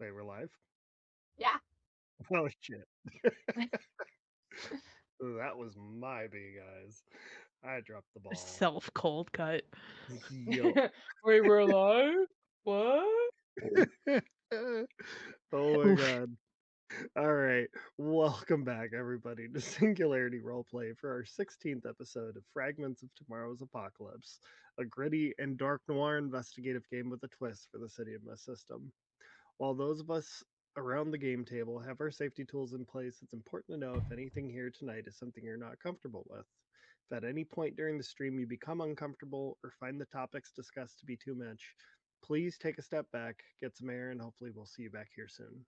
Okay, we're live. Yeah. Oh shit. That was my big eyes. I dropped the ball. Self cold cut. Yo. We were live? What? Oh my Oof. god. Alright. Welcome back everybody to Singularity Roleplay for our 16th episode of Fragments of Tomorrow's Apocalypse, a gritty and dark noir investigative game with a twist for the City of Mist system. While those of us around the game table have our safety tools in place, it's important to know if anything here tonight is something you're not comfortable with. If at any point during the stream you become uncomfortable or find the topics discussed to be too much, please take a step back, get some air, and hopefully we'll see you back here soon.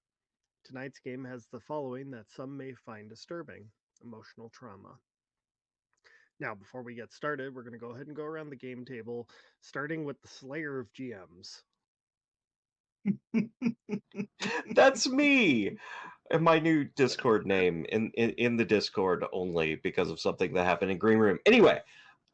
Tonight's game has the following that some may find disturbing: emotional trauma. Now, before we get started, we're going to go ahead and go around the game table, starting with the Slayer of GMs. That's me. And my new Discord name in the Discord only because of something that happened in Green Room. Anyway,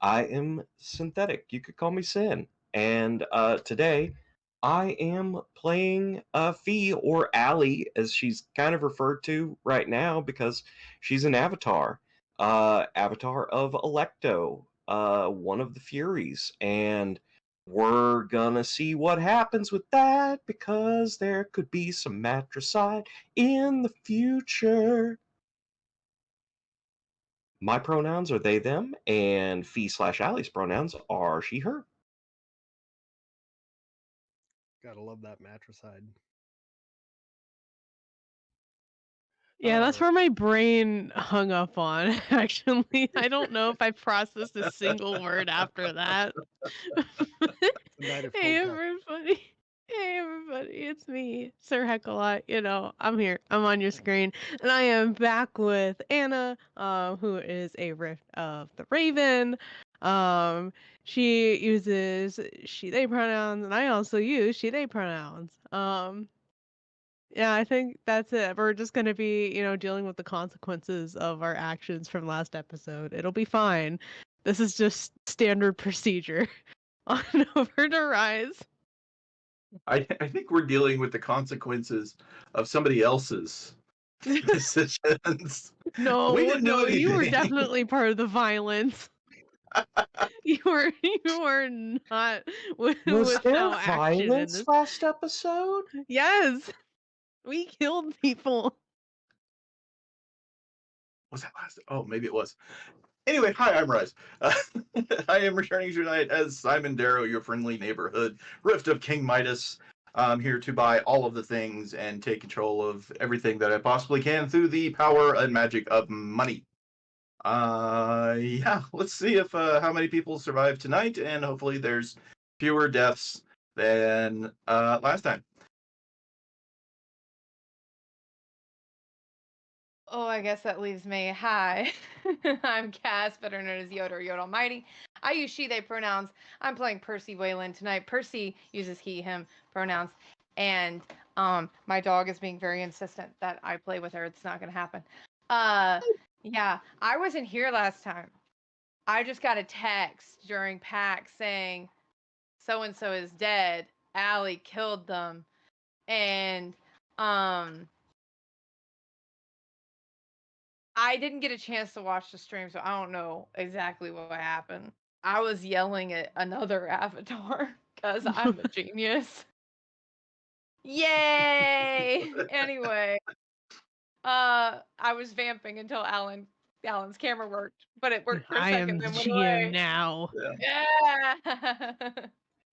I am Synthetic. You could call me Sin. And today I am playing Fee, or Allie, as she's kind of referred to right now because she's an avatar. Avatar of Electo, one of the Furies. And we're gonna see what happens with that because there could be some matricide in the future. My pronouns are they, them, and Fee/Allie's pronouns are she, her. Gotta love that matricide. Yeah, that's Alright. where my brain hung up on, actually. I don't know if I processed a single word after that. The night of Hey, cold cuts. everybody. Hey, everybody. It's me, Sir Heckalot. I'm here. I'm on your screen. And I am back with Anna, who is a Rift of the Raven. She uses she, they pronouns, and I also use she, they pronouns. Yeah, I think that's it. We're just gonna be, dealing with the consequences of our actions from last episode. It'll be fine. This is just standard procedure. On over to Rise. I think we're dealing with the consequences of somebody else's decisions. We No, didn't do you were anything. definitely part of the violence. You were not Was without there action in violence this. last episode? Yes, we killed people. Was that last? Oh, maybe it was. Anyway, hi, I'm Rise. I am returning tonight as Simon Darrow, your friendly neighborhood Rift of King Midas. I'm here to buy all of the things and take control of everything that I possibly can through the power and magic of money. Yeah, let's see if how many people survive tonight, and hopefully there's fewer deaths than last time. Oh, I guess that leaves me. Hi. I'm Cass, better known as Yoda or Yoda Almighty. I use she, they pronouns. I'm playing Percy Weylin tonight. Percy uses he, him pronouns. And my dog is being very insistent that I play with her. It's not gonna happen. Yeah, I wasn't here last time. I just got a text during PAX saying so and so is dead. Allie killed them. And I didn't get a chance to watch the stream, so I don't know exactly what happened. I was yelling at another avatar because I'm a genius. Yay! Anyway, I was vamping until Alan's camera worked, but it worked for a I am second, the then went GM away. now. Yeah.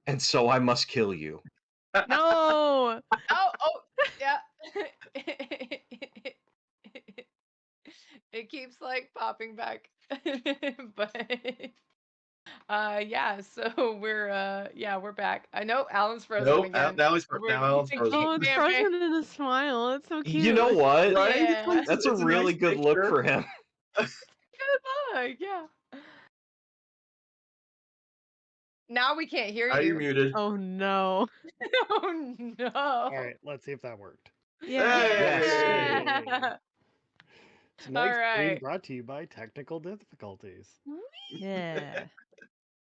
And so I must kill you. No. Oh, yeah. It keeps like popping back, but yeah. So we're back. I know Alan's frozen Nope, again. now Alan's You can frozen. keep Oh, it's vamping. frozen in a smile. It's so cute. You know what? Right? Yeah. That's a It's really nice good look picture. for him. Good luck. Yeah. Now we can't hear You're you. muted. Oh no. Oh no. Alright, let's see if that worked. Yeah. Hey! Yeah. Tonight's All stream right. brought to you by technical difficulties. Yeah.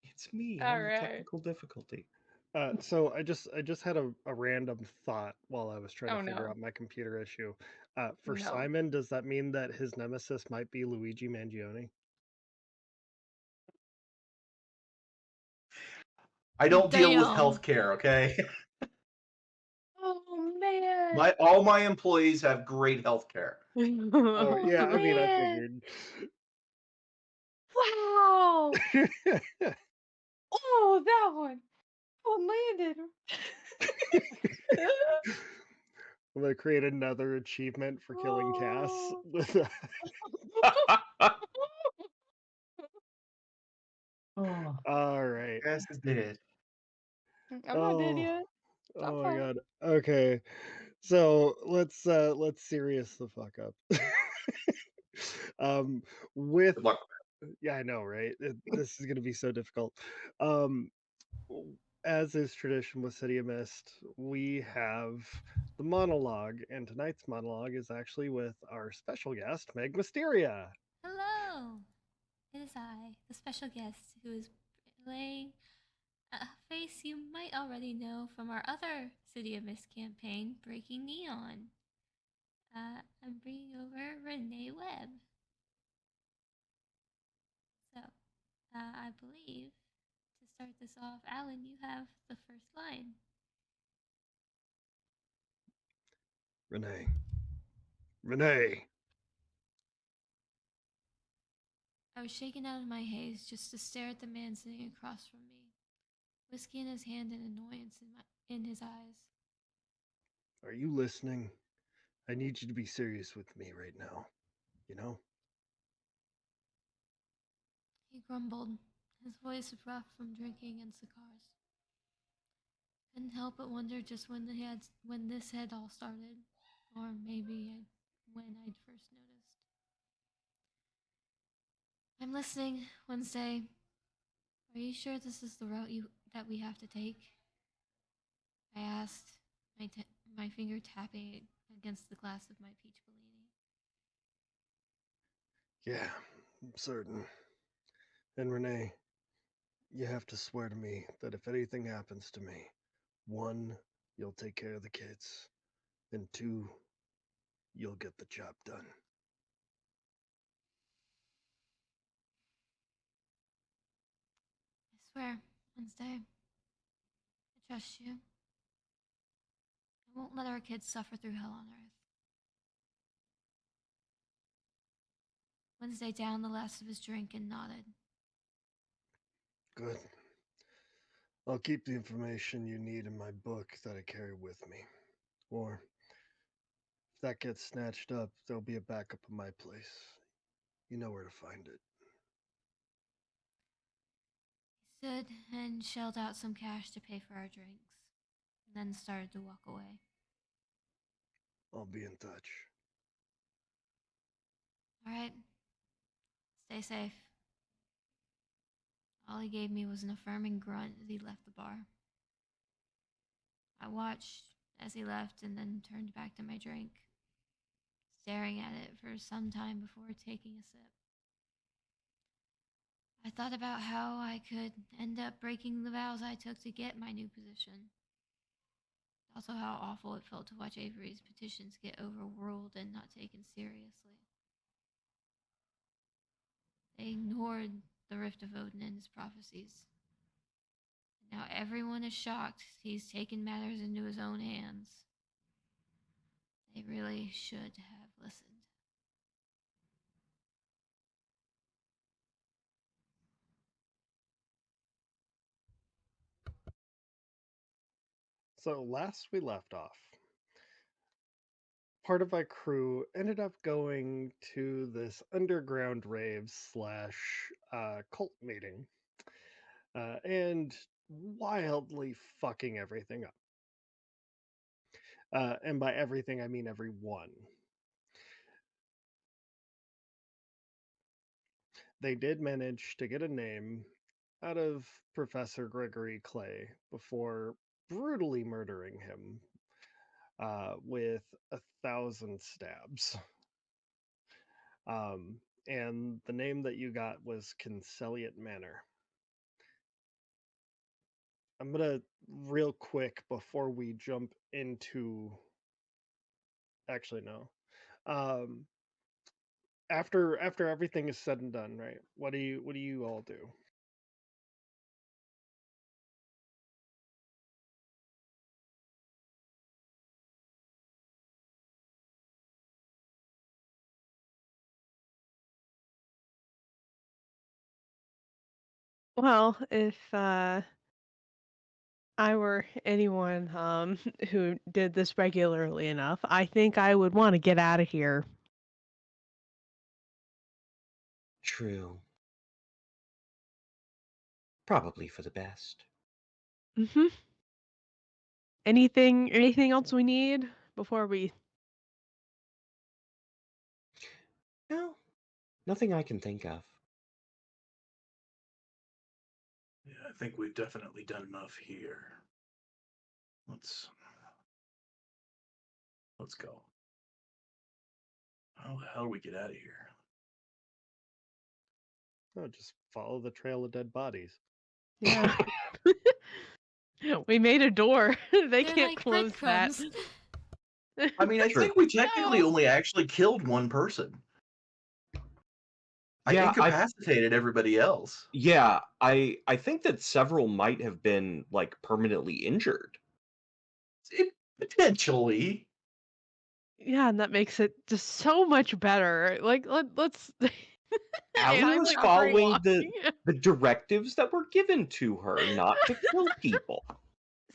It's me. All I'm the right. technical difficulty. So I just had a random thought while I was trying to Oh figure no. out my computer issue. For No. Simon, does that mean that his nemesis might be Luigi Mangione? I don't deal with Damn. healthcare, okay? Oh man. All my employees have great healthcare. Oh yeah, I mean I man. figured. Wow. Oh, that one. Oh, landed. I'm gonna create another achievement for killing Cass. Oh. With Oh, all right. Cass is dead. I'm not dead Oh, yet. I'm oh my fine. god. Okay. So let's serious the fuck up. um with Good luck. yeah, I know, right? This is gonna be so difficult. Um as is tradition with City of Mist, we have the monologue, and tonight's monologue is actually with our special guest, Meg Mysteria. Hello! It is I, the special guest, who is playing a face you might already know from our other City of Mist campaign, Breaking Neon. I'm bringing over Renee Webb. So, I believe, to start this off, Alan, you have the first line. Renee. Renee. I was shaken out of my haze just to stare at the man sitting across from me, whiskey in his hand and annoyance in his eyes. Are you listening? I need you to be serious with me right now. You know? He grumbled, his voice rough from drinking and cigars. Couldn't help but wonder just when this had all started, or maybe when I'd first noticed. I'm listening, Wednesday. Are you sure this is the route that we have to take? I asked, my finger tapping against the glass of my peach Bellini. Yeah, I'm certain. And Renee, you have to swear to me that if anything happens to me, one, you'll take care of the kids, and two, you'll get the job done. I swear, Wednesday. I trust you. I won't let our kids suffer through hell on earth. Wednesday downed the last of his drink and nodded. Good. I'll keep the information you need in my book that I carry with me. Or, if that gets snatched up, there'll be a backup in my place. You know where to find it. He stood and shelled out some cash to pay for our drinks, and then started to walk away. I'll be in touch. All right, stay safe. All he gave me was an affirming grunt as he left the bar. I watched as he left and then turned back to my drink, staring at it for some time before taking a sip. I thought about how I could end up breaking the vows I took to get my new position. Also, how awful it felt to watch Avery's petitions get overruled and not taken seriously. They ignored the Rift of Odin and his prophecies. And now everyone is shocked he's taken matters into his own hands. They really should have listened. So, last we left off, part of my crew ended up going to this underground rave slash cult meeting and wildly fucking everything up. And by everything, I mean everyone. They did manage to get a name out of Professor Gregory Clay before brutally murdering him with 1,000 stabs. And the name that you got was Concelliat Manor. I'm gonna real quick before we jump into. Actually, no. Um, after everything is said and done, right? What do you all do? Well, if I were anyone who did this regularly enough, I think I would want to get out of here. True. Probably for the best. Mhm. Anything else we need before we? No, nothing I can think of. Yeah, I think we've definitely done enough here. Let's go. How the hell do we get out of here? Oh, just follow the trail of dead bodies. Yeah. We made a door. They They're can't like close that. breadcrumbs. I mean, I True. think we technically No. only actually killed one person. I Yeah, incapacitated everybody else. I think that several might have been like permanently injured. Potentially. Yeah, and that makes it just so much better. Like let's. Allie I'm was like following walking. the directives that were given to her, not to kill people.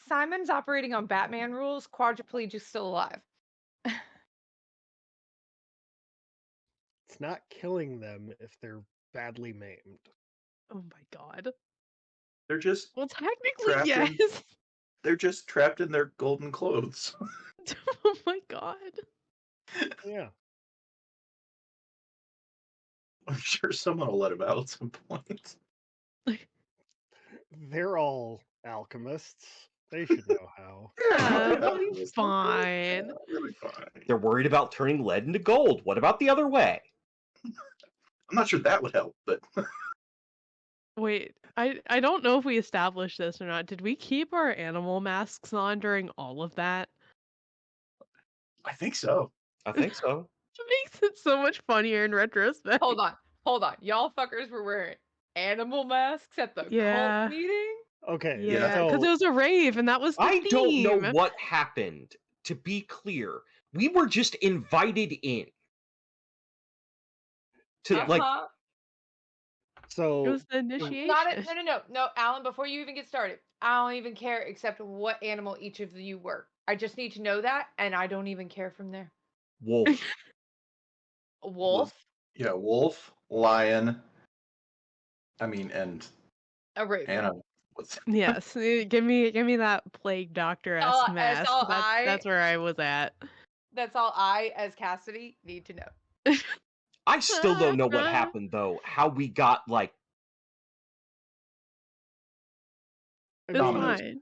Simon's operating on Batman rules. Quadriplegic still alive. It's not killing them if they're badly maimed. Oh my god. They're just Well, technically, trapped yes. in they're just trapped in their golden clothes. Oh my god. Yeah. I'm sure someone will let him out at some point. They're all alchemists. They should know how. Yeah, Yeah, they'll be fine. they'll be fine. They're worried about turning lead into gold. What about the other way? I'm not sure that would help, but Wait, I don't know if we established this or not. Did we keep our animal masks on during all of that? I think so. I think so. It makes it so much funnier in retrospect. Hold on. Y'all fuckers were wearing animal masks at the cult Yeah. meeting? Okay, Yeah. Yeah, because so it was a rave and that was the I don't know theme. what happened. To be clear, we were just invited in to Yeah. like. Uh-huh. It so was the initiation. No, Alan, before you even get started, I don't even care except what animal each of you were. I just need to know that, and I don't even care from there. Wolf. A wolf? Yeah, wolf, lion. I mean, and A raven. Anna was. Yes, give me that plague doctor-esque That's mask. all That's where I was at. That's all I, as Cassidy, need to know. I still don't know what happened though. How we got like It's Dominoes. fine.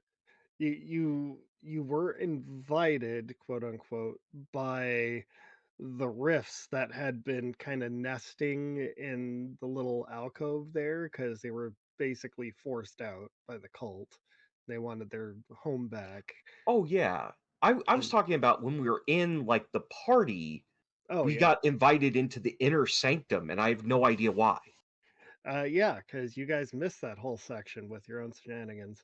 you were invited, quote unquote, by the rifts that had been kind of nesting in the little alcove there because they were basically forced out by the cult. They wanted their home back. oh yeah. I was talking about when we were in like the party, Oh we yeah, got invited into the inner sanctum, and I have no idea why. yeah, because you guys missed that whole section with your own shenanigans.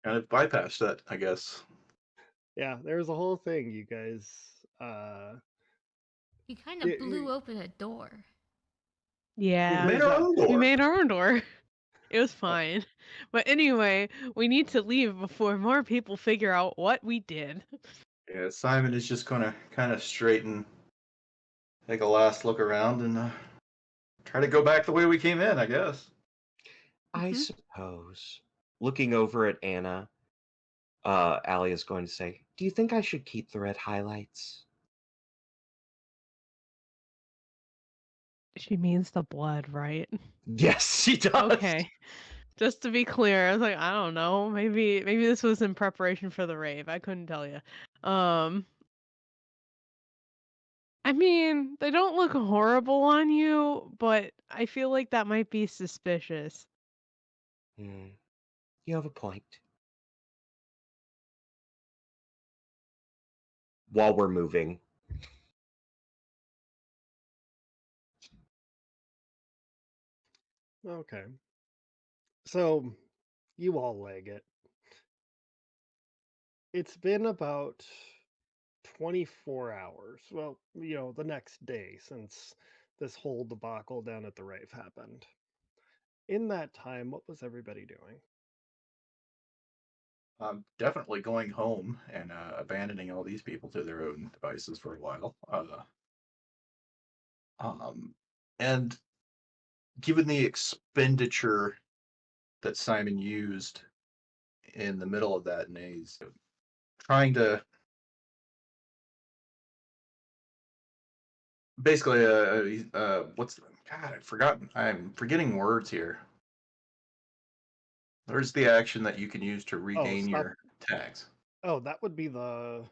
Kind of bypassed that, I guess. Yeah, there was a whole thing. You guys, uh, You kind y- of blew open a door. Yeah, Made our own we door. made our own door. It was fine. But anyway, we need to leave before more people figure out what we did. Yeah, Simon is just gonna kind of straighten, take a last look around, and try to go back the way we came in, I guess. I Mhm. suppose. Looking over at Anna, Allie is going to say, "Do you think I should keep the red highlights?" She means the blood, right? Yes, she does. Okay. Just to be clear, I was like, I don't know. Maybe this was in preparation for the rave. I couldn't tell you. I mean, they don't look horrible on you, but I feel like that might be suspicious. Hmm. You have a point. While we're moving. Okay. So, you all leg it. It's been about 24 hours. Well, the next day since this whole debacle down at the rave happened. In that time, what was everybody doing? Definitely going home and abandoning all these people to their own devices for a while. And given the expenditure that Simon used in the middle of that, and he's trying to basically, what's God? I'm forgetting words here. There's the action that you can use to Oh, regain stop. your tags. Oh, that would be the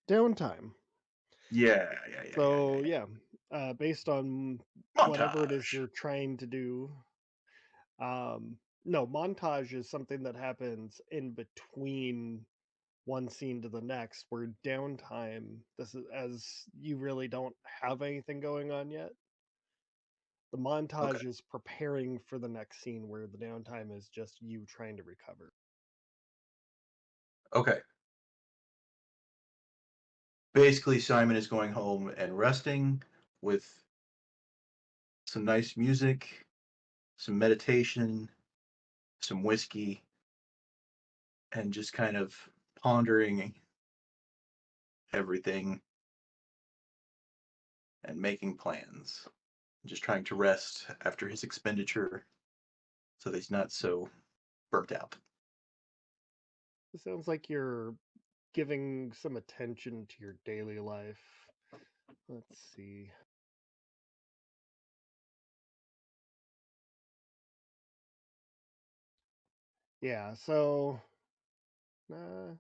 downtime. Yeah. So, yeah, based on whatever it is Montage. you're trying to do. No, montage is something that happens in between one scene to the next, where downtime, this is as you really don't have anything going on yet. The Okay. montage is preparing for the next scene, where the downtime is just you trying to recover. Okay. Basically, Simon is going home and resting with some nice music, some meditation, some whiskey, and just kind of pondering everything and making plans. Just trying to rest after his expenditure so that he's not so burnt out. It sounds like you're giving some attention to your daily life. Let's see. Yeah, so uh,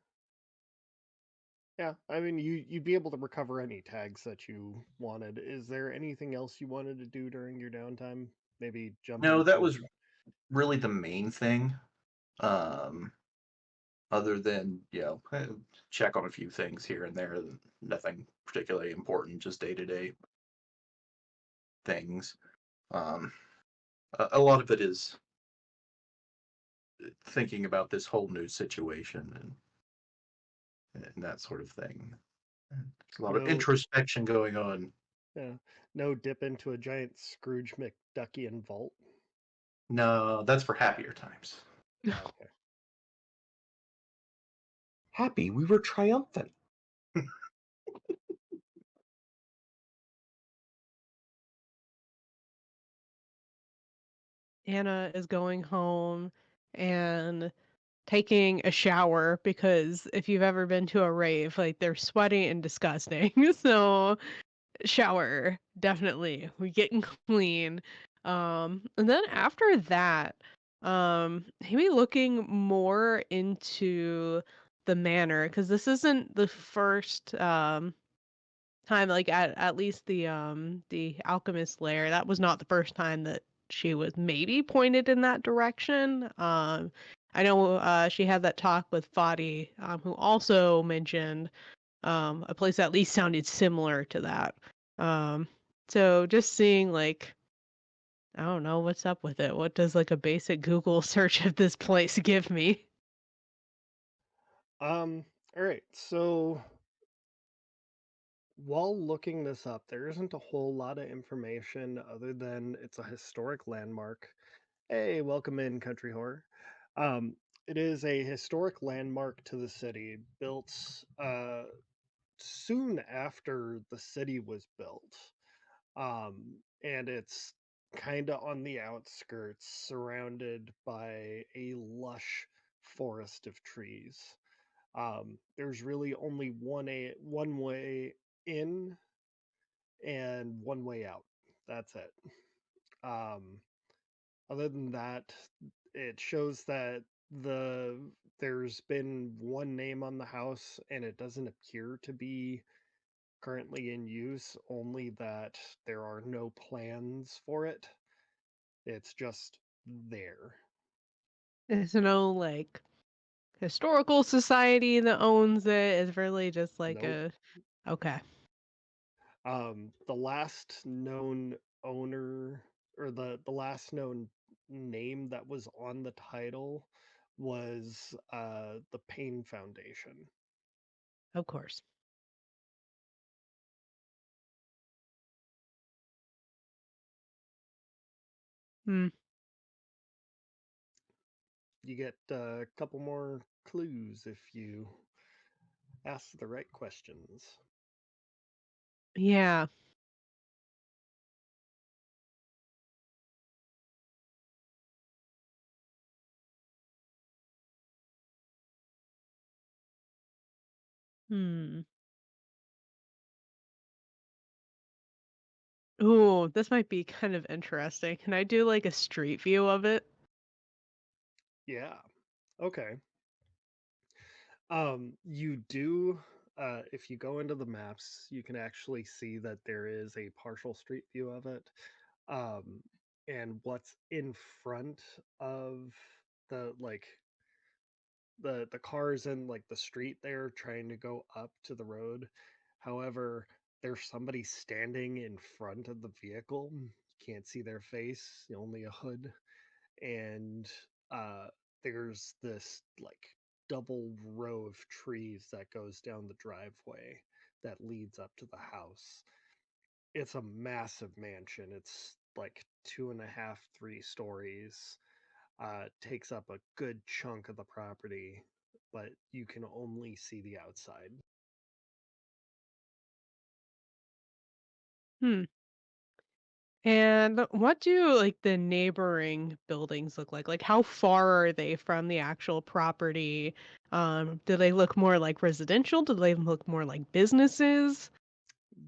yeah, I mean you'd be able to recover any tags that you wanted. Is there anything else you wanted to do during your downtime? Maybe jump No, that into was really the main thing. Um, Other than, check on a few things here and there, nothing particularly important, just day to day things. Um, a lot of it is thinking about this whole new situation and that sort of thing. There's a lot of no introspection going on. yeah, no dip into a giant Scrooge McDuckian vault. No, that's for happier times. Okay. Happy we were triumphant. Anna is going home and taking a shower because if you've ever been to a rave, like they're sweaty and disgusting. So shower, definitely. We getting clean. And then after that, maybe looking more into the manor because this isn't the first time, like at least the alchemist lair, that was not the first time that she was maybe pointed in that direction. I know she had that talk with Fadi, who also mentioned a place that at least sounded similar to that. Um, so just seeing like I don't know what's up with it. What does like a basic Google search of this place give me? All right. So while looking this up, there isn't a whole lot of information other than it's a historic landmark. Hey, welcome in, Country Horror. Um, it is a historic landmark to the city, built soon after the city was built. And it's kind of on the outskirts, surrounded by a lush forest of trees. There's really only one way in and one way out. That's it. Um, Other than that, it shows that the there's been one name on the house, and it doesn't appear to be currently in use. Only that there are no plans for it. It's just there. There's no like historical society that owns it. It's really just like Nope. okay. The last known owner, or the last known name that was on the title, was the Payne Foundation. Of course. Hmm. You get a couple more clues if you ask the right questions. Yeah. Hmm. Ooh, this might be kind of interesting. Can I do like a street view of it? Yeah. Okay. You do, if you go into the maps, you can actually see that there is a partial street view of it. Um, and what's in front of the like the cars in like the street there trying to go up to the road. However, there's somebody standing in front of the vehicle. You can't see their face, only a hood. And uh there's this like double row of trees that goes down the driveway that leads up to the house. It's a massive mansion. It's like 2.5, 3 stories. Takes up a good chunk of the property, but you can only see the outside. Hmm. And what do like the neighboring buildings look like? Like how far are they from the actual property? Do they look more like residential? Do they look more like businesses?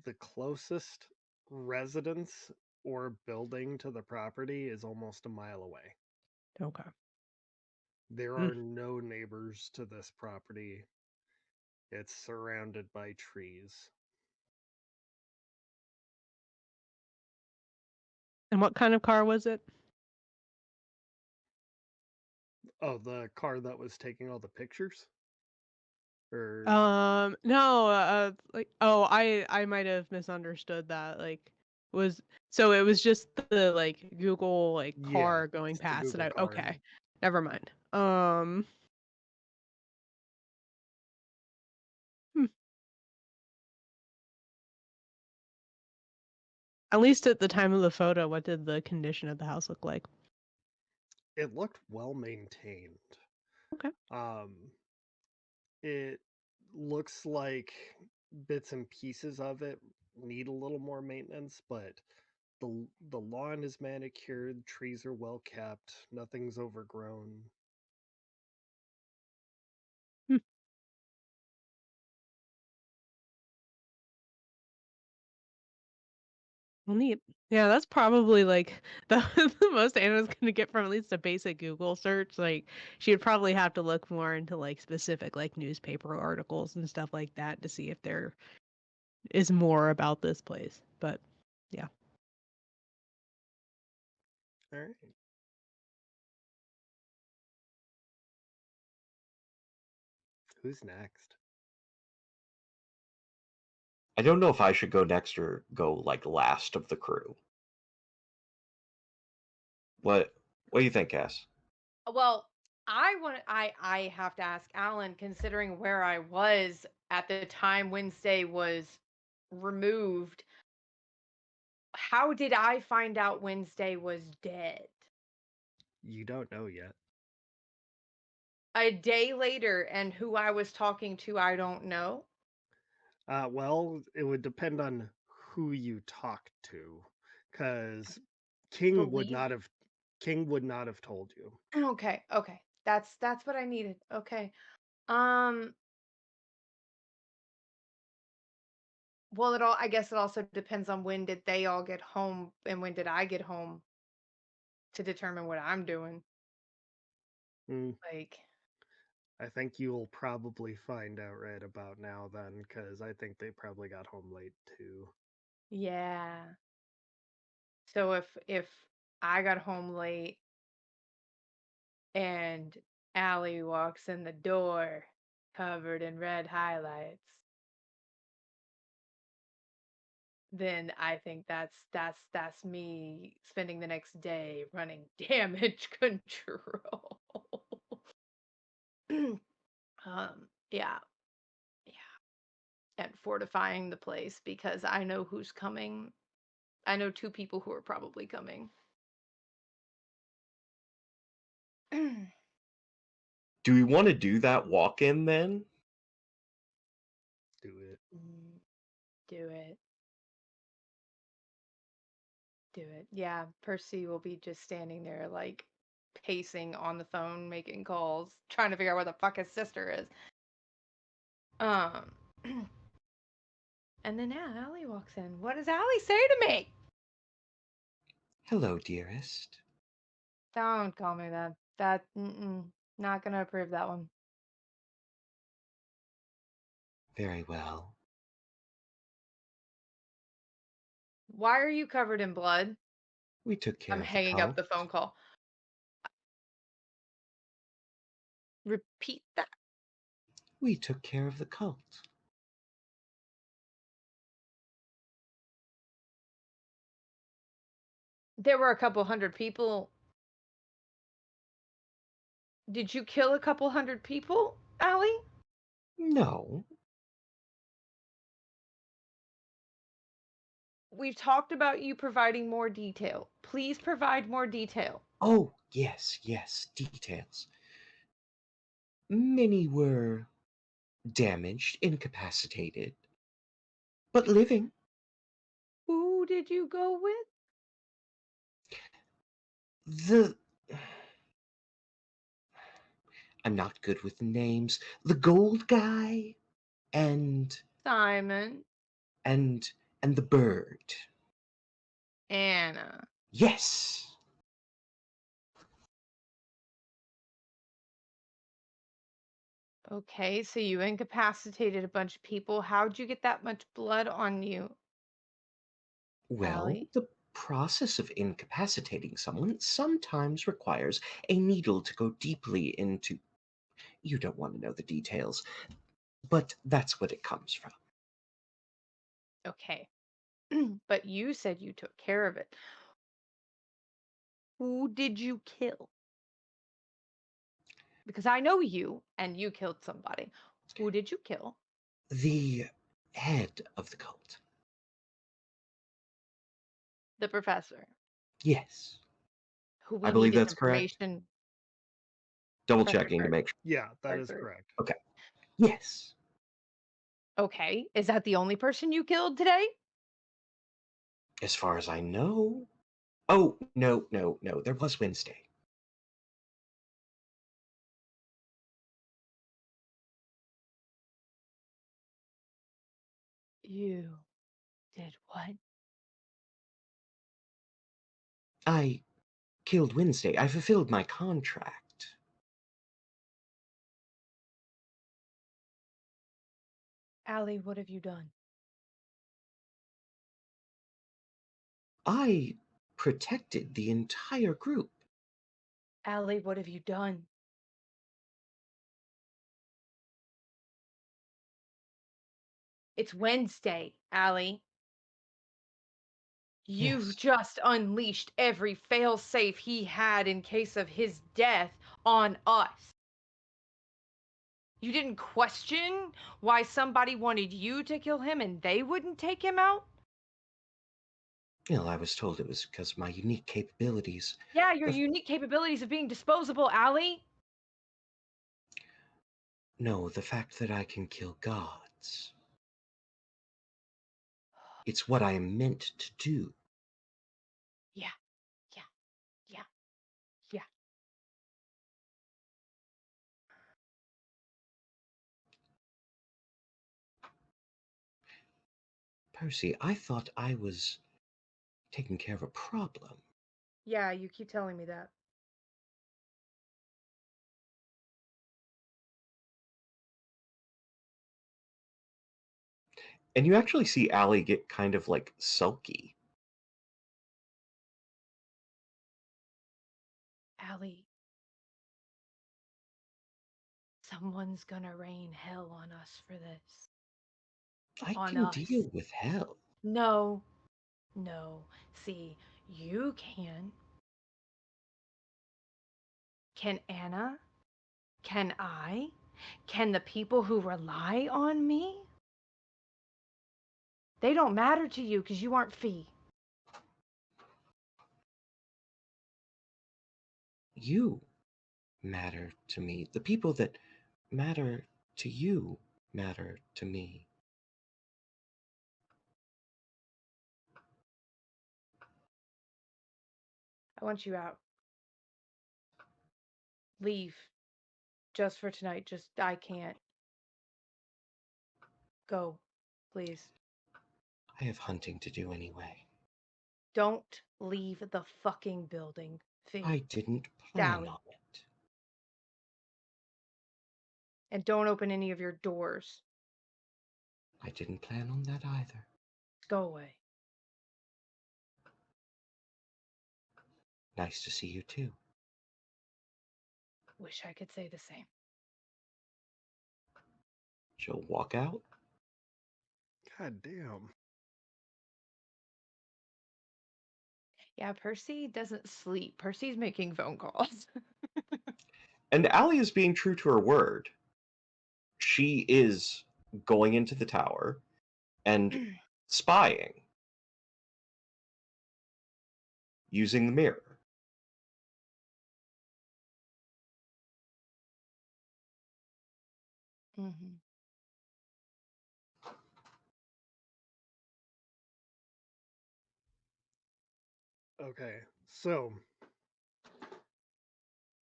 The closest residence or building to the property is almost a mile away. Okay. There Mm. are no neighbors to this property. It's surrounded by trees. And what kind of car was it? Oh, the car that was taking all the pictures? Or No, like I might have misunderstood that. Like was so it was just the like Google like yeah, car going it's the past and Google I car. okay. Never mind. Hmm. At least at the time of the photo, what did the condition of the house look like? It looked well maintained. Okay. Um, it looks like bits and pieces of it need a little more maintenance, but the lawn is manicured, trees are well kept, nothing's overgrown. Hmm. Well, neat. Yeah, that's probably like the most Anna's gonna get from at least a basic Google search. Like, she would probably have to look more into like specific like newspaper articles and stuff like that to see if there is more about this place. But yeah. All right. Who's next? I don't know if I should go next or go like last of the crew. What do you think, Cass? Well, I have to ask Alan, considering where I was at the time Wednesday was removed, how did I find out Wednesday was dead? You don't know yet. A day later, and who I was talking to, I don't know. Well, it would depend on who you talk to, because Believe. King would not have told you. Okay. That's what I needed. Okay. Um well, I guess it also depends on when did they all get home and when did I get home to determine what I'm doing. Hmm. Like, I think you'll probably find out right about now then, because I think they probably got home late too. yeah. So if I got home late and Allie walks in the door covered in red highlights, then I think that's me spending the next day running damage control. Yeah, yeah, and fortifying the place because I know who's coming. I know 2 people who are probably coming. Do we want to do that walk-in then? Do it. Do it. Do it. Yeah, Percy will be just standing there, like, pacing on the phone, making calls, trying to figure out where the fuck his sister is. Um, and then yeah, Allie walks in. What does Allie say to me? Hello, dearest. Don't call me that. Not gonna approve that one. Very well. Why are you covered in blood? We took care I'm of the hanging up cult. the phone call. Repeat that. We took care of the cult. There were a couple hundred people. Did you kill a couple hundred people, Allie? No. We've talked about you providing more detail. Please provide more detail. Oh, yes, details. Many were damaged, incapacitated, but living. Who did you go with? The... I'm not good with names. The gold guy and Simon. and the bird. Anna. Yes. Okay, so you incapacitated a bunch of people. How'd you get that much blood on you, Well, Allie? the process of incapacitating someone sometimes requires a needle to go deeply into. You don't want to know the details, but that's what it comes from. Okay. But you said you took care of it. Who did you kill? Because I know you, and you killed somebody. Who did you kill? The head of the cult. The professor, Yes. who I we believe needed that's correct. information. Double Professor checking to Bird. make sure. Yeah, that is Bird. correct. Okay. Yes. Okay, is that the only person you killed today? As far as I know. Oh, no. There was Wednesday. You did what? I killed Wednesday. I fulfilled my contract. Allie, what have you done? I protected the entire group. Allie, what have you done? It's Wednesday, Allie. You Yes. just unleashed every failsafe he had in case of his death on us. You didn't question why somebody wanted you to kill him and they wouldn't take him out? Well, I was told it was because of my unique capabilities. Yeah, your The- unique capabilities of being disposable, Allie. No, the fact that I can kill gods. It's what I am meant to do. Yeah, yeah, yeah, yeah. Percy, I thought I was taking care of a problem. Yeah, you keep telling me that. And you actually see Allie get kind of like sulky. Allie, Someone's gonna rain hell on us for this. I On can us. deal with hell. No. See, you can. Can Anna? Can I? Can the people who rely on me? They don't matter to you because you aren't Fee. You matter to me. The people that matter to you matter to me. I want you out. Leave. Just for tonight. Just, I can't. Go, please. I have hunting to do anyway. Don't leave the fucking building, Fee. I didn't plan Dally. on it. And don't open any of your doors. I didn't plan on that either. Go away. Nice to see you too. Wish I could say the same. She'll walk out. God damn. Yeah, Percy doesn't sleep. Percy's making phone calls. And Allie is being true to her word. She is going into the tower and spying using the mirror. Mm-hmm. Okay, so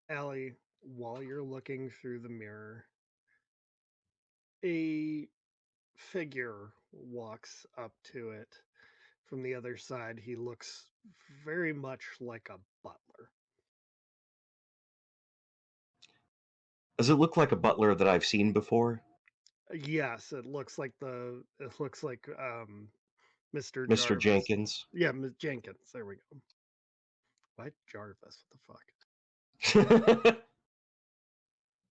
Allie, while you're looking through the mirror, a figure walks up to it from the other side. He looks very much like a butler. Does it look like a butler that I've seen before? Yes, it looks like Mr. Mr. Jarvis. Jenkins? Yeah, Ms. Jenkins. There we go. Why Jarvis? What the fuck? I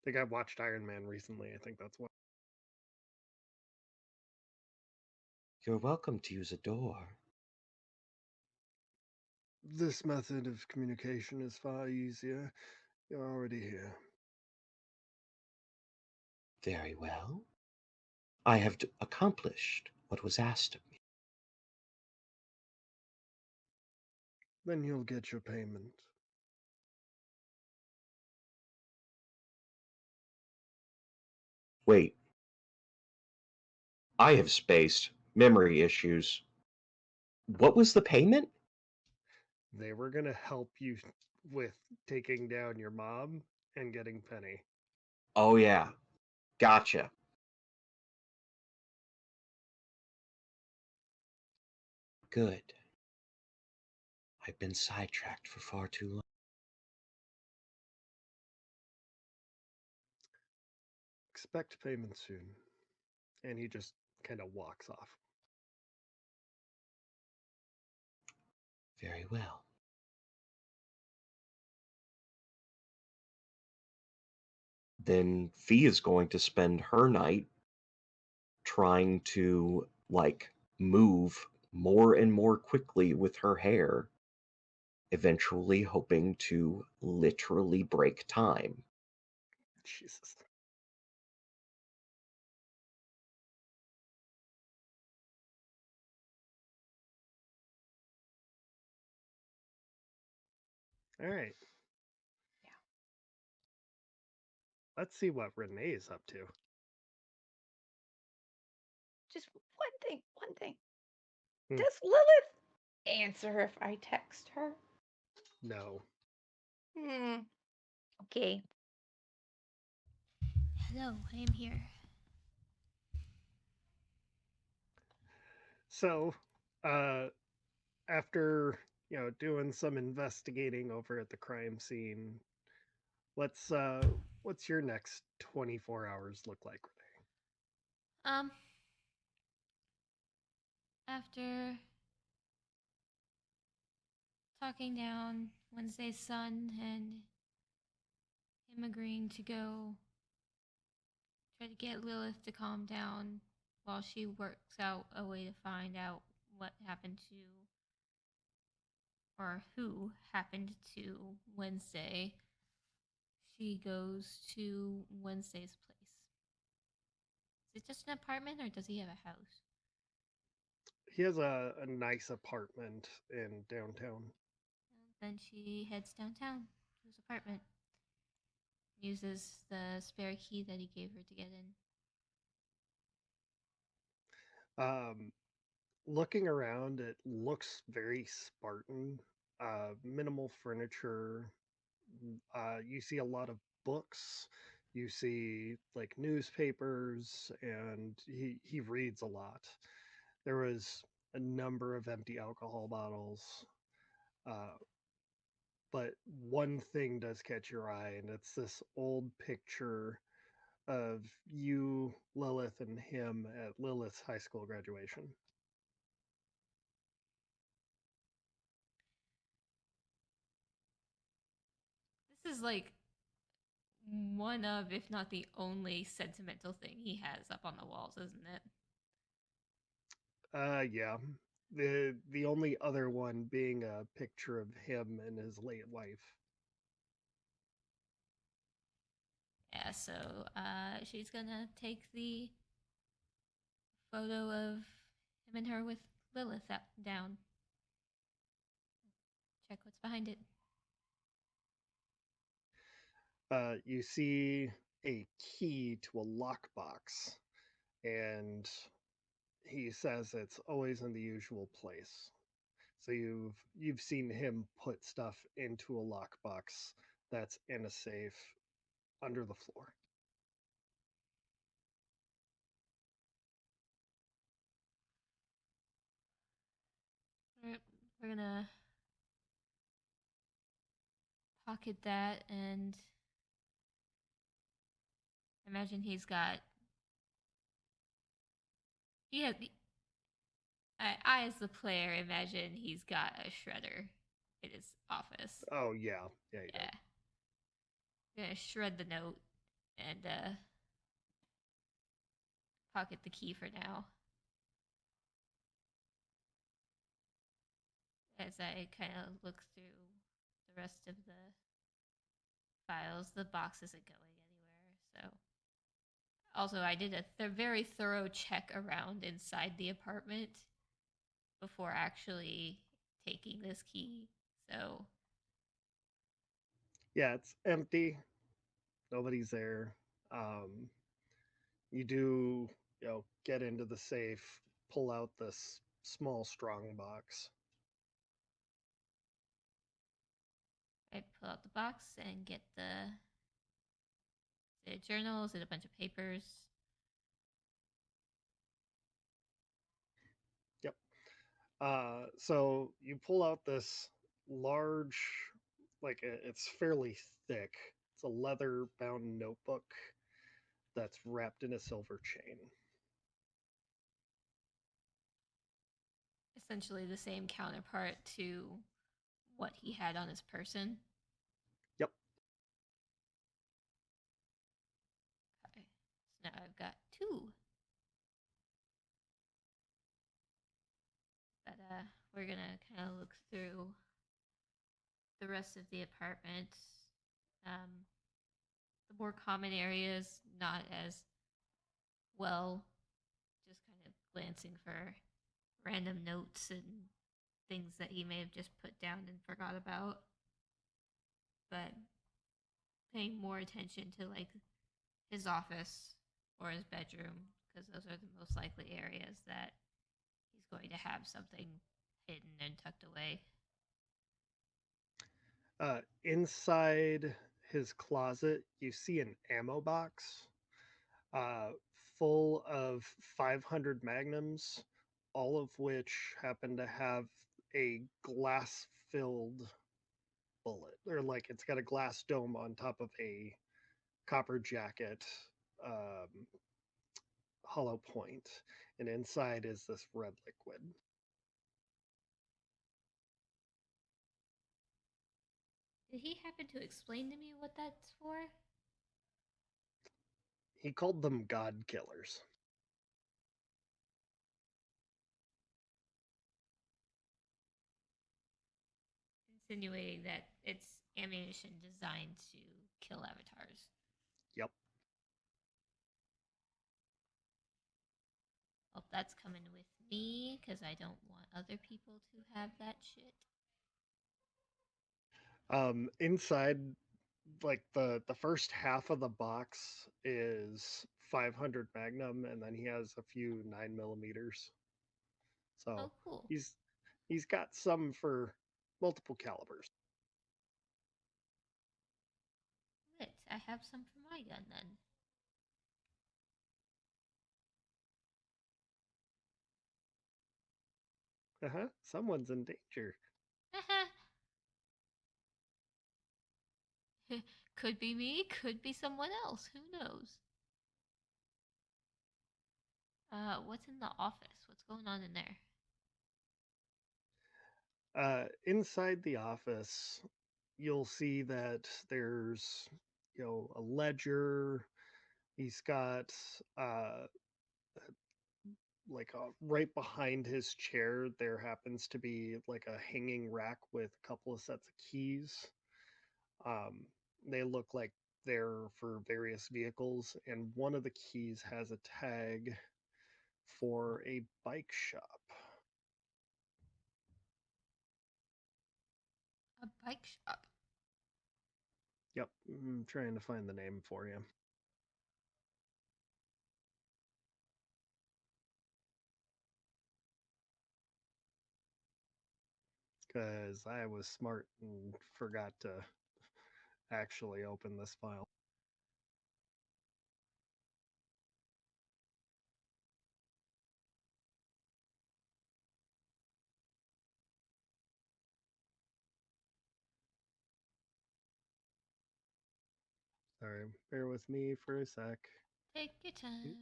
think I watched Iron Man recently. I think that's why. You're welcome to use a door. This method of communication is far easier. You're already here. Very well. I have accomplished what was asked of me. Then you'll get your payment. Wait. I have spaced. Memory issues. What was the payment? They were going to help you with taking down your mom and getting Penny. Oh, yeah. Gotcha. Good. I've been sidetracked for far too long. Expect payment soon. And he just kind of walks off. Very well. Then Fee is going to spend her night trying to, like, move more and more quickly with her hair, eventually hoping to literally break time. Jesus. All right. Yeah. Let's see what Renee's up to. Just one thing. Hmm. Does Lilith answer if I text her? No. Okay. Hello, I am here. So, after, doing some investigating over at the crime scene, what's your next 24 hours look like, Renee? After talking down Wednesday's son and him agreeing to go try to get Lilith to calm down while she works out a way to find out what happened to, or who happened to Wednesday. She goes to Wednesday's place. Is it just an apartment or does he have a house? He has a nice apartment in downtown. Then she heads downtown to his apartment. Uses the spare key that he gave her to get in. Looking around, it looks very Spartan. Minimal furniture. You see a lot of books. You see like newspapers, and he reads a lot. There was a number of empty alcohol bottles. But one thing does catch your eye, and it's this old picture of you, Lilith, and him at Lilith's high school graduation. This is like one of, if not the only, sentimental thing he has up on the walls, isn't it? Yeah. The only other one being a picture of him and his late wife. Yeah, so she's gonna take the photo of him and her with Lilith down. Check what's behind it. You see a key to a lockbox, and he says it's always in the usual place. So you've seen him put stuff into a lockbox that's in a safe under the floor. We're gonna pocket that, and imagine he's got. Yeah, I as the player imagine he's got a shredder in his office. Oh yeah, yeah. Yeah. I'm gonna shred the note and pocket the key for now. As I kind of look through the rest of the files, the box isn't going anywhere. So, also, I did a very thorough check around inside the apartment before actually taking this key. So, Yeah, it's empty. Nobody's there. You do, get into the safe, pull out this small strong box. I pull out the box and get the. Is it a journal? Is it a bunch of papers? Yep. So you pull out this large, it's fairly thick. It's a leather bound notebook that's wrapped in a silver chain. Essentially the same counterpart to what he had on his person. Yep. Okay. So now I've got two. But we're gonna kind of look through the rest of the apartment. The more common areas, not as well. Just kind of glancing for random notes and things that he may have just put down and forgot about. But paying more attention to like his office or his bedroom, because those are the most likely areas that he's going to have something hidden and tucked away. Inside his closet, you see an ammo box full of 500 magnums, all of which happen to have a glass filled bullet, or like it's got a glass dome on top of a copper jacket hollow point, and inside is this red liquid. Did he happen to explain to me what that's for? He called them god killers. Insinuating that it's ammunition designed to kill avatars. Yep. Hope that's coming with me because I don't want other people to have that shit. Inside, like the first half of the box is 500 Magnum, and then he has a few 9mm. So Oh, cool. he's got some for multiple calibers. Lit. I have some for my gun then. Someone's in danger. Could be me, could be someone else. Who knows? What's in the office? What's going on in there? Inside the office, you'll see that there's a ledger. He's got like right behind his chair there happens to be like a hanging rack with a couple of sets of keys. um, they look like they're for various vehicles, and one of the keys has a tag for a bike shop. A bike shop. Yep, I'm trying to find the name for you. Because I was smart and forgot to actually open this file. Sorry, bear with me for a sec. Take your time.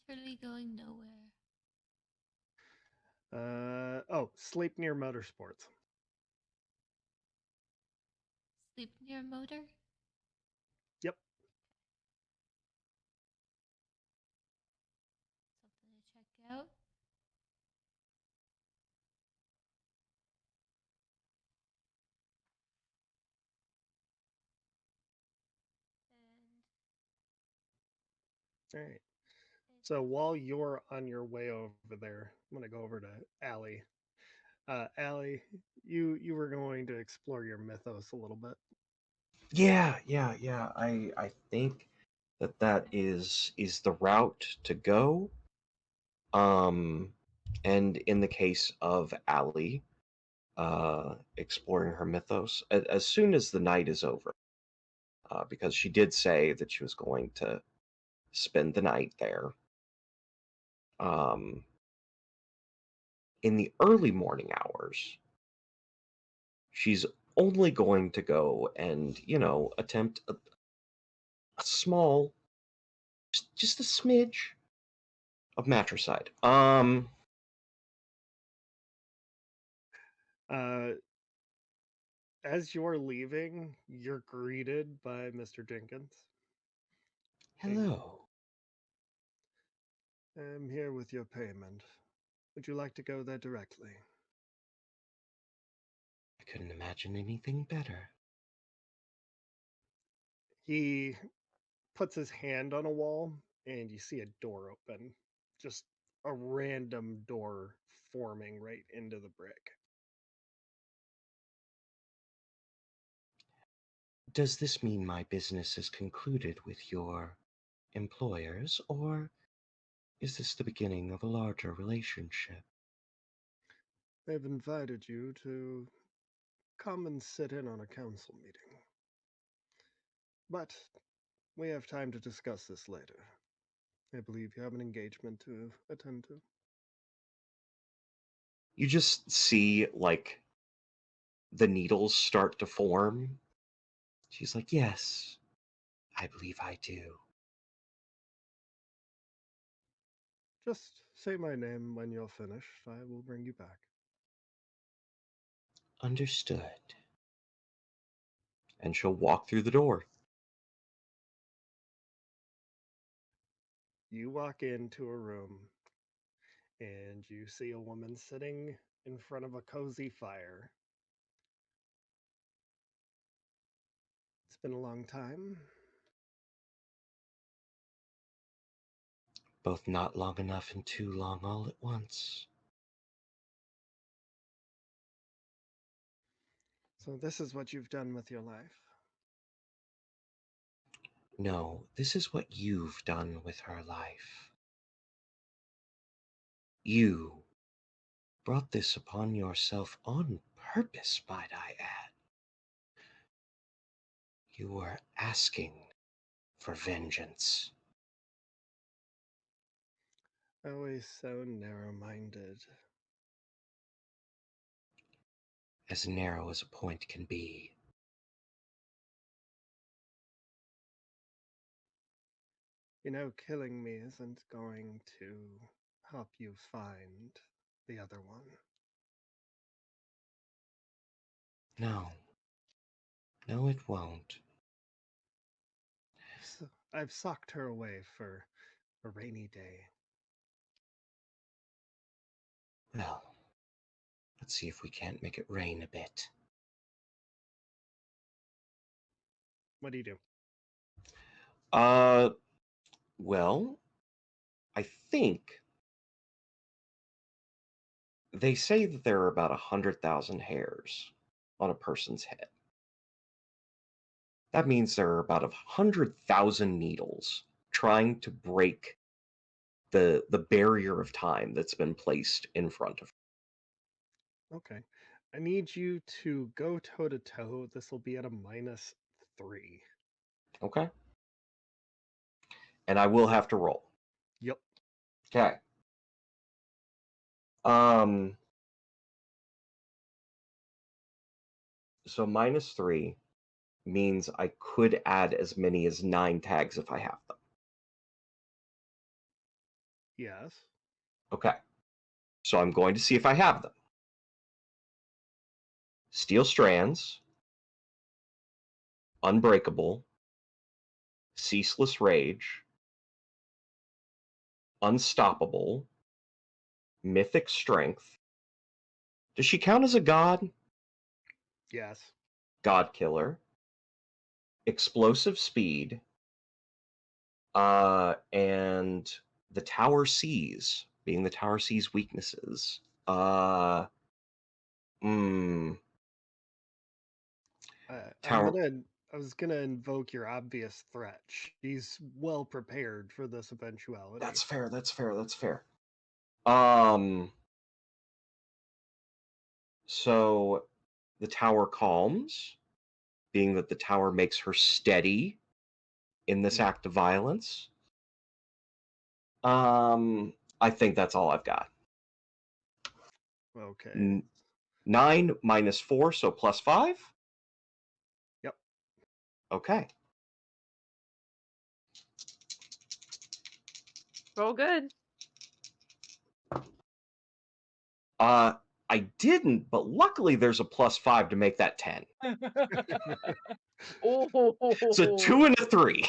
Literally going nowhere. Sleipnir Motorsports. Sleep near motor? Yep. Something to check out. All right. So while you're on your way over there, I'm gonna go over to Allie. Allie, you were going to explore your mythos a little bit. Yeah. I think that is the route to go. And in the case of Allie, exploring her mythos as soon as the night is over, because she did say that she was going to spend the night there. Um, in the early morning hours, she's only going to go and attempt a small, just a smidge of matricide. Uh, as you're leaving, you're greeted by Mr. Jenkins. Hello. I'm here with your payment. Would you like to go there directly? I couldn't imagine anything better. He puts his hand on a wall, and you see a door open. Just a random door forming right into the brick. Does this mean my business is concluded with your employers, or is this the beginning of a larger relationship? They've invited you to come and sit in on a council meeting. But we have time to discuss this later. I believe you have an engagement to attend to. You just see, like, the needles start to form. She's like, yes, I believe I do. Just say my name when you're finished. I will bring you back. Understood. And she'll walk through the door. You walk into a room and you see a woman sitting in front of a cozy fire. It's been a long time. Both not long enough and too long all at once. So this is what you've done with your life. No, this is what you've done with her life. You brought this upon yourself on purpose, might I add. You were asking for vengeance. Always so narrow-minded. As narrow as a point can be. You know, killing me isn't going to help you find the other one. No. No, it won't. I've socked her away for a rainy day. Well, let's see if we can't make it rain a bit. What do you do? Well, I think they say that there are about 100,000 hairs on a person's head. That means there are about 100,000 needles trying to break the barrier of time that's been placed in front of her. Okay. I need you to go toe-to-toe. This will be at a -3. Okay. And I will have to roll. Yep. Okay. So -3 means I could add as many as 9 tags if I have them. Yes. Okay. So I'm going to see if I have them. Steel Strands, Unbreakable, Ceaseless Rage, Unstoppable, Mythic Strength. Does she count as a god? Yes. God Killer, Explosive Speed, and the Tower Seas, being the Tower Seas weaknesses. Tower. I was gonna invoke your obvious threat. She's well prepared for this eventuality. That's fair. That's fair. That's fair. So the tower calms, being that the tower makes her steady in this act of violence. I think that's all I've got. Okay. 9 minus 4, so +5? Yep. Okay. Roll good. I didn't, but luckily there's a +5 to make that 10. Oh. It's a 2 and a 3.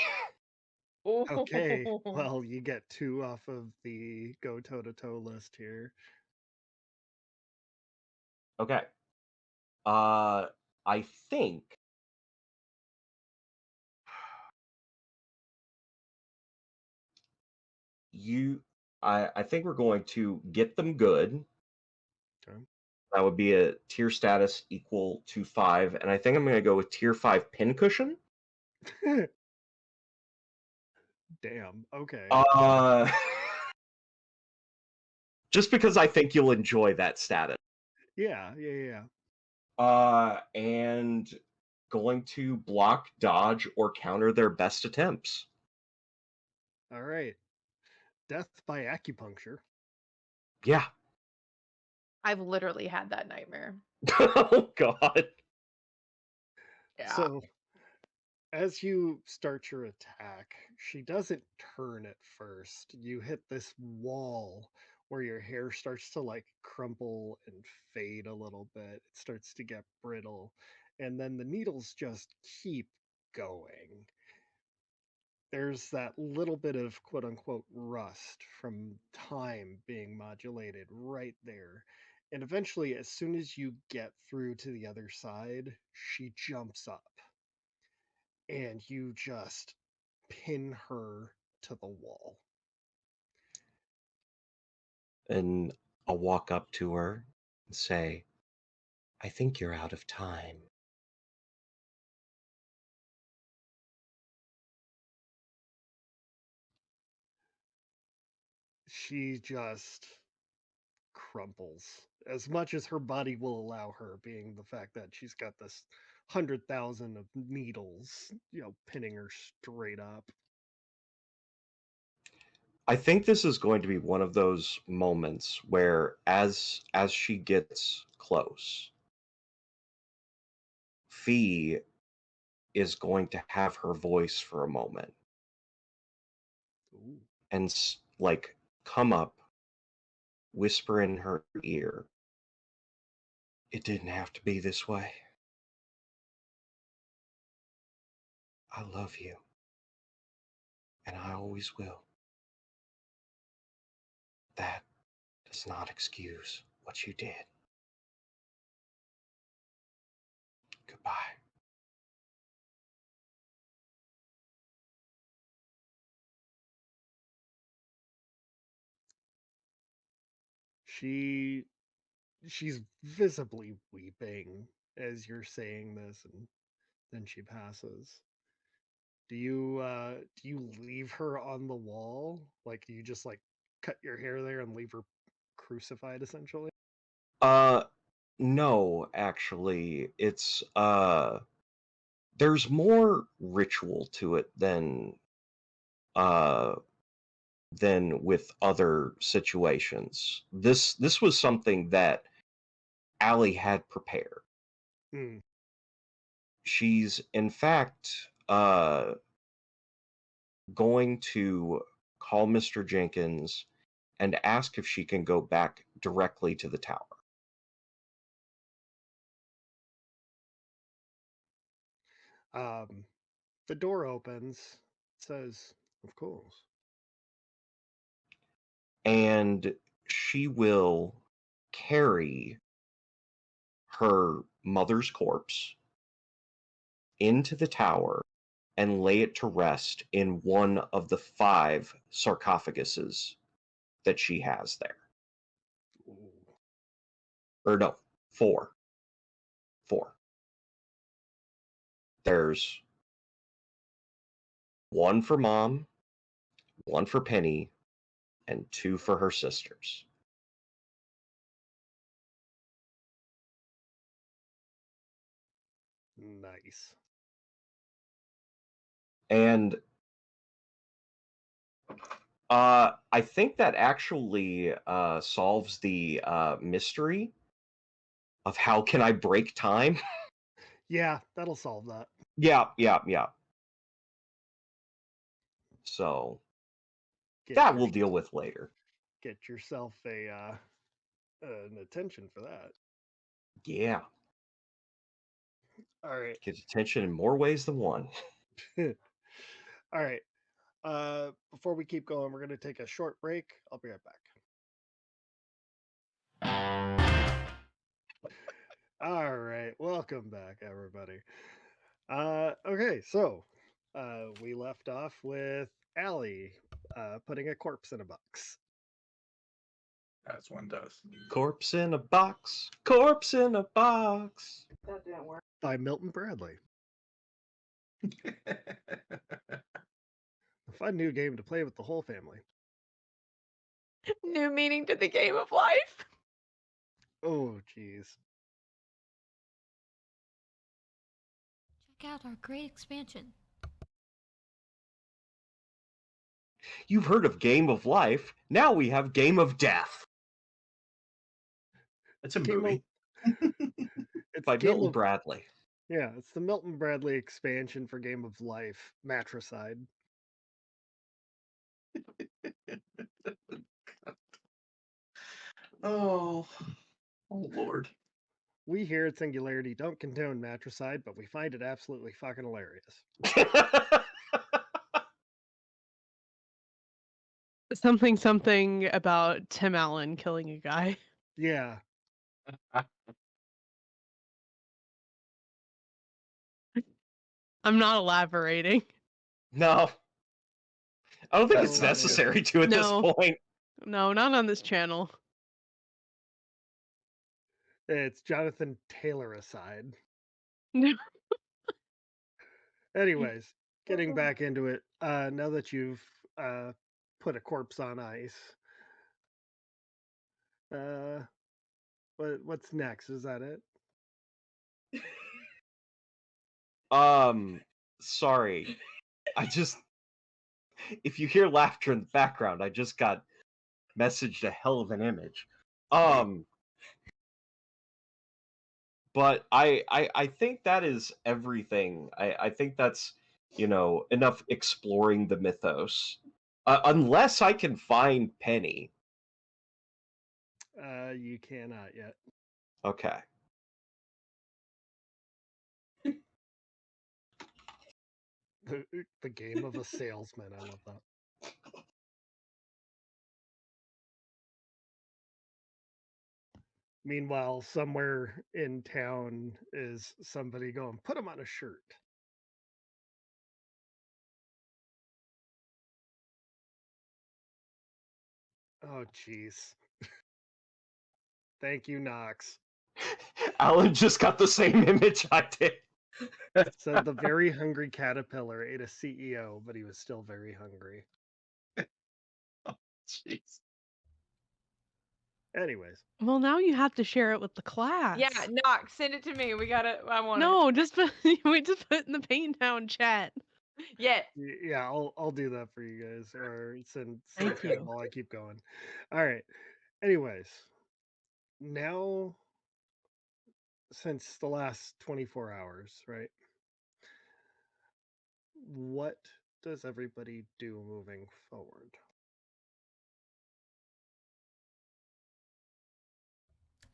Okay. Well, you get 2 off of the go toe-to-toe list here. Okay. I think I think we're going to get them good. Okay. That would be a tier status equal to 5, and I think I'm going to go with tier 5 pincushion. Damn. Okay. Just because I think you'll enjoy that status. Yeah. And going to block, dodge, or counter their best attempts. All right. Death by acupuncture. Yeah. I've literally had that nightmare. Oh, God. Yeah. So, as you start your attack, she doesn't turn at first. You hit this wall where your hair starts to like crumple and fade a little bit. It starts to get brittle, and then the needles just keep going. There's that little bit of quote unquote rust from time being modulated right there. And eventually, as soon as you get through to the other side, she jumps up and you just pin her to the wall. And I'll walk up to her and say, I think you're out of time. She just crumples as much as her body will allow her, being the fact that she's got this 100,000 of needles, pinning her straight up. I think this is going to be one of those moments where as she gets close, Fee is going to have her voice for a moment Ooh. and like come up, whisper in her ear, it didn't have to be this way. I love you, and I always will. That does not excuse what you did. Goodbye. She's visibly weeping as you're saying this, and then she passes. Do you leave her on the wall? Like, do you just like cut your hair there and leave her crucified essentially? No, actually, it's there's more ritual to it uh than with other situations. This was something that Allie had prepared. Hmm. She's in fact going to call Mr. Jenkins and ask if she can go back directly to the tower. The door opens. It says, "Of course." And she will carry her mother's corpse into the tower and lay it to rest in one of the 5 sarcophaguses that she has there. Ooh. Or no, 4. 4. There's one for Mom, one for Penny, and 2 for her sisters. Nice. And I think that actually solves the mystery of how can I break time. Yeah, that'll solve that. Yeah. So Get that your, we'll deal with later. get yourself an attention for that. Yeah, All right. get attention in more ways than one. All right. Before we keep going, we're going to take a short break. I'll be right back. All right. Welcome back, everybody. Okay, so we left off with Allie putting a corpse in a box. As one does. Corpse in a box, corpse in a box. That didn't work. By Milton Bradley. A fun new game to play with the whole family. New meaning to the game of life. Oh, jeez. Check out our great expansion. You've heard of Game of Life. Now we have Game of Death. It's a Game movie. It's By Game Milton of Bradley. Yeah, it's the Milton Bradley expansion for Game of Life, Matricide. Oh, Lord. We here at Singularity don't condone matricide, but we find it absolutely fucking hilarious. Something about Tim Allen killing a guy. Yeah. I'm not elaborating. No. I don't think That's it's not good. necessary to at No. this point. No, not on this channel. It's Jonathan Taylor aside. No. Anyways, getting back into it, now that you've put a corpse on ice, what's next? Is that it? Sorry. If you hear laughter in the background, I just got messaged a hell of an image. But I think that is everything. I think that's, enough exploring the mythos. Unless I can find Penny. You cannot yet. Okay. The game of a salesman. I love that. Meanwhile, somewhere in town is somebody going, put him on a shirt. Oh, jeez. Thank you, Knox. Alan just got the same image I did. Said the very hungry caterpillar ate a CEO, but he was still very hungry. Jeez. Anyways. Well, now you have to share it with the class. Yeah, Knox, send it to me. We got it. I want No, just put we just put in the Pain Town chat. it. Yeah. Yeah, I'll do that for you guys, or send Thank it you. while I keep going. All right. Anyways, now since the last 24 hours, right? What does everybody do moving forward?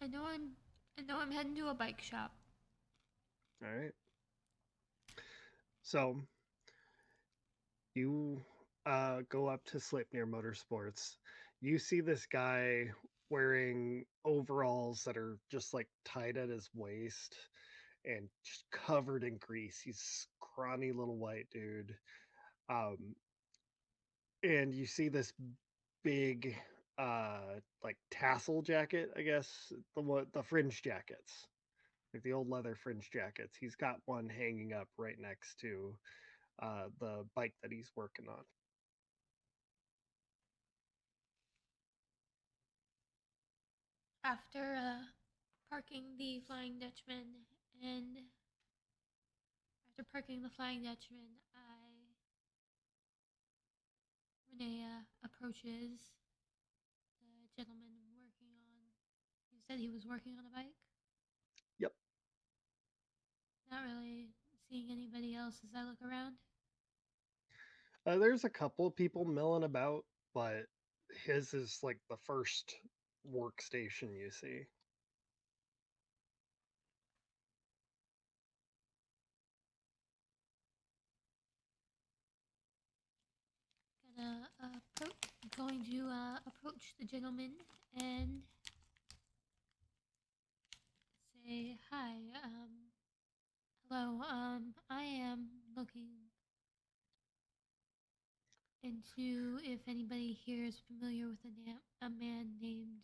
I know I'm heading to a bike shop. All right. So you go up to Sleipnir Motorsports. You see this guy wearing overalls that are just like tied at his waist and just covered in grease. He's a scrawny little white dude. And you see this big like tassel jacket, I guess, the fringe jackets. Like the old leather fringe jackets. He's got one hanging up right next to the bike that he's working on. After parking the Flying Dutchman and after parking the Flying Dutchman, Renee approaches the gentleman working on. You said he was working on a bike? Yep. Not really seeing anybody else as I look around. There's a couple of people milling about, but his is like the first workstation you see. Going to approach the gentleman and say hi. Hello. I am looking into if anybody here is familiar with a man named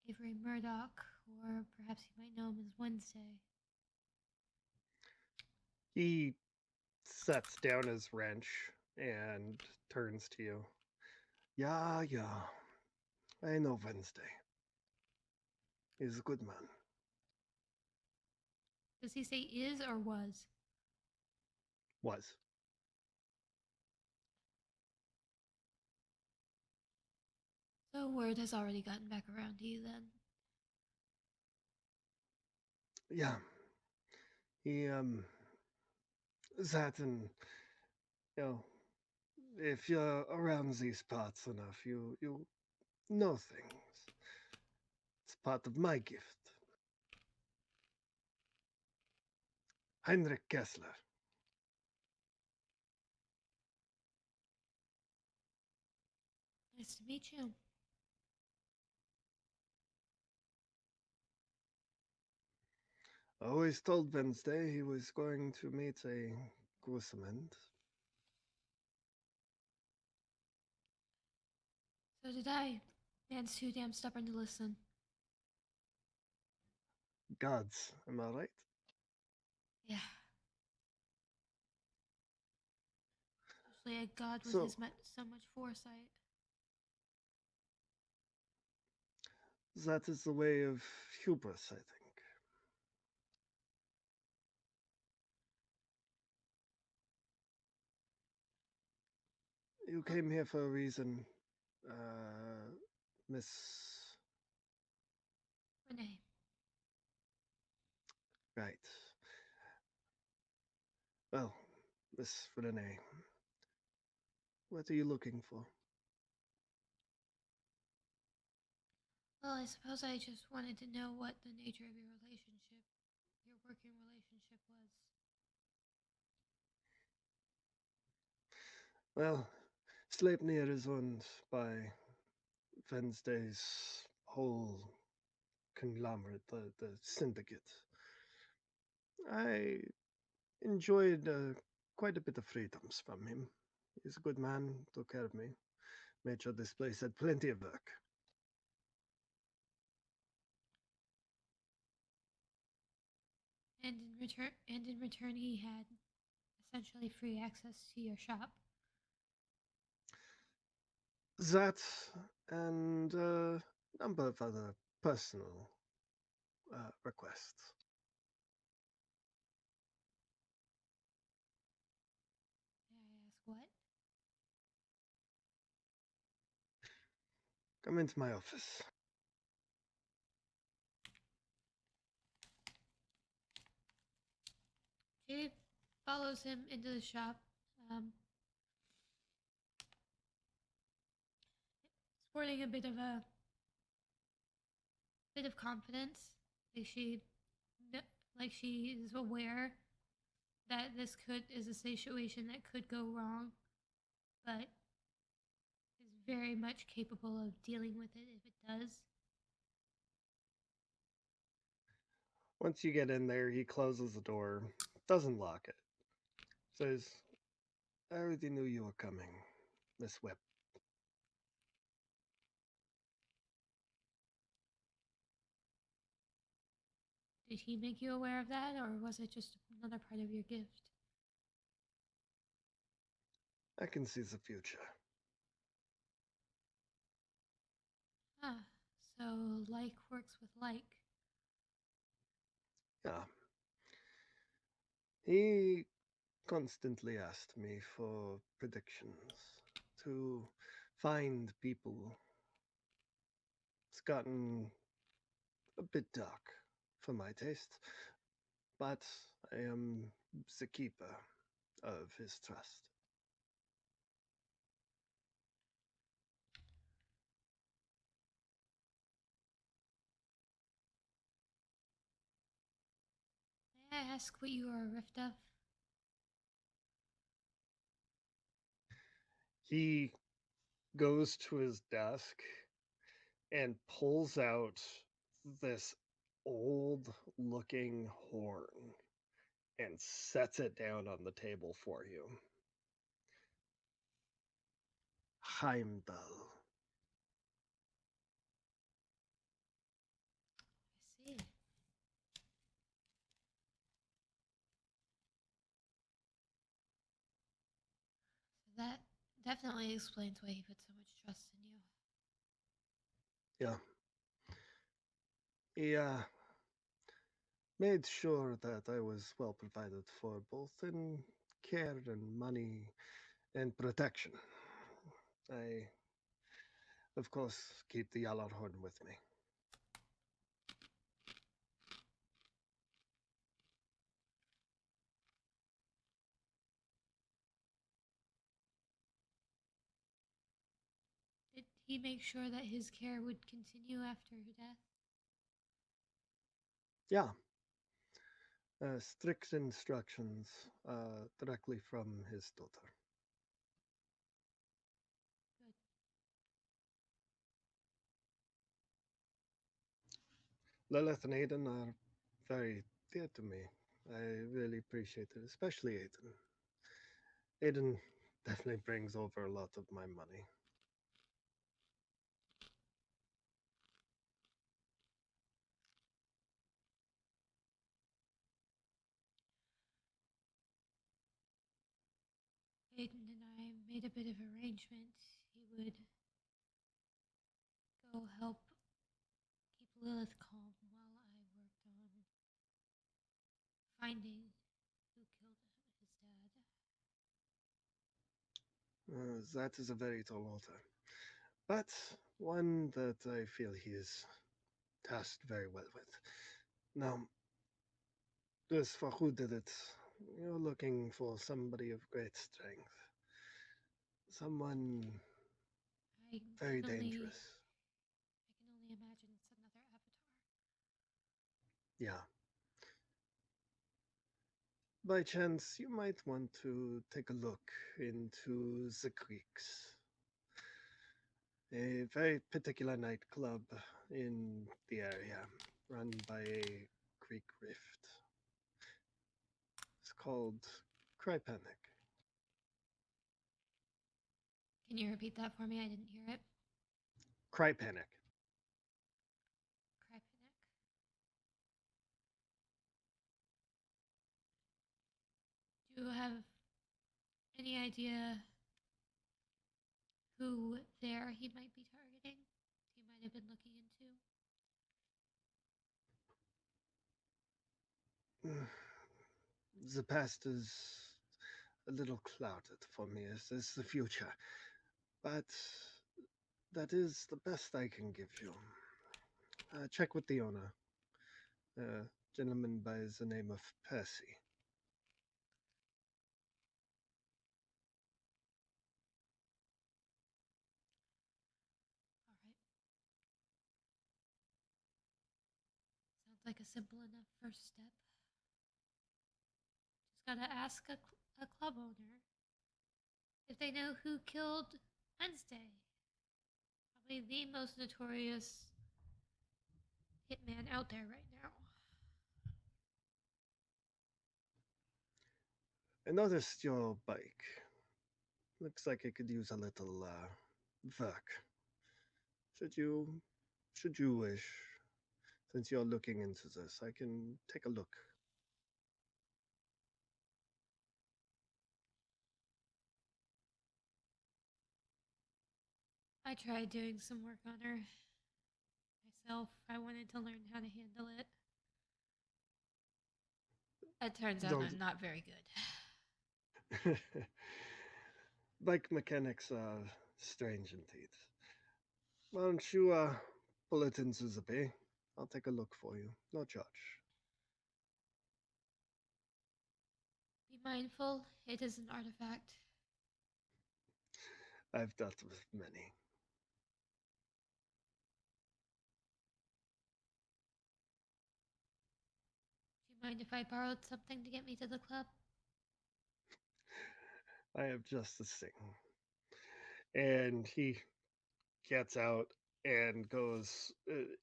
Avery Murdoch, or perhaps you might know him as Wednesday. He sets down his wrench and turns to you. Yeah, I know Wednesday. He's a good man. Does he say is or was? Was. So word has already gotten back around to you then. Yeah. He that and if you're around these parts enough, you know things. part of my gift. Heinrich Kessler. Nice to meet you. I always told Wednesday he was going to meet a gruesome end. So did I. Man's too damn stubborn to listen. Gods, am I right? Yeah. Especially a god with So- so much foresight. That is the way of hubris, I think. You came here for a reason, Miss... Renee. Right. Well, Miss Renee, what are you looking for? Well, I suppose I just wanted to know what the nature of your relationship, your working relationship was. Well, Sleipnir is owned by Wednesday's whole conglomerate, the syndicate. I enjoyed quite a bit of freedoms from him. He's a good man, took care of me, made sure this place had plenty of work. And in return, he had essentially free access to your shop. That and a number of other personal requests. May I ask what? Come into my office. Jade follows him into the shop. Sporting a bit of confidence, like she is aware that this is a situation that could go wrong, but is very much capable of dealing with it if it does. Once you get in there, he closes the door, doesn't lock it. Says, I already knew you were coming, Miss Whip. Did he make you aware of that, or was it just another part of your gift? I can see the future. Ah, so like works with like. Yeah. He constantly asked me for predictions, to find people. It's gotten a bit dark for my taste, but I am the keeper of his trust. May I ask what you are a rift of? He goes to his desk and pulls out this old looking horn and sets it down on the table for you. Heimdall. I see. So that definitely explains why he put so much trust in you. Yeah. He made sure that I was well provided for, both in care and money and protection. I, of course, keep the Horn with me. Did he make sure that his care would continue after her death? Yeah. Strict instructions directly from his daughter. Good. Lilith and Aiden are very dear to me. I really appreciate it, especially Aiden. Aiden definitely brings over a lot of my money. Aiden and I made a bit of arrangement. He would go help keep Lilith calm while I worked on finding who killed his dad. That is a very tall order, but one that I feel he is tasked very well with. Now, as for who did it, you're looking for somebody of great strength, someone I very can only dangerous. imagine it's another avatar. Yeah. By chance, you might want to take a look into the creeks, a very particular nightclub in the area run by a Greek rift. It's called Cry Panic. Can you repeat that for me? I didn't hear it. Cry Panic. Kryponic. Do you have any idea who there he might be targeting? He might have been looking into? The past is a little clouded for me as is the future, but that is the best I can give you. Check with the owner, a gentleman by the name of Percy. All right. Sounds like a simple enough first step. Just gotta ask a club owner if they know who killed Wednesday. Probably the most notorious hitman out there right now. I noticed your bike. Looks like it could use a little work. Should you should you wish, since you're looking into this, I can take a look. I tried doing some work on her myself. I wanted to learn how to handle it. It turns out Don't I'm not very good. bike mechanics are strange indeed. Why don't you pull it into the bay? I'll take a look for you. No charge. Be mindful, it is an artifact. I've dealt with many. Do you mind if I borrowed something to get me to the club? I have just the thing. And he gets out and goes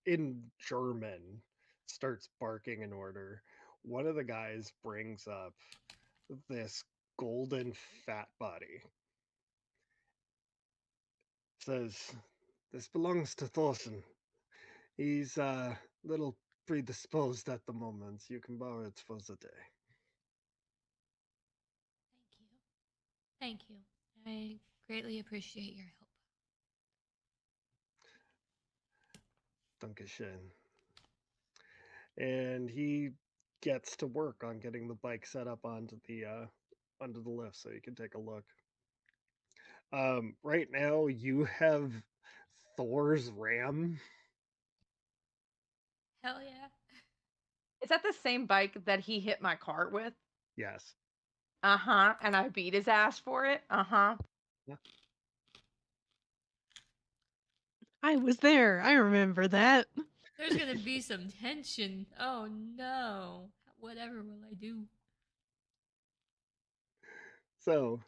in German, starts barking an order. One of the guys brings up this golden fat body. Says, "This belongs to Thorson. He's a little predisposed at the moment. You can borrow it for the day." Thank you. I greatly appreciate your help. Dankeschön. And he gets to work on getting the bike set up onto the lift so you can take a look. Right now you have Thor's ram. Hell yeah. Is that the same bike that he hit my car with? Yes. Uh-huh. And I beat his ass for it? Uh-huh. Yeah. I was there. I remember that. There's gonna be some tension. Oh no. Whatever will I do? So,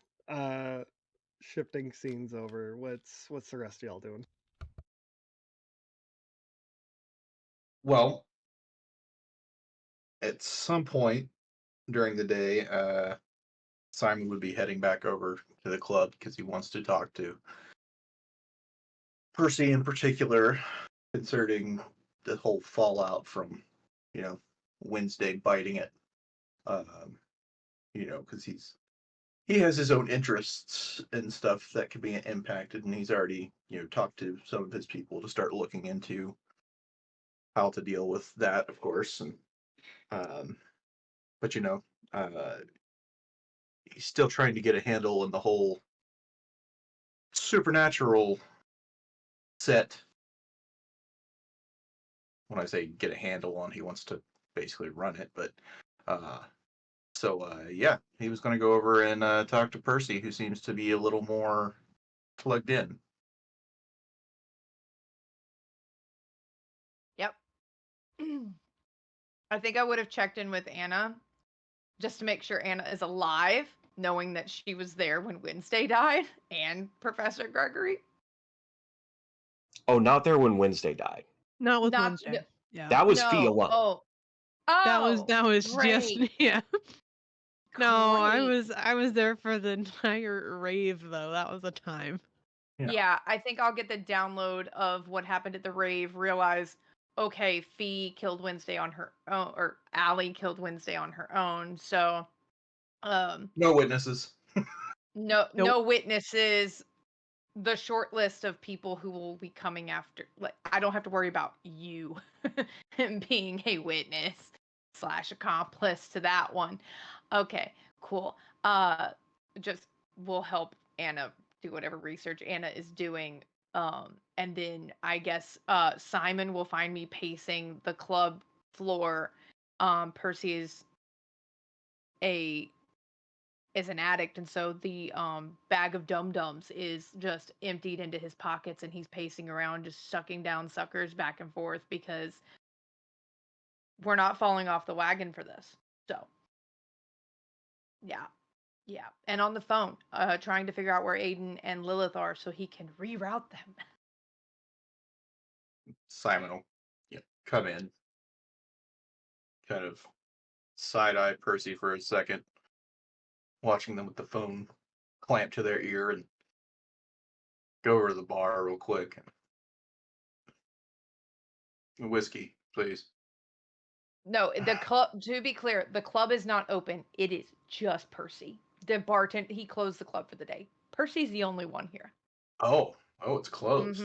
shifting scenes over. What's the rest of y'all doing? Well, at some point during the day, Simon would be heading back over to the club because he wants to talk to Percy in particular concerning the whole fallout from, Wednesday biting it. Because he has his own interests and stuff that could be impacted, and he's already, talked to some of his people to start looking into how to deal with that, of course. And but he's still trying to get a handle on the whole supernatural set. When I say get a handle on, he wants to basically run it. But yeah, he was going to go over and talk to Percy, who seems to be a little more plugged in. Yep. I think I would have checked in with Anna just to make sure Anna is alive, knowing that she was there when Wednesday died and Professor Gregory. Oh, not there when Wednesday died. Not with Not Wednesday. Yeah. That was no. Fee alone. Oh. That was great. just yeah. No, Great. I was there for the entire rave though. That was a time. Yeah, I think I'll get the download of what happened at the rave, realize, okay, Fee killed Wednesday on her own, or Allie killed Wednesday on her own, so No witnesses. no witnesses, the short list of people who will be coming after, like, I don't have to worry about you being a witness / accomplice to that one. Okay, cool. Just will help Anna do whatever research Anna is doing. And then I guess Simon will find me pacing the club floor. Percy is an addict, and so the bag of dum-dums is just emptied into his pockets, and he's pacing around just sucking down suckers back and forth because we're not falling off the wagon for this. So yeah. And on the phone, trying to figure out where Aiden and Lilith are so he can reroute them. Simon will come in, kind of side-eye Percy for a second, watching them with the phone clamped to their ear, and go over to the bar real quick. Whiskey, please. No, the club, to be clear, the club is not open. It is just Percy. The bartender, he closed the club for the day. Percy's the only one here. Oh, it's closed.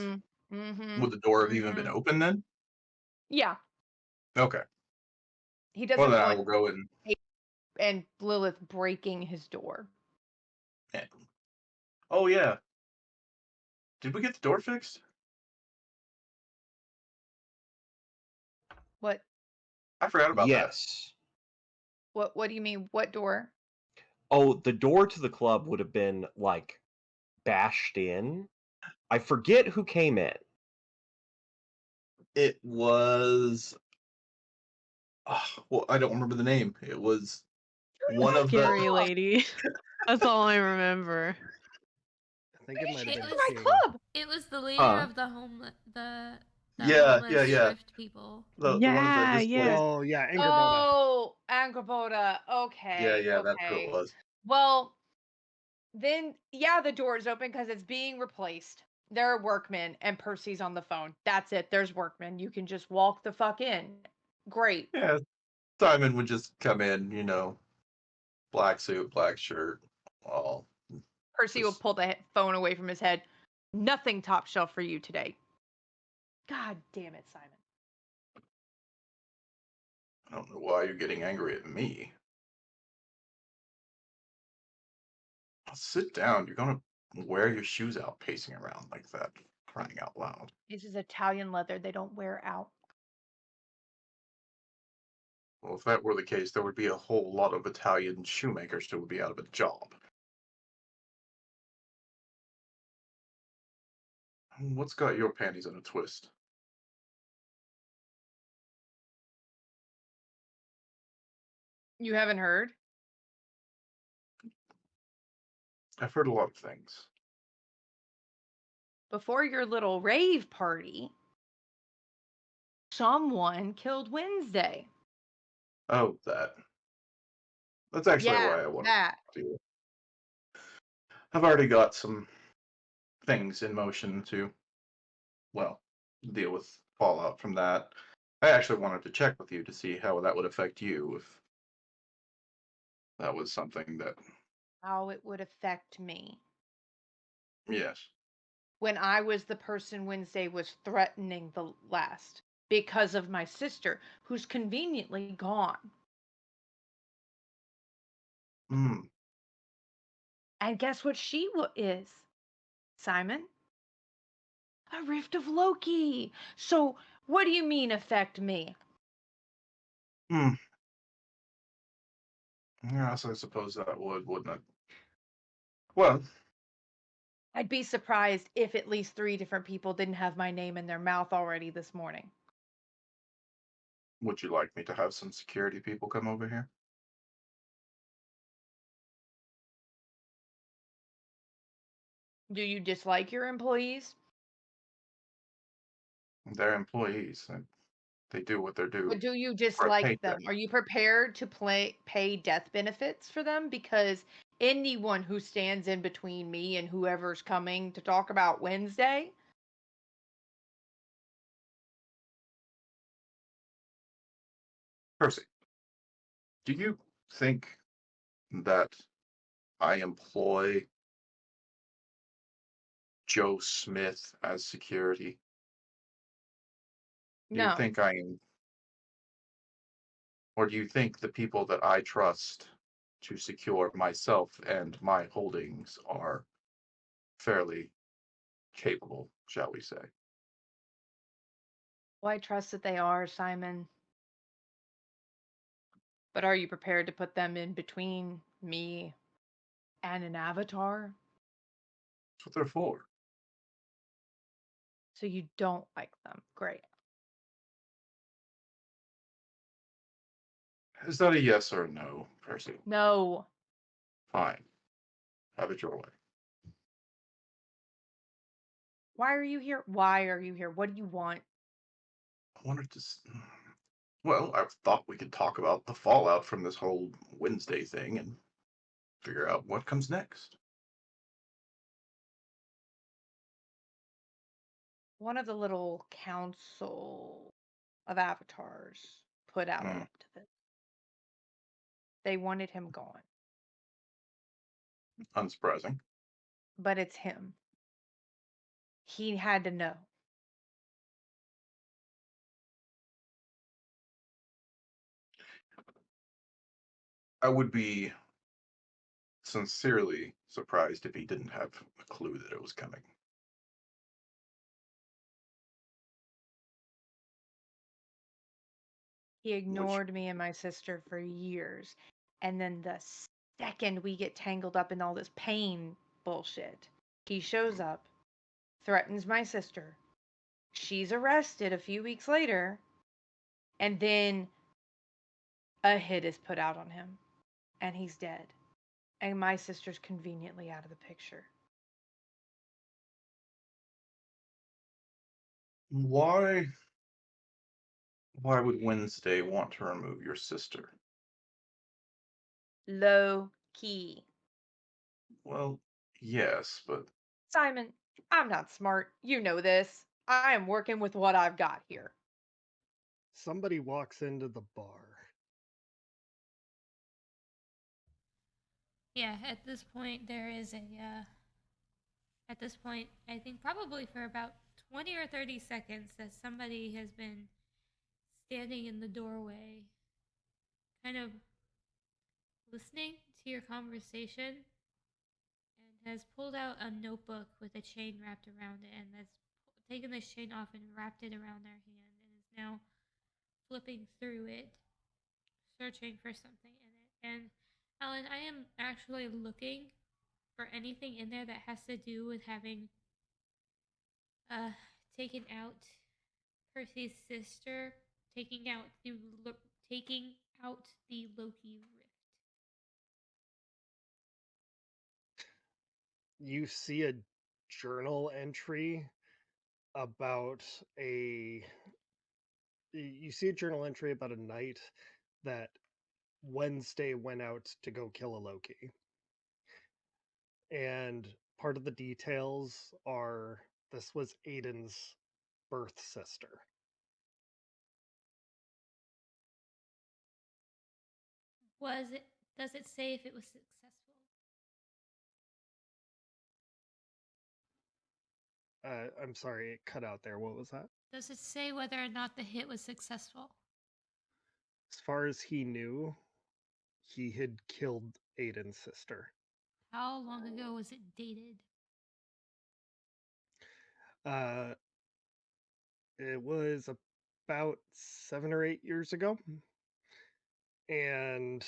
Would the door have even been open then? Yeah. Okay. He doesn't Well, then I want will go and Lilith breaking his door. Oh, yeah. Did we get the door fixed? What? I forgot about that. Yes. What do you mean? What door? Oh, the door to the club would have been like bashed in. I forget who came in. It was. Well, I don't remember the name. It was one of Scary the. lady. That's all I remember. I think it might have It been was my King. club. It was the leader Huh. of the homeless, the Yeah, homeless yeah. thrift people. The ones that displaced. Yeah. Oh yeah, Angerboda. Oh, Angerboda. Okay. Yeah, that's what okay. it was. Well, then, yeah, the door is open because it's being replaced. There are workmen, and Percy's on the phone. That's it. There's workmen. You can just walk the fuck in. Great. Yeah, Simon would just come in, black suit, black shirt, all. Percy will Just- pull the phone away from his head. Nothing top shelf for you today. God damn it, Simon. I don't know why you're getting angry at me. Sit down. You're gonna wear your shoes out pacing around like that, crying out loud. This is Italian leather. They don't wear out. Well, if that were the case, there would be a whole lot of Italian shoemakers who would be out of a job. What's got your panties in a twist? You haven't heard? I've heard a lot of things. Before your little rave party, someone killed Wednesday. Oh, that. That's actually Yeah, why I wanted that. to do it. I've already got some things in motion to, well, deal with fallout from that. I actually wanted to check with you to see how that would affect you if that was something that, How it would affect me. yes. When I was the person Wednesday was threatening the last because of my sister, who's conveniently gone. Hmm. And guess what she is, Simon? A rift of Loki. So, what do you mean affect me? Hmm. Yes, I suppose that would, wouldn't it? Well, I'd be surprised if at least 3 different people didn't have my name in their mouth already this morning. would you like me to have some security people come over here? Do you dislike your employees? They're employees. They do what they're Or due do you for a dislike them? paycheck. Are you prepared to pay death benefits for them? Because anyone who stands in between me and whoever's coming to talk about Wednesday, Percy, do you think that I employ Joe Smith as security? Do you no. think I am, or do you think the people that I trust to secure myself and my holdings are fairly capable, shall we say? Well, I trust that they are, Simon. But are you prepared to put them in between me and an avatar? That's what they're for. So you don't like them. Great. Is that a yes or a no, Percy? No. Fine. Have it your way. Why are you here? Why are you here? What do you want? I wanted to. Well, I thought we could talk about the fallout from this whole Wednesday thing and figure out what comes next. One of the little council of avatars put out a Hmm. link to this. They wanted him gone, Unsurprising. but it's him. He had to know. I would be sincerely surprised if he didn't have a clue that it was coming. He Which, ignored me and my sister for years. And then the second we get tangled up in all this pain bullshit, he shows up, threatens my sister. She's arrested a few weeks later, and then a hit is put out on him, and he's dead. And my sister's conveniently out of the picture. why would Wednesday want to remove your sister? Low key. Well, yes, but Simon, I'm not smart. You know this. I am working with what I've got here. Somebody walks into the bar. Yeah, at this point, there is a. At this point, I think probably for about 20 or 30 seconds, that somebody has been standing in the doorway, kind of listening to your conversation, and has pulled out a notebook with a chain wrapped around it, and has taken this chain off and wrapped it around their hand, and is now flipping through it, searching for something in it. And Alan, I am actually looking for anything in there that has to do with having taken out Percy's sister, taking out taking out the Loki rift? You see a journal entry about a night that Wednesday went out to go kill a Loki. And part of the details are this was Aiden's birth sister. Does it say if it was successful? I'm sorry, it cut out there. What was that? Does it say whether or not the hit was successful? As far as he knew, he had killed Aiden's sister. How long ago was it dated? It was about 7 or 8 years ago. And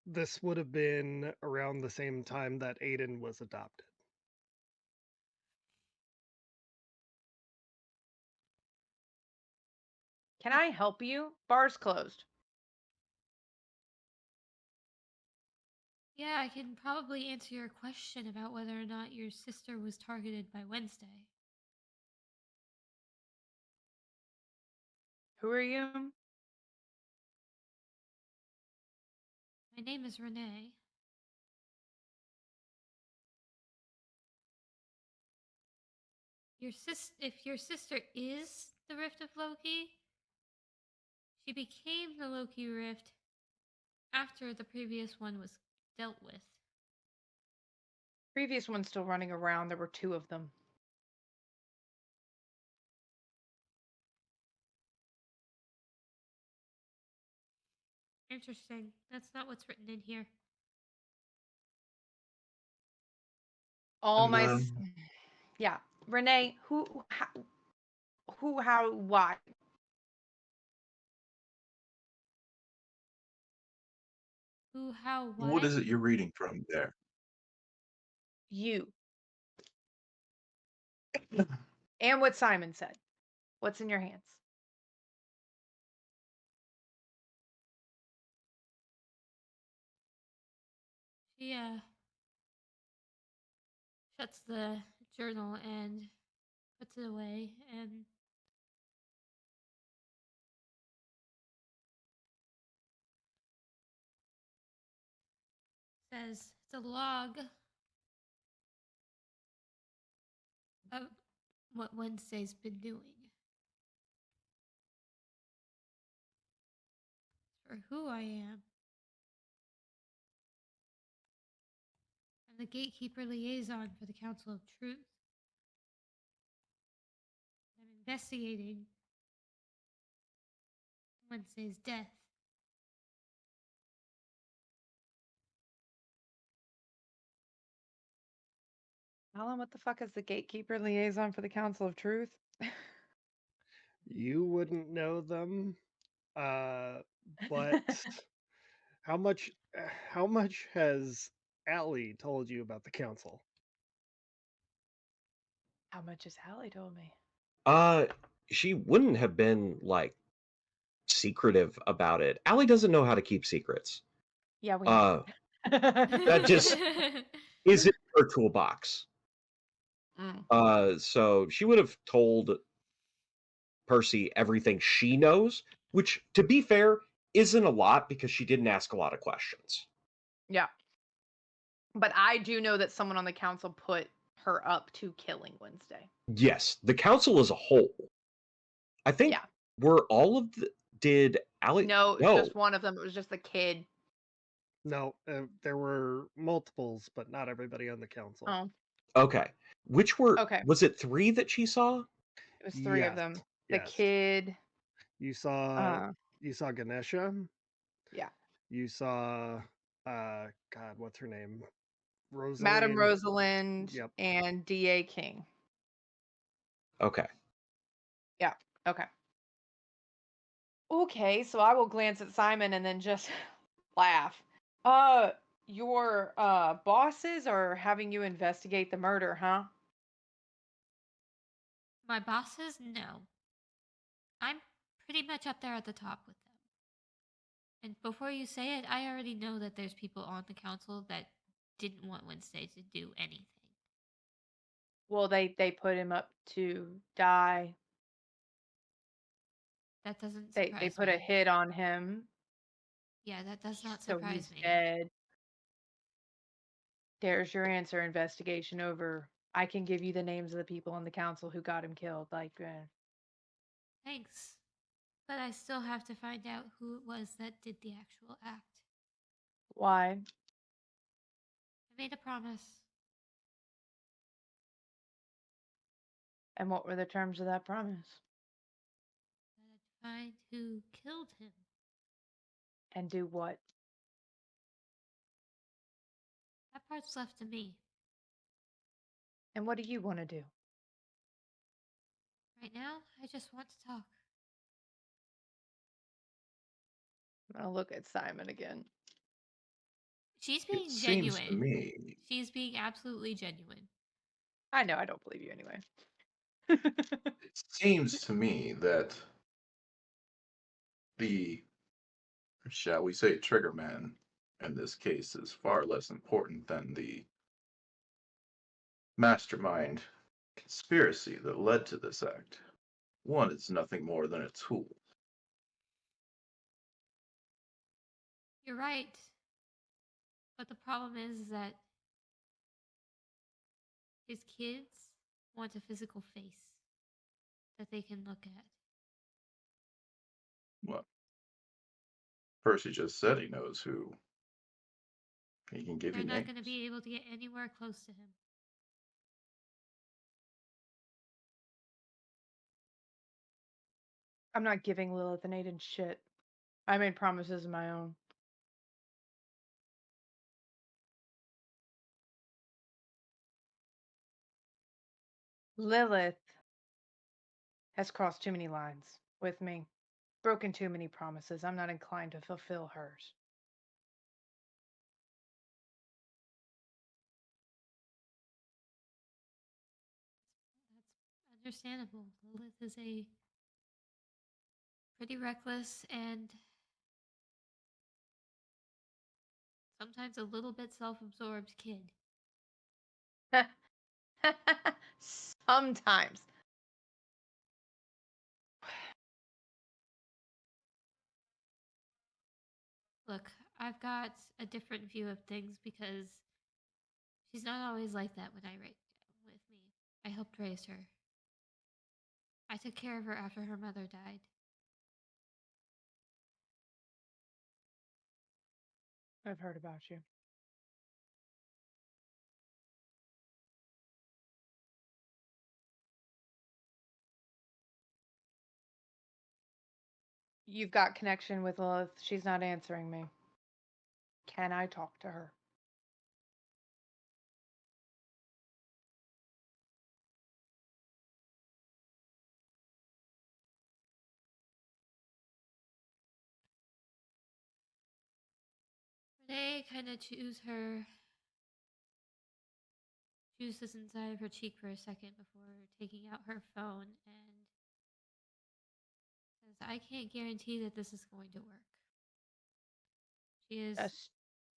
this would have been around the same time that Aiden was adopted. Can I help you? Bar's closed. Yeah, I can probably answer your question about whether or not your sister was targeted by Wednesday. Who are you? My name is Renee. If your sister is the Rift of Loki, she became the Loki Rift after the previous one was dealt with. Previous one's still running around. There were 2 of them. Interesting. That's not what's written in here. All And my then- yeah. Renee, who, how, why? Who, how, What is it you're reading from there? You. And what Simon said. What's in your hands? She shuts the journal and puts it away and says it's a log of what Wednesday's been doing. For who I am. I'm the gatekeeper liaison for the Council of Truth. I'm investigating Wednesday's death. Alan, what the fuck is the gatekeeper liaison for the Council of Truth? You wouldn't know them, but how much has Allie told you about the council? How much has Hallie told me? She wouldn't have been like secretive about it. Allie doesn't know how to keep secrets. Yeah, we know. That just is in her toolbox. So she would have told Percy everything she knows, which, to be fair, isn't a lot because she didn't ask a lot of questions. Yeah. But I do know that someone on the council put her up to killing Wednesday. Yes, the council as a whole. I think were all of the did Allie? No, it was just one of them. It was just the kid. No, there were multiples, but not everybody on the council. Oh, Okay. Which were okay. Was it 3 that she saw? It was 3 of them. The Yes. kid. You saw Ganesha. Yeah. You saw God, what's her name? Madam Rosalind. Rosalind Yep. and D.A. King. Okay. Yeah. Okay. Okay, so I will glance at Simon and then just laugh. Your bosses are having you investigate the murder, huh? My bosses? No. I'm pretty much up there at the top with them. And before you say it, I already know that there's people on the council that didn't want Wednesday to do anything. Well, they put him up to die. That doesn't They surprise put a me. hit on him, Yeah, that does not so surprise he's me. dead. There's your answer. Investigation over. I can give you the names of the people on the council who got him killed. Thanks. But I still have to find out who it was that did the actual act. Why? I made a promise. And what were the terms of that promise? That I'd find who killed him. And do what? That part's left to me. And what do you want to do? Right now, I just want to talk. I'm gonna look at Simon again. She's It being seems to genuine. me. She's being absolutely genuine. I know I don't believe you anyway. It seems to me that the, shall we say, triggerman in this case is far less important than the mastermind conspiracy that led to this act. One is nothing more than a tool. You're right. But the problem is that his kids want a physical face that they can look at. Well, Percy just said he knows who. He can give They're you not names. going to be able to get anywhere close to him. I'm not giving Lilith and Aiden shit. I made promises of my own. Lilith has crossed too many lines with me, broken too many promises. I'm not inclined to fulfill hers. That's understandable. Lilith is a pretty reckless and sometimes a little bit self-absorbed kid. Sometimes. Look, I've got a different view of things because she's not always like that when with me. I helped raise her. I took care of her after her mother died. I've heard about you. You've got connection with Lilith. She's not answering me. Can I talk to her? Renee kind of choose this inside of her cheek for a second before taking out her phone and says, I can't guarantee that this is going to work. She is Just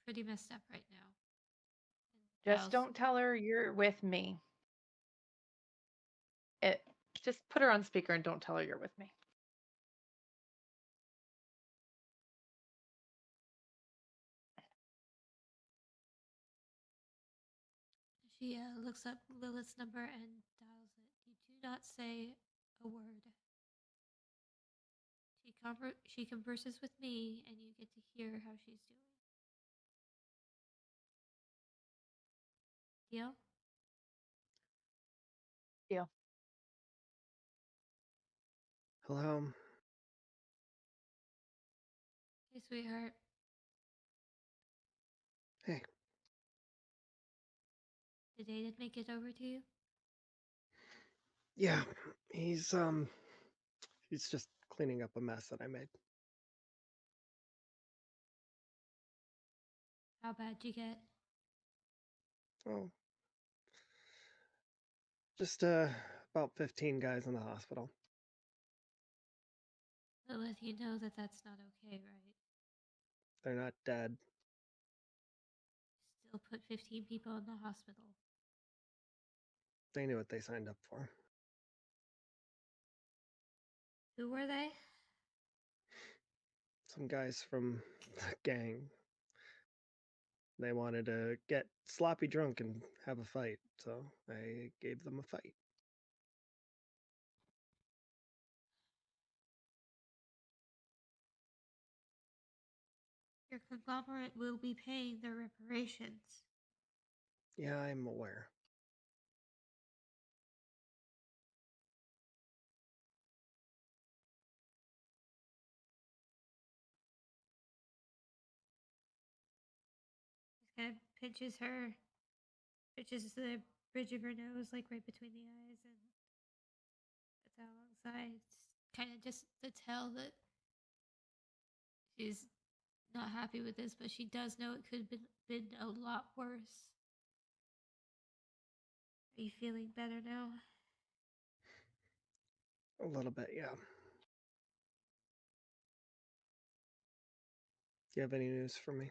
pretty messed up right now. Just don't tell her you're with me. Just put her on speaker and don't tell her you're with me. She looks up Lilith's number and dials it. You do not say a word. She converses with me, and you get to hear how she's doing. Deal? Deal. Hello. Hey, sweetheart. Hey. Did Aiden make it over to you? Yeah, he's just cleaning up a mess that I made. How bad you get? Oh. Just about 15 guys in the hospital. Lilith, you know that that's not okay, right? They're not dead. Still put 15 people in the hospital. They knew what they signed up for. Who were they? Some guys from the gang. They wanted to get sloppy drunk and have a fight, so I gave them a fight. Your conglomerate will be paying their reparations. Yeah, I'm aware. Just kind of pinches the bridge of her nose, like right between the eyes, and puts out alongside. It's kind of just to tell that she's not happy with this, but she does know it could have been a lot worse. Are you feeling better now? A little bit, yeah. Do you have any news for me?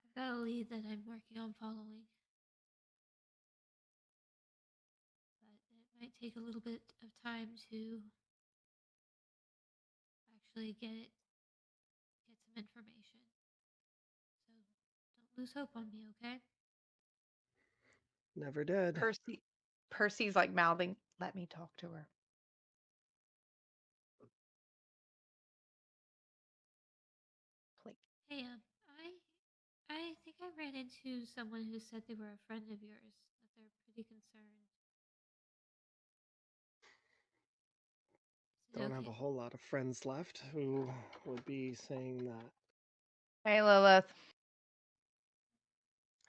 I've got a lead that I'm working on following. But it might take a little bit of time to actually get some information. So don't lose hope on me, okay? Never did. Percy's like mouthing, "Let me talk to her." Please. Hey, I think I ran into someone who said they were a friend of yours. That they're pretty concerned. Is it Don't have okay? a whole lot of friends left who would be saying that. Hey, Lilith.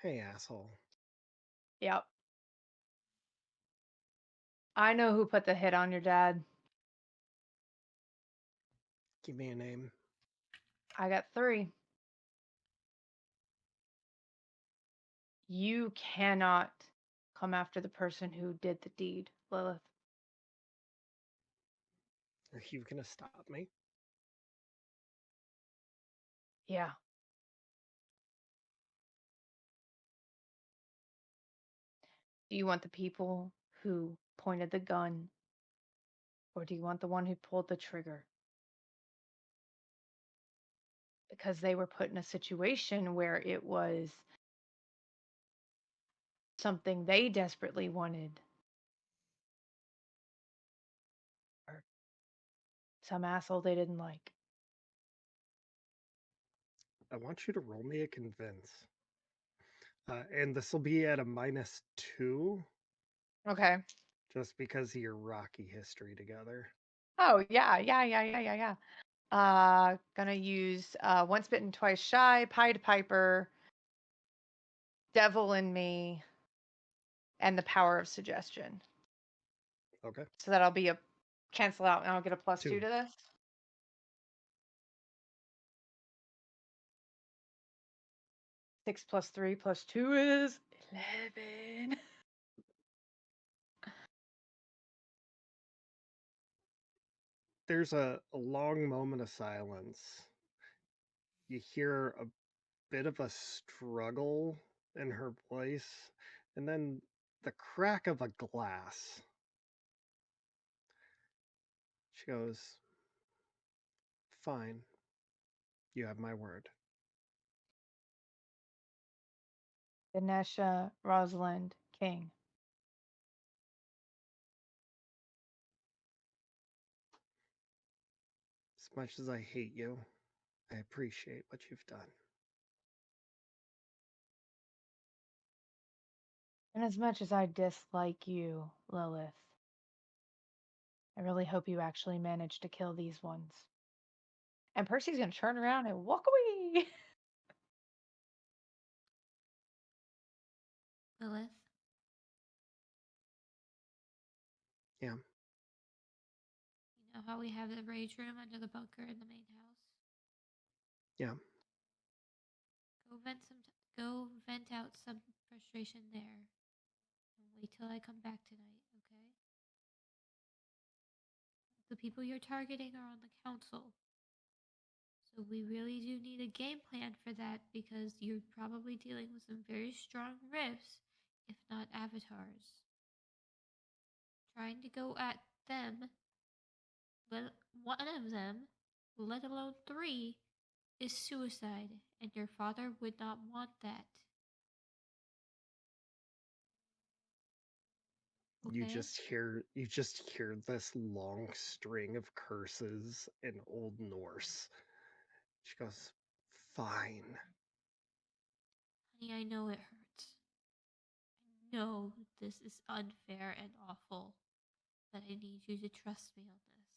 Hey, asshole. Yep. I know who put the hit on your dad. Give me a name. I got 3. You cannot come after the person who did the deed, Lilith. Are you gonna stop me? Yeah. Do you want the people who pointed the gun, or do you want the one who pulled the trigger? Because they were put in a situation where it was something they desperately wanted. Or some asshole they didn't like. I want you to roll me a convince. And this will be at a -2, Okay. just because of your rocky history together. Oh, yeah. Gonna use Once Bitten, Twice Shy, Pied Piper, Devil in Me, and the Power of Suggestion. Okay. So that'll be a cancel out, and I'll get a +2 2. to this. 6 + 3 + 2 is 11. There's a long moment of silence. You hear a bit of a struggle in her voice, and then the crack of a glass. She goes, "Fine. You have my word." Ganesha Rosalind King. As much as I hate you, I appreciate what you've done. And as much as I dislike you, Lilith, I really hope you actually manage to kill these ones. And Percy's gonna turn around and walk away. Lilith? Yeah. You know how we have the rage room under the bunker in the main house? Yeah. Go vent out some frustration there. And wait till I come back tonight, okay? the people you're targeting are on the council. So we really do need a game plan for that because you're probably dealing with some very strong rifts, if not avatars. Trying to go at them, one of them, let alone three, is suicide, and your father would not want that. You Okay? just hear this long string of curses in Old Norse. She goes, "Fine." Honey, I know it hurts. I know this is unfair and awful, but I need you to trust me on this.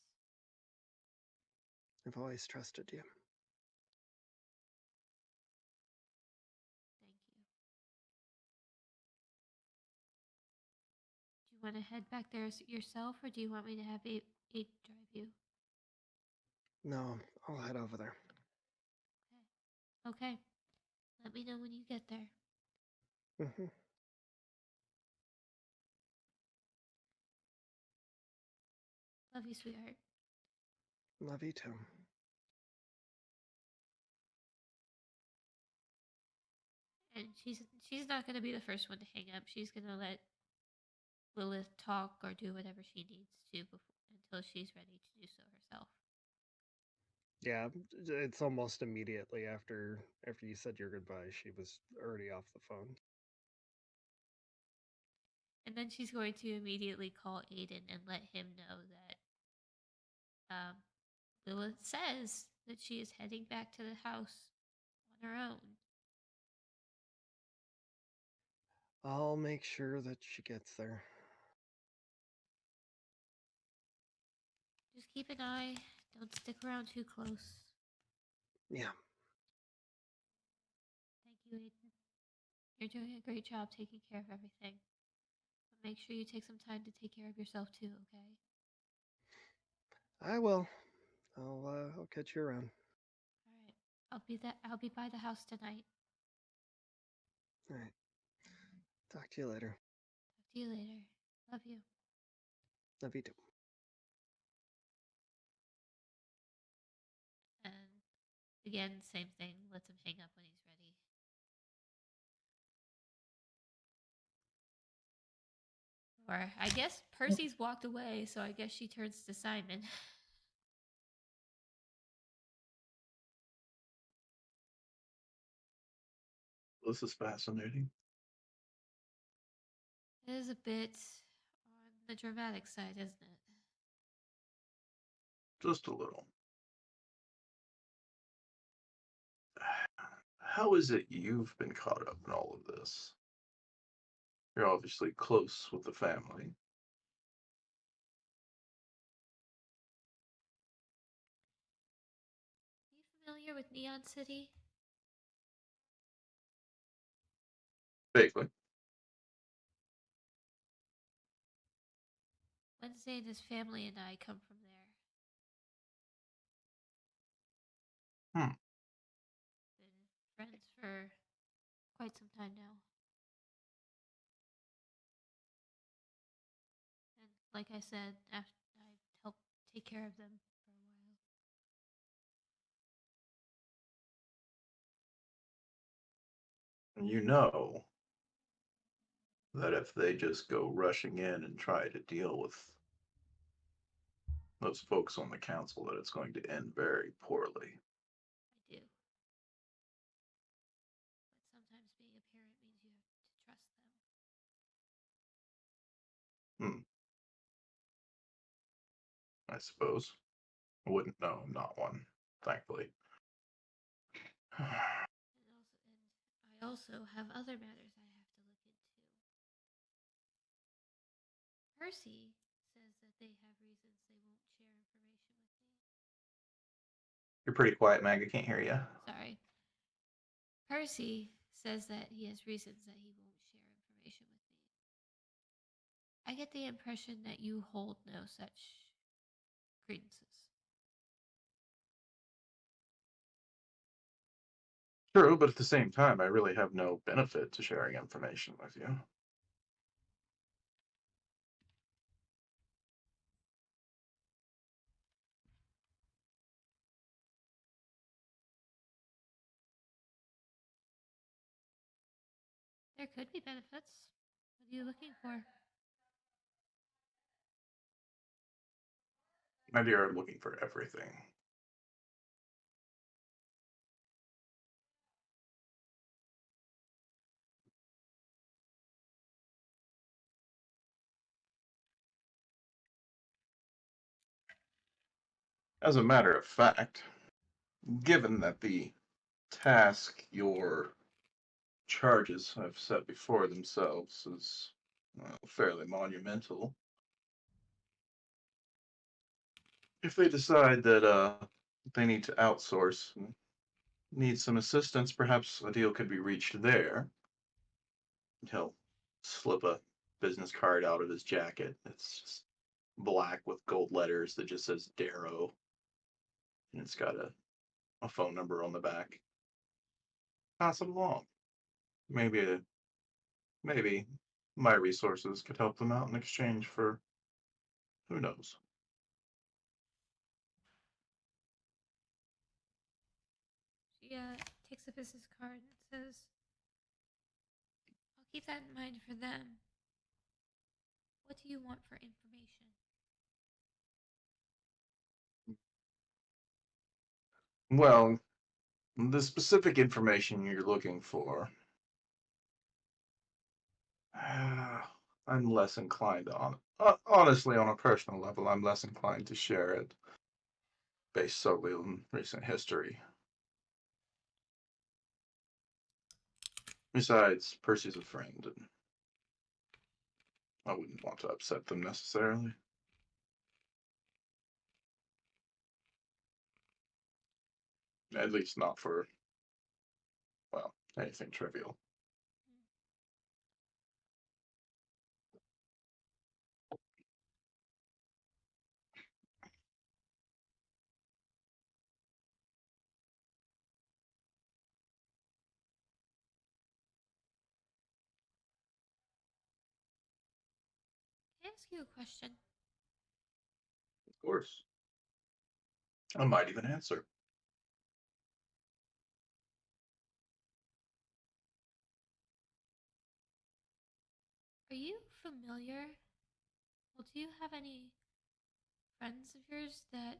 I've always trusted you. Thank you. Do you want to head back there yourself, or do you want me to have eight drive you? No, I'll head over there. Okay. Let me know when you get there. Hmm. Love you, sweetheart. Love you too. And she's not gonna be the first one to hang up. She's gonna let Lilith talk or do whatever she needs to until she's ready to do so herself. Yeah, it's almost immediately after you said your goodbye. She was already off the phone. And then she's going to immediately call Aiden and let him know that Lilith says that she is heading back to the house on her own. I'll make sure that she gets there. Just keep an eye. Don't stick around too close. Yeah. Thank you, Aiden. You're doing a great job taking care of everything. But make sure you take some time to take care of yourself too, okay? I will. I'll catch you around. All right. I'll be by the house tonight. All right. Talk to you later. Talk to you later. Love you. Love you too. And again, same thing. Lets him hang up when he's ready. Or I guess Percy's walked away, so I guess she turns to Simon. This is fascinating. It is a bit on the dramatic side, isn't it? Just a little. How is it you've been caught up in all of this? You're obviously close with the family. Are you familiar with Neon City? Vaguely. Wednesday and his family and I come from there. Hmm. Been friends for quite some time now. And like I said, after I helped take care of them for a while. And you know that if they just go rushing in and try to deal with those folks on the council, that it's going to end very poorly. I do. But sometimes being a parent means you have to trust them. I suppose. I wouldn't know. I'm not one, thankfully. And I also have other matters I have to look into. Percy says that they have reasons they won't share information with me. You're pretty quiet, Mag. I can't hear you. Sorry. Percy says that he has reasons that he won't share information with me. I get the impression that you hold no such credences. True, but at the same time, I really have no benefit to sharing information with you. There could be benefits. What are you looking for? My dear, I'm looking for everything. As a matter of fact, given that the task your charges have set before themselves is fairly monumental, if they decide that they need to outsource, need some assistance, perhaps a deal could be reached there. He'll slip a business card out of his jacket. It's just black with gold letters that just says Darrow, and it's got a phone number on the back. Pass it along. Maybe my resources could help them out in exchange for who knows. She takes a business card and says, I'll keep that in mind for them. What do you want for information? Well, the specific information you're looking for, I'm less inclined on. Honestly, on a personal level, I'm less inclined to share it based solely on recent history. Besides, Percy's a friend, and I wouldn't want to upset them necessarily. At least not for, well, anything trivial. Can I ask you a question? Of course. I might even answer. Are you familiar? Well, do you have any friends of yours that?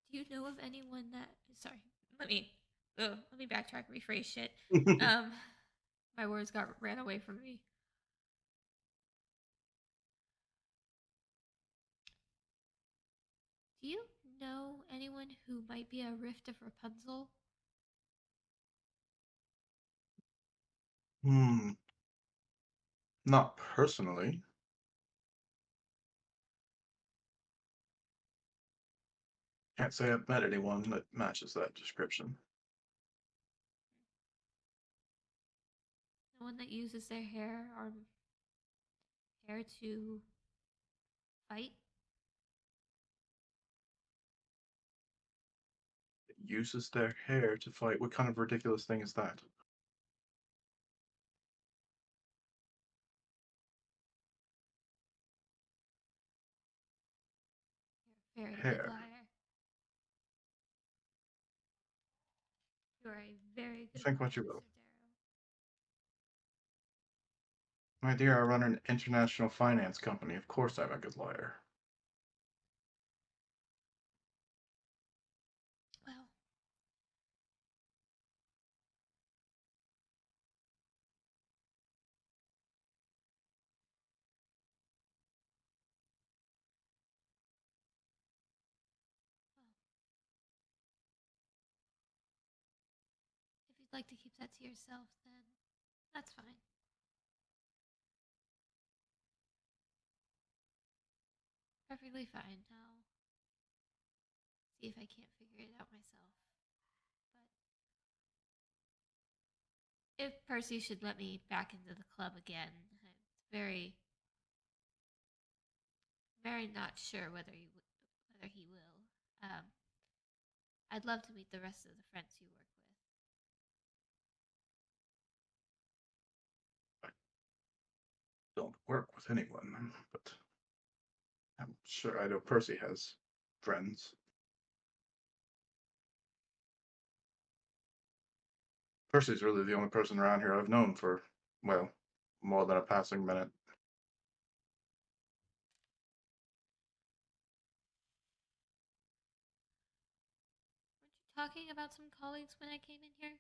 Do you know of anyone that? Sorry, let me. Let me backtrack. Rephrase shit. My words ran away from me. Do you know anyone who might be a Rift of Rapunzel? Not personally. Can't say I've met anyone that matches that description. The one that uses their hair or hair to fight? Uses their hair to fight. What kind of ridiculous thing is that? You're a very Hair. good liar. You are a very good Think liar, what you will. Mr. Darrow. My dear, I run an international finance company. Of course I'm a good liar. Well, if you'd like to keep that to yourself, then that's fine. Perfectly fine. I'll see if I can't figure it out myself. But if Percy should let me back into the club again, I'm very, very not sure whether he will. I'd love to meet the rest of the friends you work with. Don't work with anyone, but I'm sure I know Percy has friends. Percy's really the only person around here I've known for well, more than a passing minute. Weren't you talking about some colleagues when I came in here?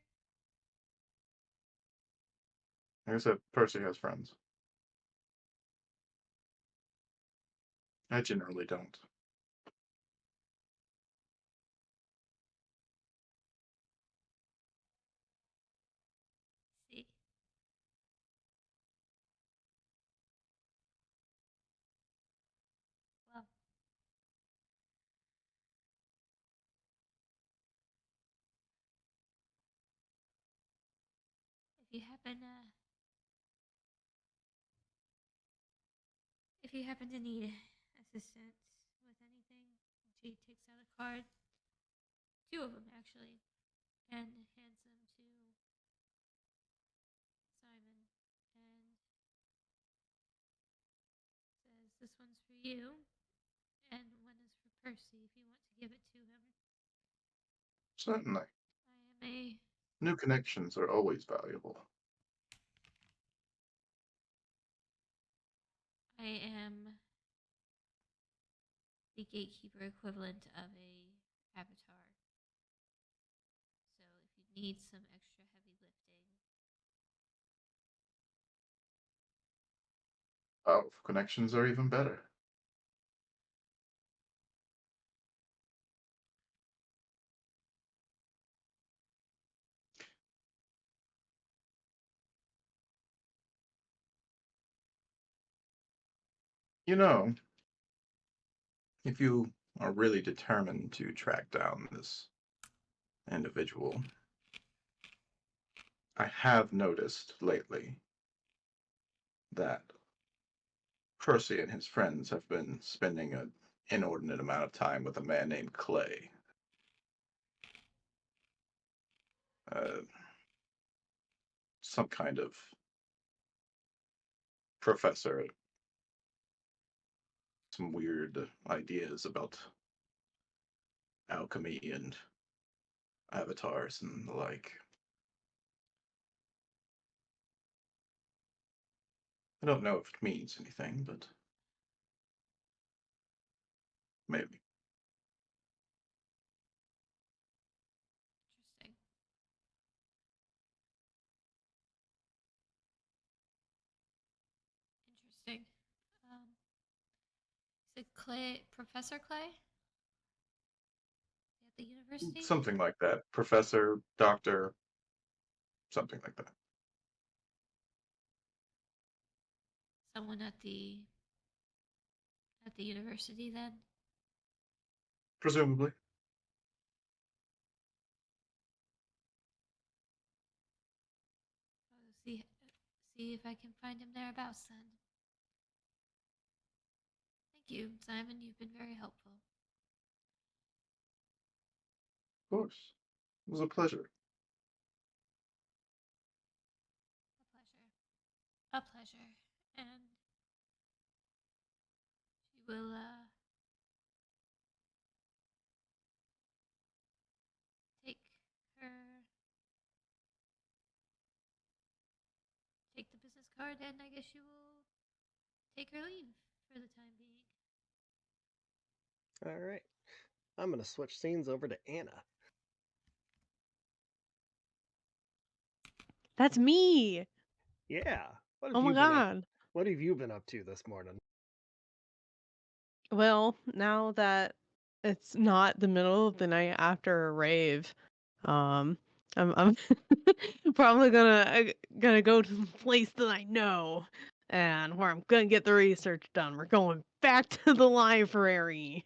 Like I said, Percy has friends. I generally don't. See. Well, if you happen to need assistance with anything, she takes out a card, 2 of them actually, and hands them to Simon, and says, "This one's for you, and one is for Percy. If you want to give it to him." Certainly. I am a New connections are always valuable. I am the gatekeeper equivalent of a avatar. So if you need some extra heavy lifting, Powerful connections are even better. You know, if you are really determined to track down this individual, I have noticed lately that Percy and his friends have been spending an inordinate amount of time with a man named Clay. Some kind of professor, some weird ideas about alchemy and avatars and the like. I don't know if it means anything, but maybe. interesting. Interesting. Is it Clay, Professor Clay? At the university? Something like that. Professor, doctor, something like that. Someone at the university then? Presumably. I'll see if I can find him thereabouts then. Thank you, Simon. You've been very helpful. Of course. It was a pleasure. A pleasure. And she will take the business card, and I guess she will take her leave for the time being. All right. I'm going to switch scenes over to Anna. That's me. Yeah. What Oh my god. What have you been up to this morning? Well, now that it's not the middle of the night after a rave, I'm probably gonna go to the place that I know and where I'm gonna get the research done. We're going back to the library.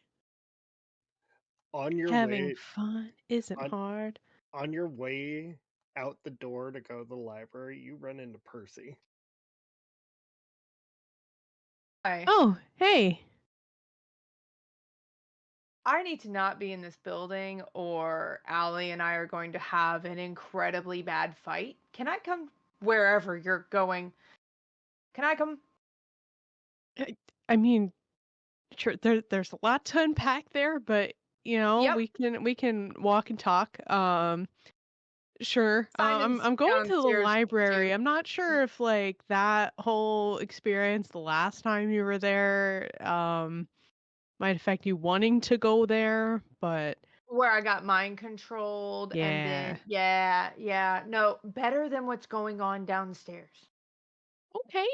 On your Having way fun isn't on, hard. on your way out the door to go to the library, you run into Percy. Hi. Oh, hey. I need to not be in this building, or Allie and I are going to have an incredibly bad fight. Can I come wherever you're going? Can I come? I mean, sure, there's a lot to unpack there, but you know, Yep. we can walk and talk. Sure. Simon's I'm going to the downstairs library. too. I'm not sure if like that whole experience the last time you were there might affect you wanting to go there, but Where I got mind controlled, and yeah. then yeah, no, better than what's going on downstairs, Okay.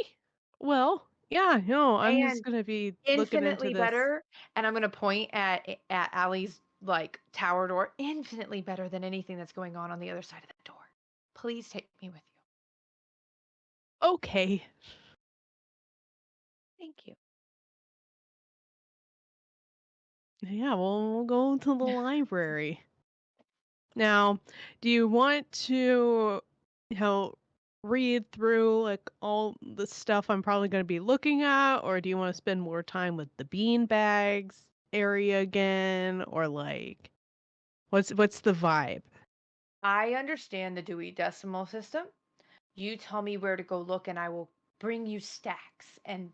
Well, yeah, no, I'm just and gonna be looking into infinitely this. better. And I'm gonna point at Allie's like tower door. Infinitely better than anything that's going on the other side of that door. Please take me with you. Okay. Thank you. Yeah, well, we'll go to the library. Now, do you want to, you know, read through like all the stuff I'm probably going to be looking at, or do you want to spend more time with the bean bags area again, or like what's the vibe? I understand the Dewey Decimal System. You tell me where to go look, and I will bring you stacks, and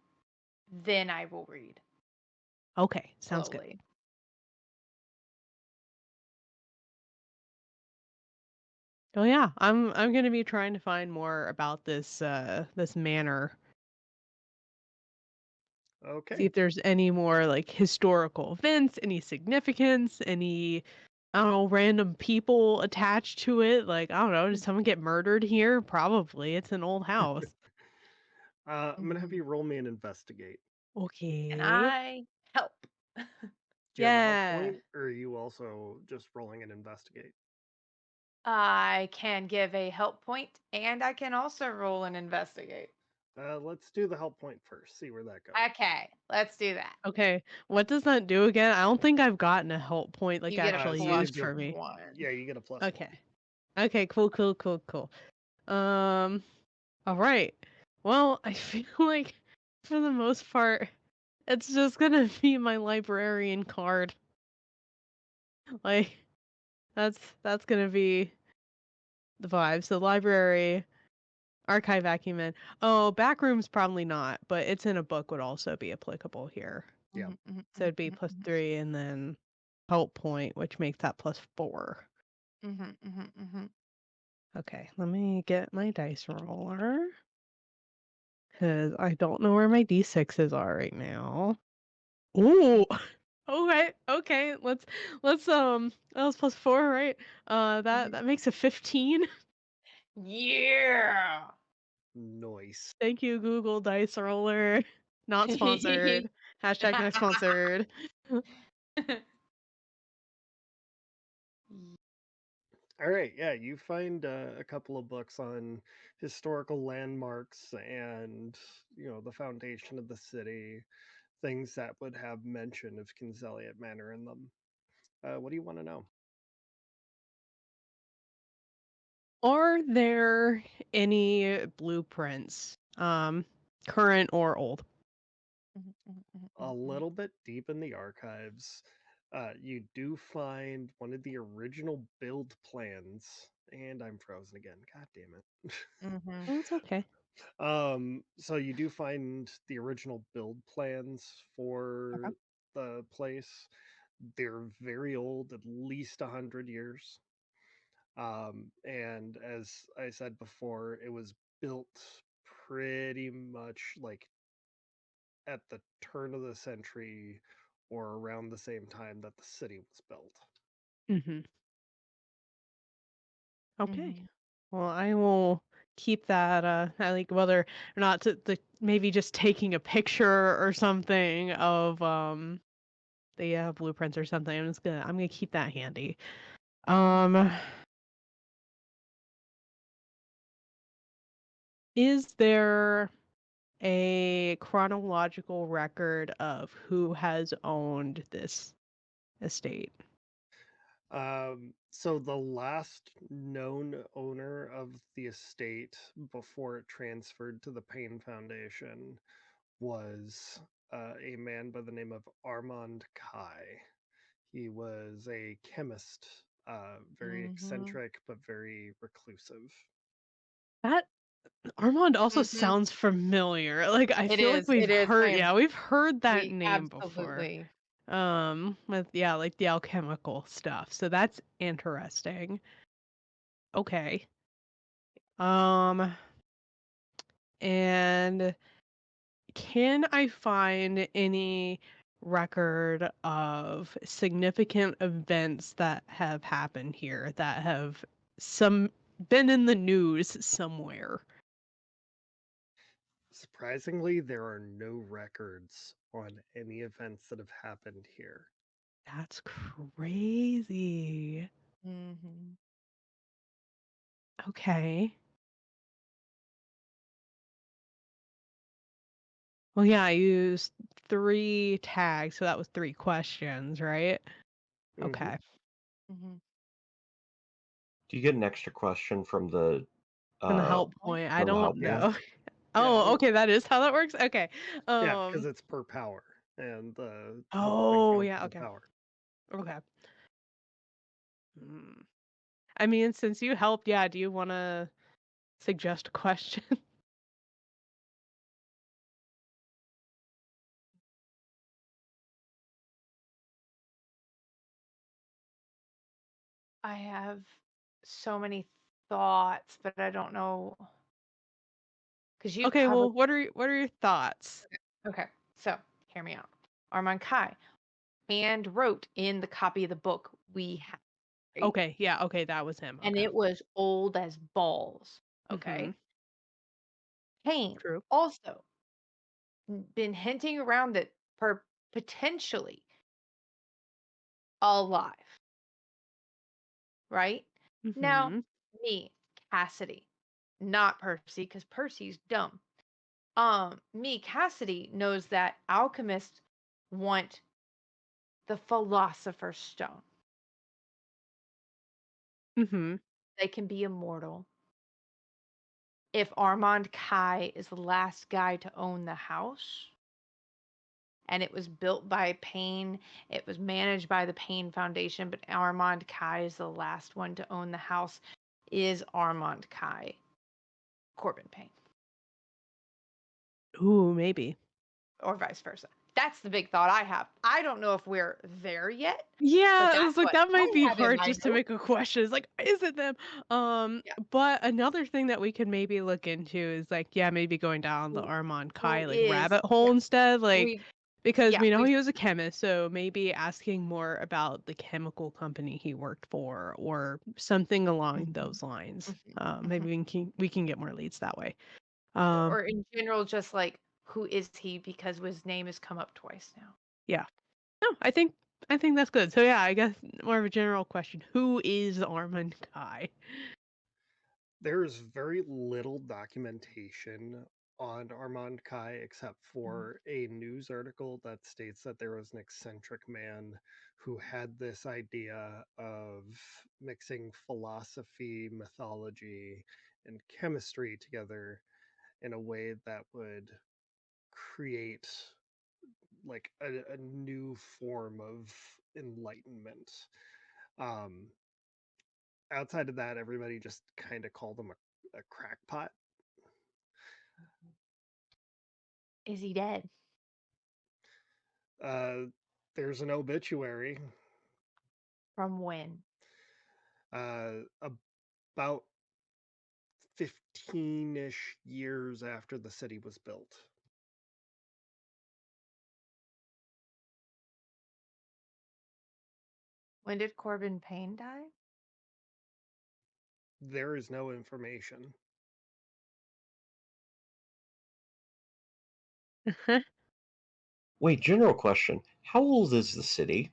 then I will read Okay, sounds good. slowly. Oh yeah, I'm going to be trying to find more about this manor. See Okay. if there's any more like historical events, any significance, any I don't know, random people attached to it. Like, I don't know, did someone get murdered here? Probably. It's an old house. I'm gonna have Mhm. you roll me an investigate. And Okay. I help. Do you have a help Yeah. point, or are you also just rolling an investigate? I can give a help point, and I can also roll and investigate. Let's do the help point first. See where that goes. Okay, let's do that. Okay. What does that do again? I don't think I've gotten a help point like You get a actually So you used get for me. +1. yeah, you get a +1. Okay. Okay, cool. Um, all right. Well, I feel like for the most part, it's just gonna be my librarian card. Like, that's gonna be the vibe. So library, archive acumen. Oh, backroom's probably not, but it's in a book would also be applicable here. Yeah. So it'd be +3 and then help point, which makes that +4. Okay, let me get my dice roller. Cause I don't know where my d6s are right now. Ooh. Okay. Let's that was +4, right? That makes a 15. Yeah. Nice. Thank you, Google Dice Roller. Not sponsored. Hashtag not sponsored. All right. Yeah, you find a couple of books on historical landmarks and the foundation of the city, things that would have mention of Kinseliot Manor in them. What do you want to know? Are there any blueprints, current or old? A little bit deep in the archives, you do find one of the original build plans, and I'm frozen again. God damn it. Oh, it's okay. So you do find the original build plans Okay. for the place. They're very old, at least 100 years. And as I said before, it was built pretty much like at the turn of the century or around the same time that the city was built. Mhm. Okay. Well, I will keep that, I like whether or not to maybe just taking a picture or something of, the, blueprints or something. I'm gonna keep that handy. Um, is there a chronological record of who has owned this estate? So the last known owner of the estate before it transferred to the Payne Foundation was a man by the name of Armand Kai. He was a chemist, very eccentric but very reclusive. That Armand also sounds familiar. Like I It feel like is. It is. we've heard that We name before. absolutely. With like the alchemical stuff. So that's interesting. Okay. And can I find any record of significant events that have happened here that have some been in the news somewhere? Surprisingly, there are no records on any events that have happened here. That's crazy. Mm-hmm. Okay. Well, yeah, I used 3 tags, so that was 3 questions, right? Mm-hmm. Okay. Mm-hmm. Do you get an extra question from the From the uh help point, I from the don't help point? know. Yeah, Oh, okay, that is how that works? Okay. yeah, because it's per power, and the help point Oh, counts yeah, as a okay. power. Okay. Hmm. I mean, since you helped, yeah, do you wanna suggest a question? I have so many thoughts, but I don't know because you Okay, covered. well, what are your thoughts? Okay, so hear me out. Armand Kai hand wrote in the copy of the book we have, right? Okay, yeah, okay, that was him, And okay. it was old as balls. Mhm. Okay. Payne True. also been hinting around that potentially alive, right? Now, Mhm. me, Cassidy, not Percy, because Percy's dumb. Me, Cassidy, knows that alchemists want the philosopher's stone. Mhm. They can be immortal. If Armand Kai is the last guy to own the house, and it was built by Payne, it was managed by the Payne Foundation, but Armand Kai is the last one to own the house, is Armand Kai Corbin Payne? Ooh, maybe. Or vice versa. That's the big thought I have. I don't know if we're there yet, but Yeah, it was that's like what that might I be have in hard my just to notes. make a question. It's like, is it them? Yeah. But another thing that we could maybe look into is like, yeah, maybe going down the Who Armand who Kai like is, rabbit hole yeah. instead, like We because yeah, we know we've he was a chemist, so maybe asking more about the chemical company he worked for or something along Mhm, those lines. mhm, mhm. Maybe we can get more leads that way. Um, Or in general, just like who is he because his name has come up twice now. yeah. No, I think that's good. So yeah, I guess more of a general question. Who is Armand Kai? There's very little documentation on Armand Kai except Mhm. for a news article that states that there was an eccentric man who had this idea of mixing philosophy, mythology, and chemistry together in a way that would create like a new form of enlightenment. Um, Outside of that, everybody just kind of called him a crackpot. Is he dead? Uh, there's an obituary From when? about 15-ish years after the city was built. When did Corbin Payne die? There is no information. Wait, general question. How old is the city?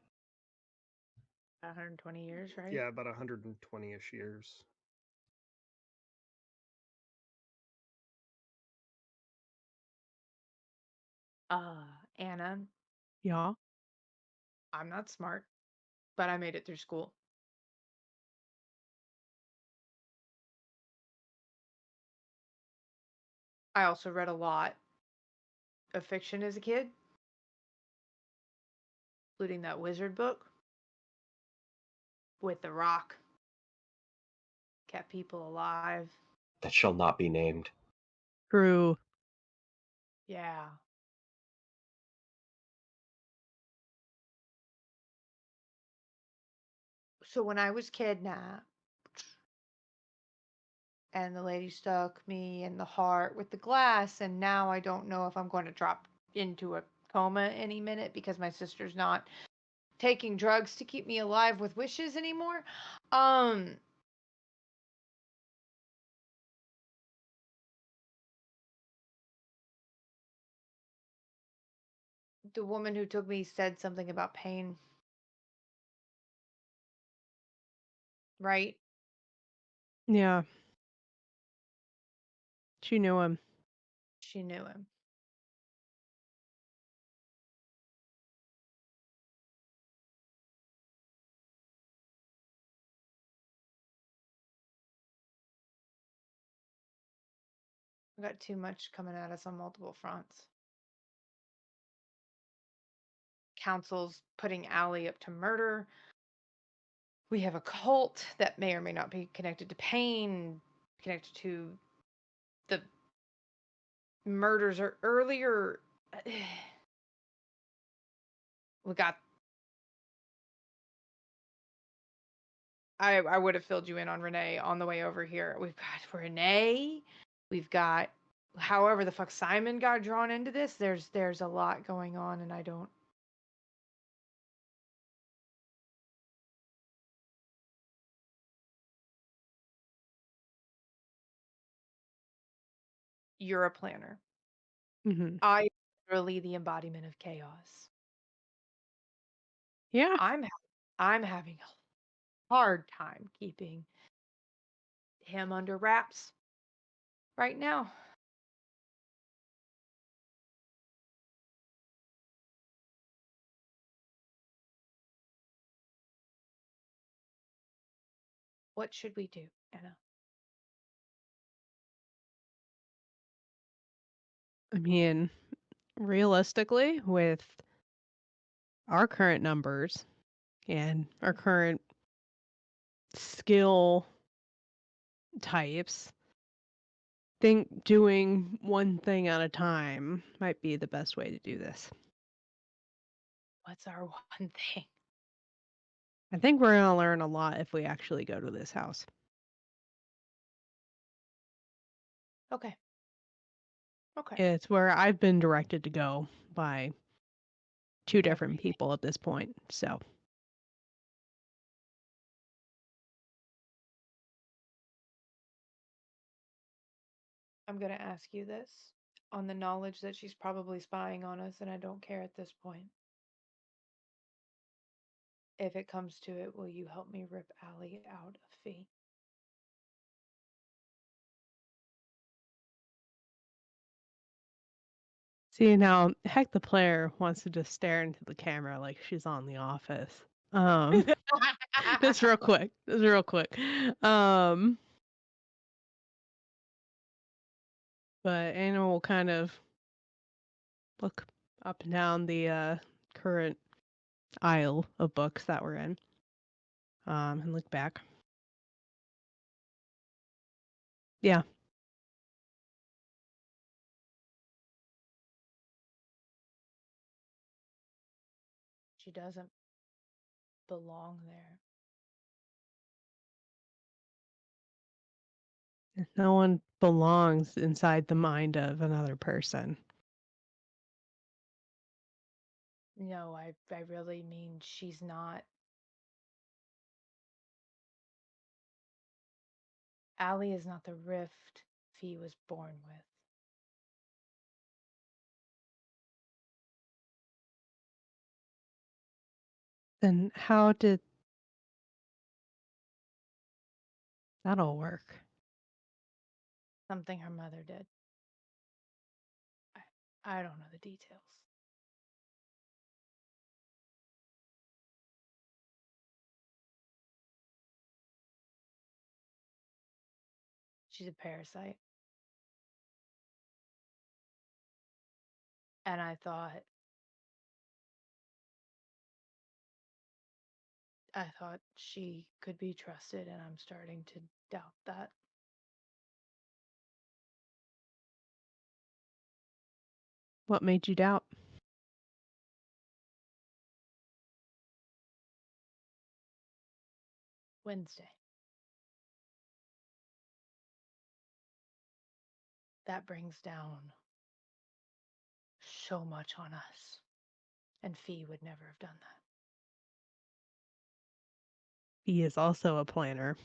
120 years, right? Yeah, about 120-ish years. Anna, Yeah. I'm not smart, but I made it through school. I also read a lot of fiction as a kid, including that wizard book with the rock, kept people alive. That shall not be named. True. Yeah. So when I was kidnapped, and the lady stuck me in the heart with the glass, and now I don't know if I'm going to drop into a coma any minute because my sister's not taking drugs to keep me alive with wishes anymore. Um the woman who took me said something about pain, right? Yeah. She knew him. She knew him. We got too much coming at us on multiple fronts. Council's putting Allie up to murder. We have a cult that may or may not be connected to pain, connected to the murders or earlier. We got. I would have filled you in on Renee on the way over here. We've got Renee. We've got however the fuck Simon got drawn into this. There's a lot going on, and I don't. You're a planner. Hmm. I literally the embodiment of chaos. Yeah. I'm having a hard time keeping him under wraps right now. What should we do, Anna? I mean, realistically, with our current numbers and our current skill types, think doing one thing at a time might be the best way to do this. What's our one thing? I think we're going to learn a lot if we actually go to this house. Okay. Okay. It's where I've been directed to go by two different Everything. people at this point. So, I'm going to ask you this on the knowledge that she's probably spying on us, and I don't care at this point. If it comes to it, will you help me rip Allie out of Fee? see now, heck, the player wants to just stare into the camera like she's on The Office. Just real quick. Just real quick. But Anna will kind of look up and down the current aisle of books that we're in. And look back. Yeah. She doesn't belong there. No one belongs inside the mind of another person. No, I really mean she's not. Allie is not the rift Fee was born with. Then how did that all work? Something her mother did. I don't know the details. She's a parasite. And I thought she could be trusted, and I'm starting to doubt that. What made you doubt? Wednesday. that brings down so much on us. And Fee would never have done that. He is also a planner.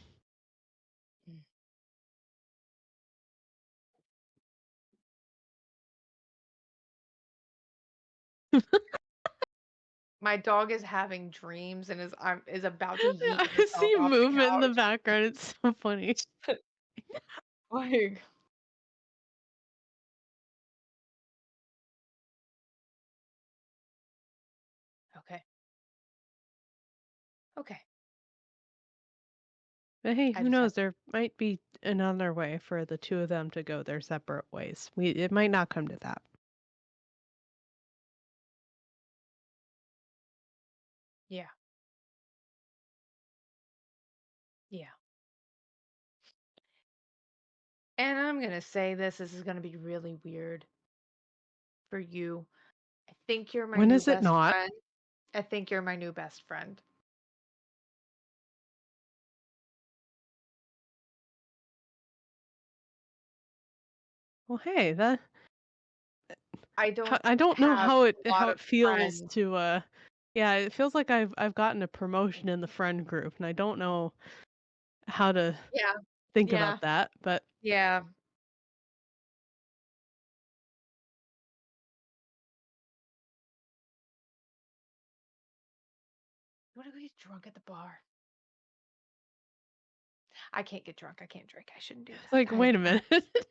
My dog is having dreams and is about to yeet I herself see off the movement in the couch. background. It's so funny. Like, okay. Okay. But hey, I who just have knows? There might be another way for the two of them to go their separate ways. It might not come to that. Yeah. Yeah. And I'm going to say this is going to be really weird for you. I think you're my When new is it best not? friend. I think you're my new best friend. Well, hey, that I don't I don't know have how a it lot of feels friends. to yeah, it feels like I've gotten a promotion in the friend group, and I don't know how to Yeah. think Yeah. about that, but Yeah. You want to go get drunk at the bar? I can't get drunk. I can't drink. I shouldn't do this. like, wait a minute. It's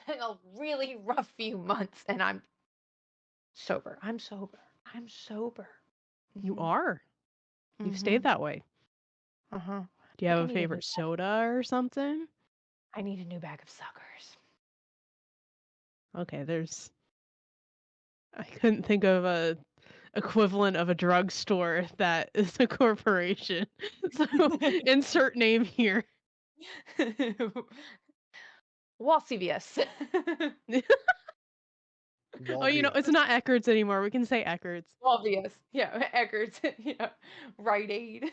been a really rough few months, and I'm sober. I'm sober. I'm sober. You Mhm. are. You've Mhm. stayed that way. Uh-huh. Do you Like, have I a need a new favorite soda or something? I need a new bag of suckers. Okay, I couldn't think of a equivalent of a drugstore that is a corporation. So insert name here. Well, CVS. Oh, you know, it's not Eckerd's anymore. We can say Eckerd's. Obvious. Yeah, Eckerd's. Yeah. Rite Aid.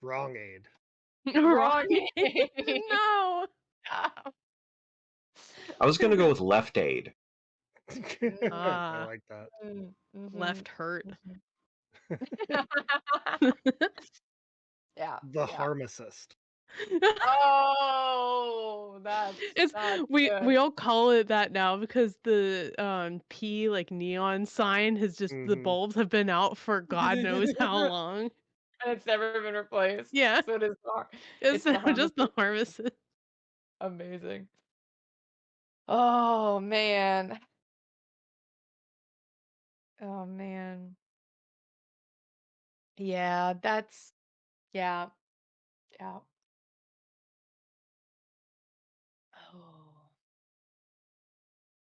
Wrong aid. Wrong. No. I was gonna go with Left Aid. I Ah, like that. left hurt. Yeah. The Yeah. pharmacist. Oh, It's that's we good. all call it that now because the P like neon sign has just the Mhm. bulbs have been out for God knows how long. And it's never been replaced. Yeah. So it is It's it's the now just the pharmacist. pharmacist. Amazing. Oh man. Oh man. Yeah, yeah. Yeah. Oh.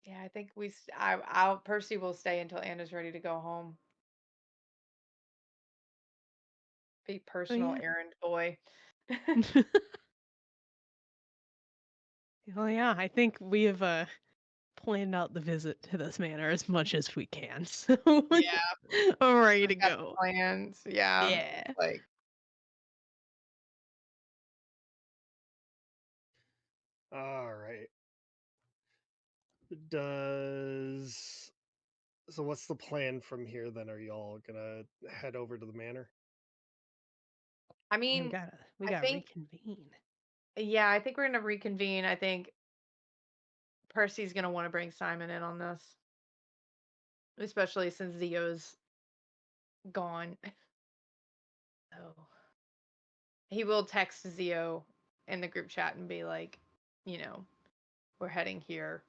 Yeah, I think I'll Percy will stay until Anna's ready to go home. Be Oh, personal yeah. errand boy. Well, yeah, I think we have planned out the visit to this manor as much as we can. So Yeah, I'm ready to we've got the go. plans. Yeah. Yeah. Like, All right. So what's the plan from here then? Are y'all gonna head over to the manor? I Yeah, mean, we I gotta think reconvene. yeah, I think we're gonna reconvene. I think Percy's gonna want to bring Simon in on this, especially since Zio's gone. So he will text Zio in the group chat and be like, you know, we're heading here.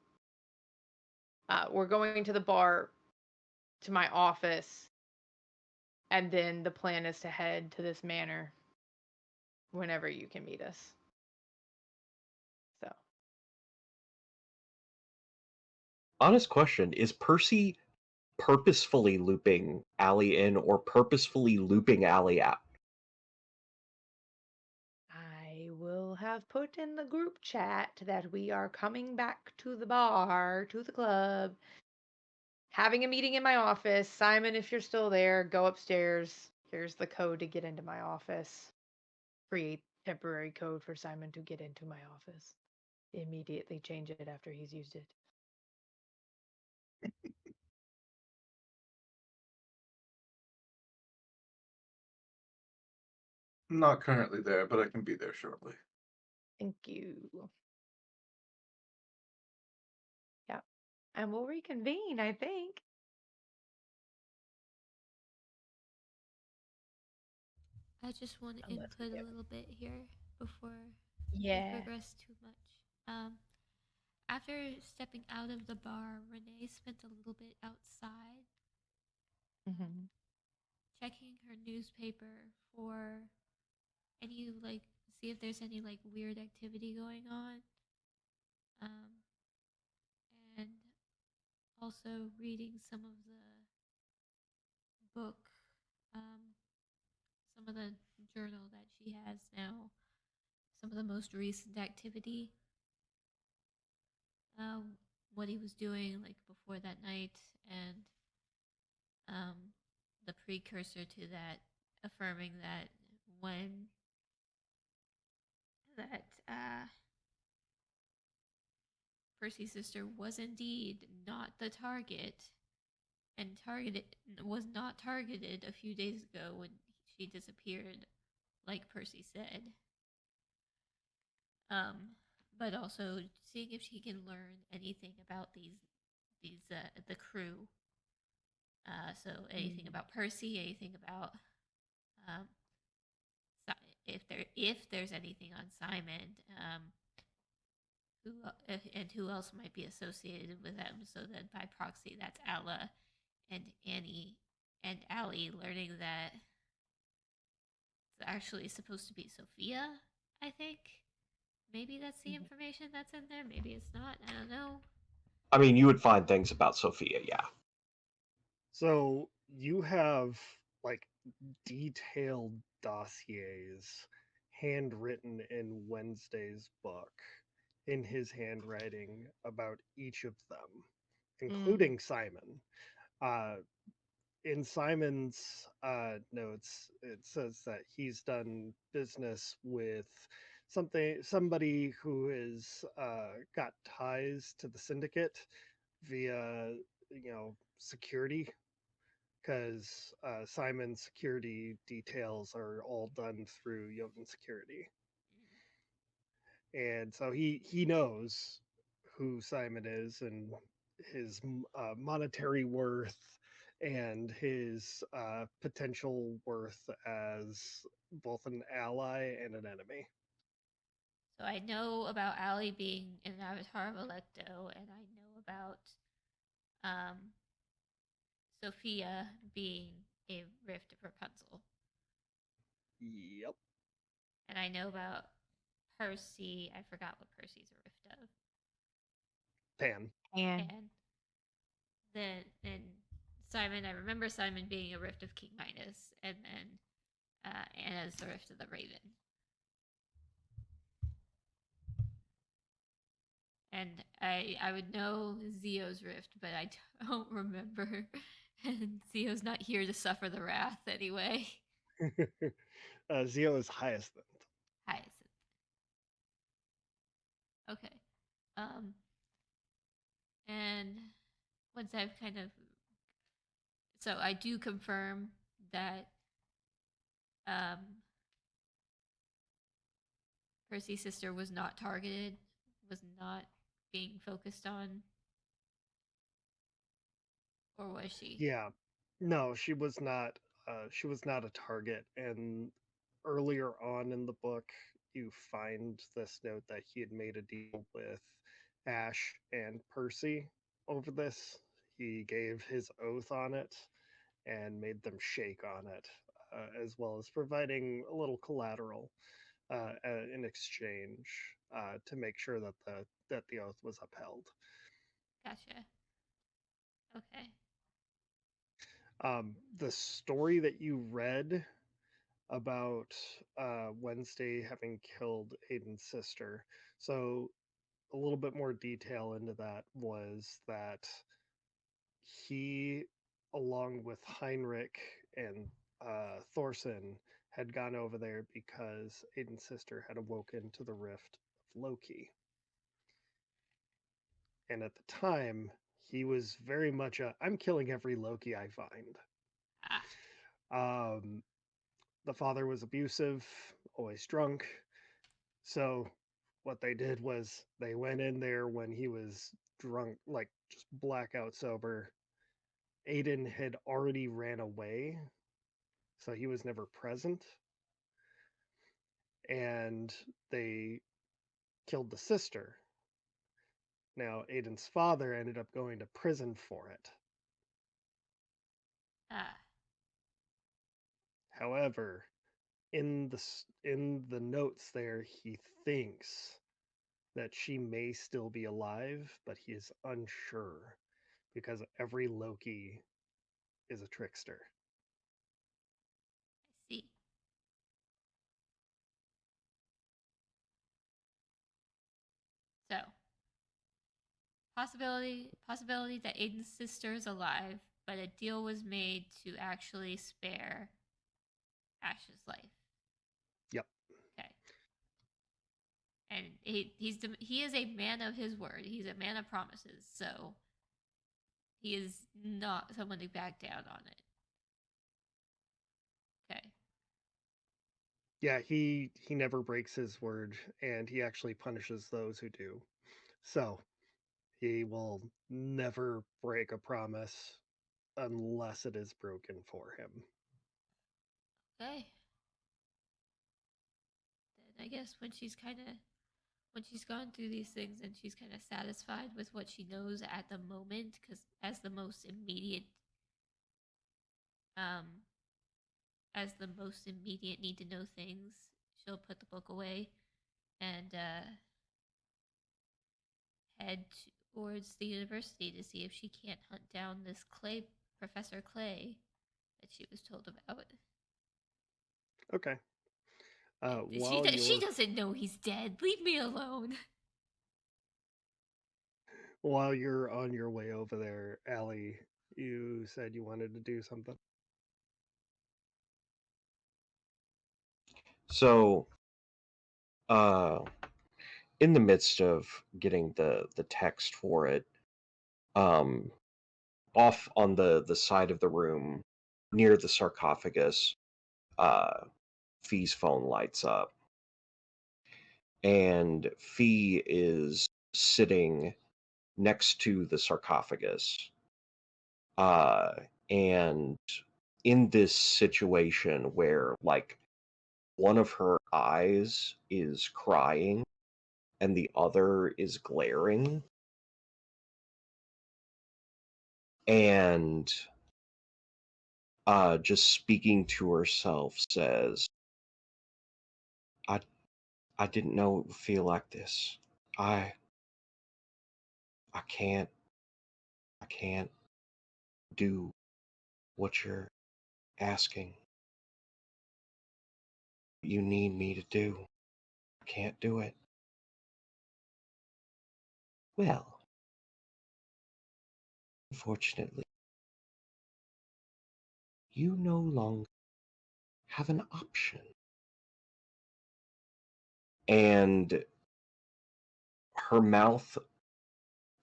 We're going to the bar to my office, and then the plan is to head to this manor whenever you can meet us. So Honest question: is Percy purposefully looping Allie in, or purposefully looping Allie out? I will have put in the group chat that we are coming back to the bar, to the club, having a meeting in my office. Simon, if you're still there, go upstairs. Here's the code to get into my office. Create temporary code for Simon to get into my office. immediately change it after he's used it. I'm not currently there, but I can be there shortly. Thank you. Yeah. And we'll reconvene, I think. I just want to Unless we input a get little bit here before we Yeah. progress too much. After stepping out of the bar, Renee spent a little bit outside Mm-hmm. checking her newspaper for any, like, see if there's any, like, weird activity going on. Um, and also reading some of the book, um, some of the journal that she has now, some of the most recent activity, what he was doing, like, before that night, and um, the precursor to that, affirming that when that Percy's sister was indeed not the target, and targeted was not targeted a few days ago when she disappeared, like Percy said. Um, but also seeing if she can learn anything about these the crew. So anything about Percy, anything about um, if there's anything on Simon, who and who else might be associated with them, so that by proxy that's Alla and Annie and Allie learning that it's actually supposed to be Sophia, I think. Maybe that's the information that's in there, maybe it's not, I don't know. I mean, you would find things about Sophia, yeah. So you have like detailed dossiers handwritten in Wednesday's book in his handwriting about each of them, including Simon. Uh, in Simon's notes, it says that he's done business with somebody who has got ties to the syndicate via, security, because Simon's security details are all done through Jotun Security, and so he knows who Simon is and his monetary worth and his potential worth as both an ally and an enemy. So I know about Allie being an avatar of Electo, and I know about um, Sophia being a rift of Rapunzel. Yep. And I know about Percy. I forgot what Percy's a rift of. Pan. And then Simon, I remember Simon being a rift of King Midas, and then Anna's the rift of the Raven. And I would know Zio's rift, but I don't remember. And Zio's not here to suffer the wrath anyway. Zio is Hyacinth. Hyacinth. Okay. And once I've kind of, so I do confirm that um, Percy's sister was not targeted, was not being focused on, or was she? Yeah. No, she was not. She was not a target. And earlier on in the book, you find this note that he had made a deal with Ash and Percy over this. He gave his oath on it and made them shake on it, as well as providing a little collateral in exchange to make sure that the oath was upheld. Gotcha. Okay. The story that you read about Wednesday having killed Aiden's sister. So a little bit more detail into that was that he, along with Heinrich and Thorson, had gone over there because Aiden's sister had awoken to the rift of Loki. And at the time, he was very much I'm killing every Loki I find. Um, the father was abusive, always drunk. So what they did was they went in there when he was drunk, like just blackout sober. Aiden had already ran away, so he was never present. And they killed the sister. Now, Aiden's father ended up going to prison for it. Ah, However, in the notes there, he thinks that she may still be alive, but he is unsure because every Loki is a trickster. I see. So, possibility that Aiden's sister is alive, but a deal was made to actually spare Ash's life. Yep. Okay. And he is a man of his word. He's a man of promises. So he is not someone to back down on it. Okay. Yeah, he never breaks his word, and he actually punishes those who do. So he will never break a promise unless it is broken for him. Okay. Then I guess when she's gone through these things and she's kind of satisfied with what she knows at the moment, because as the most immediate um need to know things, she'll put the book away and head towards the university to see if she can't hunt down this Professor Clay that she was told about. Okay. She doesn't know he's dead. Leave me alone. While you're on your way over there, Allie, you said you wanted to do something. So, uh, in the midst of getting the text for it, um, off on the side of the room near the sarcophagus, Fee's phone lights up, and Fee is sitting next to the sarcophagus, uh, and in this situation where like one of her eyes is crying and the other is glaring, and just speaking to herself says, I I didn't know it would feel like this. I I can't I can't do what you're asking. You need me to do. I can't do it. Well, unfortunately, you no longer have an option. And her mouth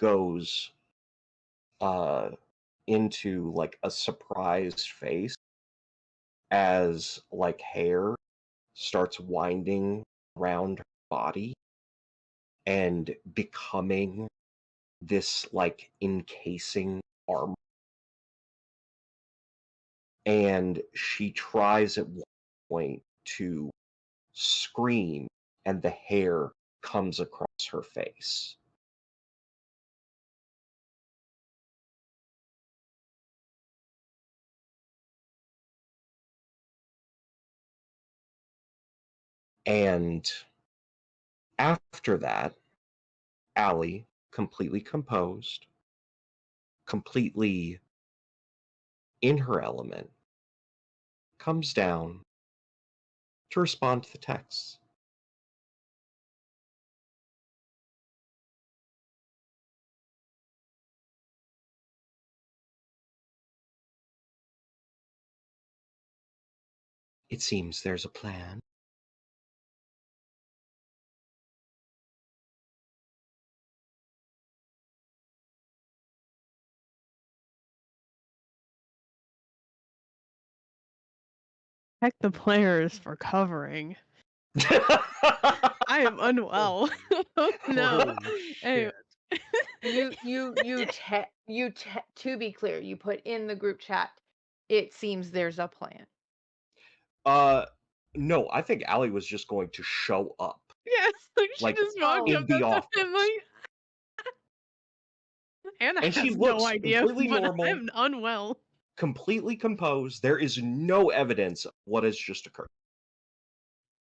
goes uh into like a surprised face as like hair starts winding around her body and becoming this like encasing armor. And she tries at one point to scream, and the hair comes across her face. And after that, Allie, completely composed, completely in her element, comes down to respond to the texts. It seems there's a plan. Heck, the players for covering. I am unwell. Oh, no. Holy Anyway. shit. To be clear, you put in the group chat, it seems there's a plan. No, I think Allie was just going to show up. Yes, like she Like, just walked in up the to office. him like Anna And she has looks no idea, completely but normal. I'm unwell. Completely composed. There is no evidence of what has just occurred.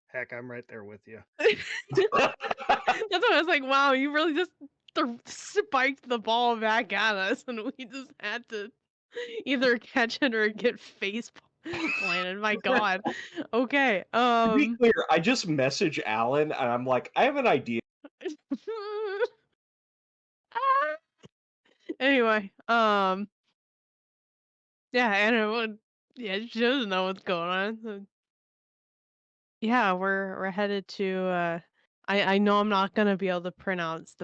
Heck, I'm right there with you. That's why I was like, wow, you really just spiked the ball back at us, and we just had to either catch it or get face planted. My God. Okay. To be clear, I just message Alan and I'm like, I have an idea. Anyway, yeah, Anna she doesn't know what's going on. So. Yeah, we're headed to I know I'm not gonna be able to pronounce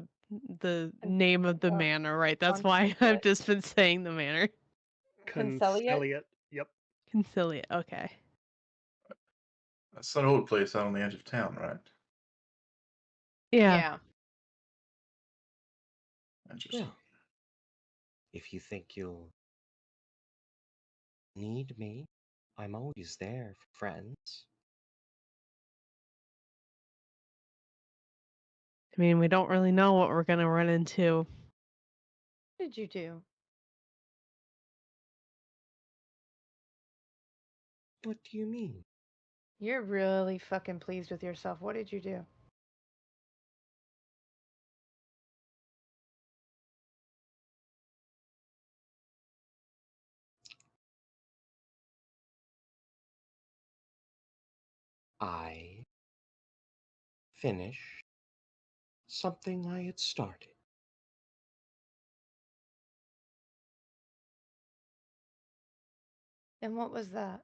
the name of the manor, right? That's why I've just been saying the manor. Conciliate? Yep. Conciliate, okay. That's that old place out on the edge of town, right? Yeah. Interesting. Well, if you think you'll need me, I'm always there for friends. I mean, we don't really know what we're gonna run into. What did you do? What do you mean? You're really fucking pleased with yourself. What did you do? I finished something I had started. And what was that?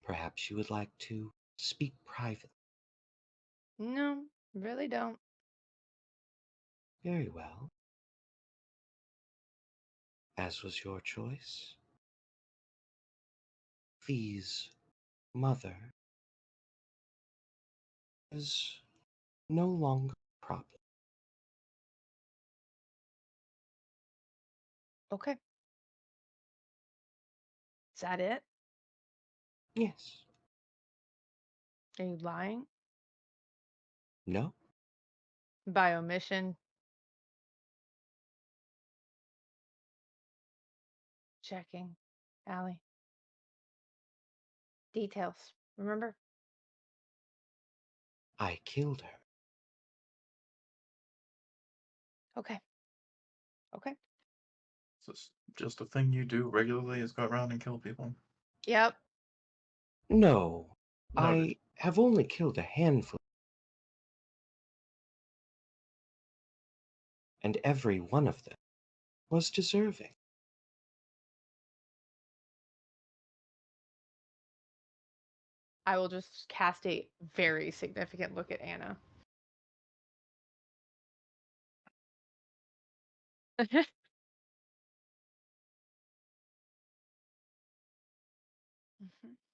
Perhaps you would like to speak privately. No, really don't. Very well. As was your choice. V's mother is no longer a problem. Okay. Is that it? Yes. Are you lying? No. By omission? Checking. Allie. Details. Remember? I killed her. Okay. Okay. Is this just a thing you do regularly, is go around and kill people? Yep. No. Noted. I have only killed a handful. And every one of them was deserving. I will just cast a very significant look at Anna.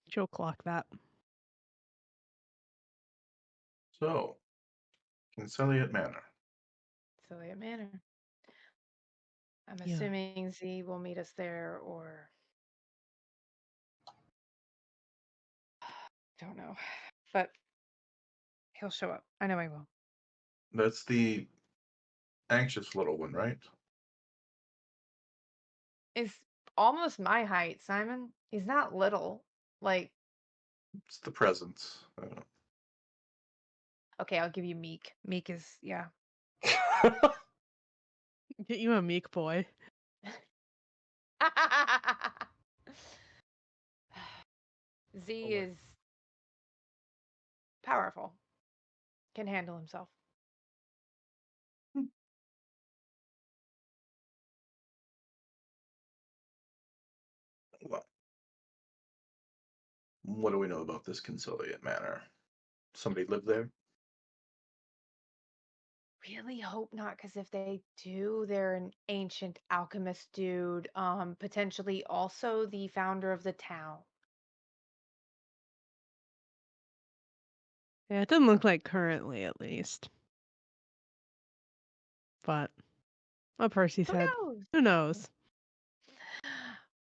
She'll clock that. So, Conciliate Manor. Silly manner. I'm Yeah. assuming Z will meet us there, or don't know, but he'll show up. I know he will. That's the anxious little one, right? Is almost my height, Simon. He's not little. Like, It's the presence. okay, I'll give you Meek. Meek is, yeah. Get you a meek boy. Z Oh, is powerful. Can handle himself. Well, what do we know about this Conciliate Manor? Somebody lived there? really hope not, because if they do, they're an ancient alchemist dude, potentially also the founder of the town. Yeah, it doesn't look like currently, at least. But, like Percy Who said, knows? who knows?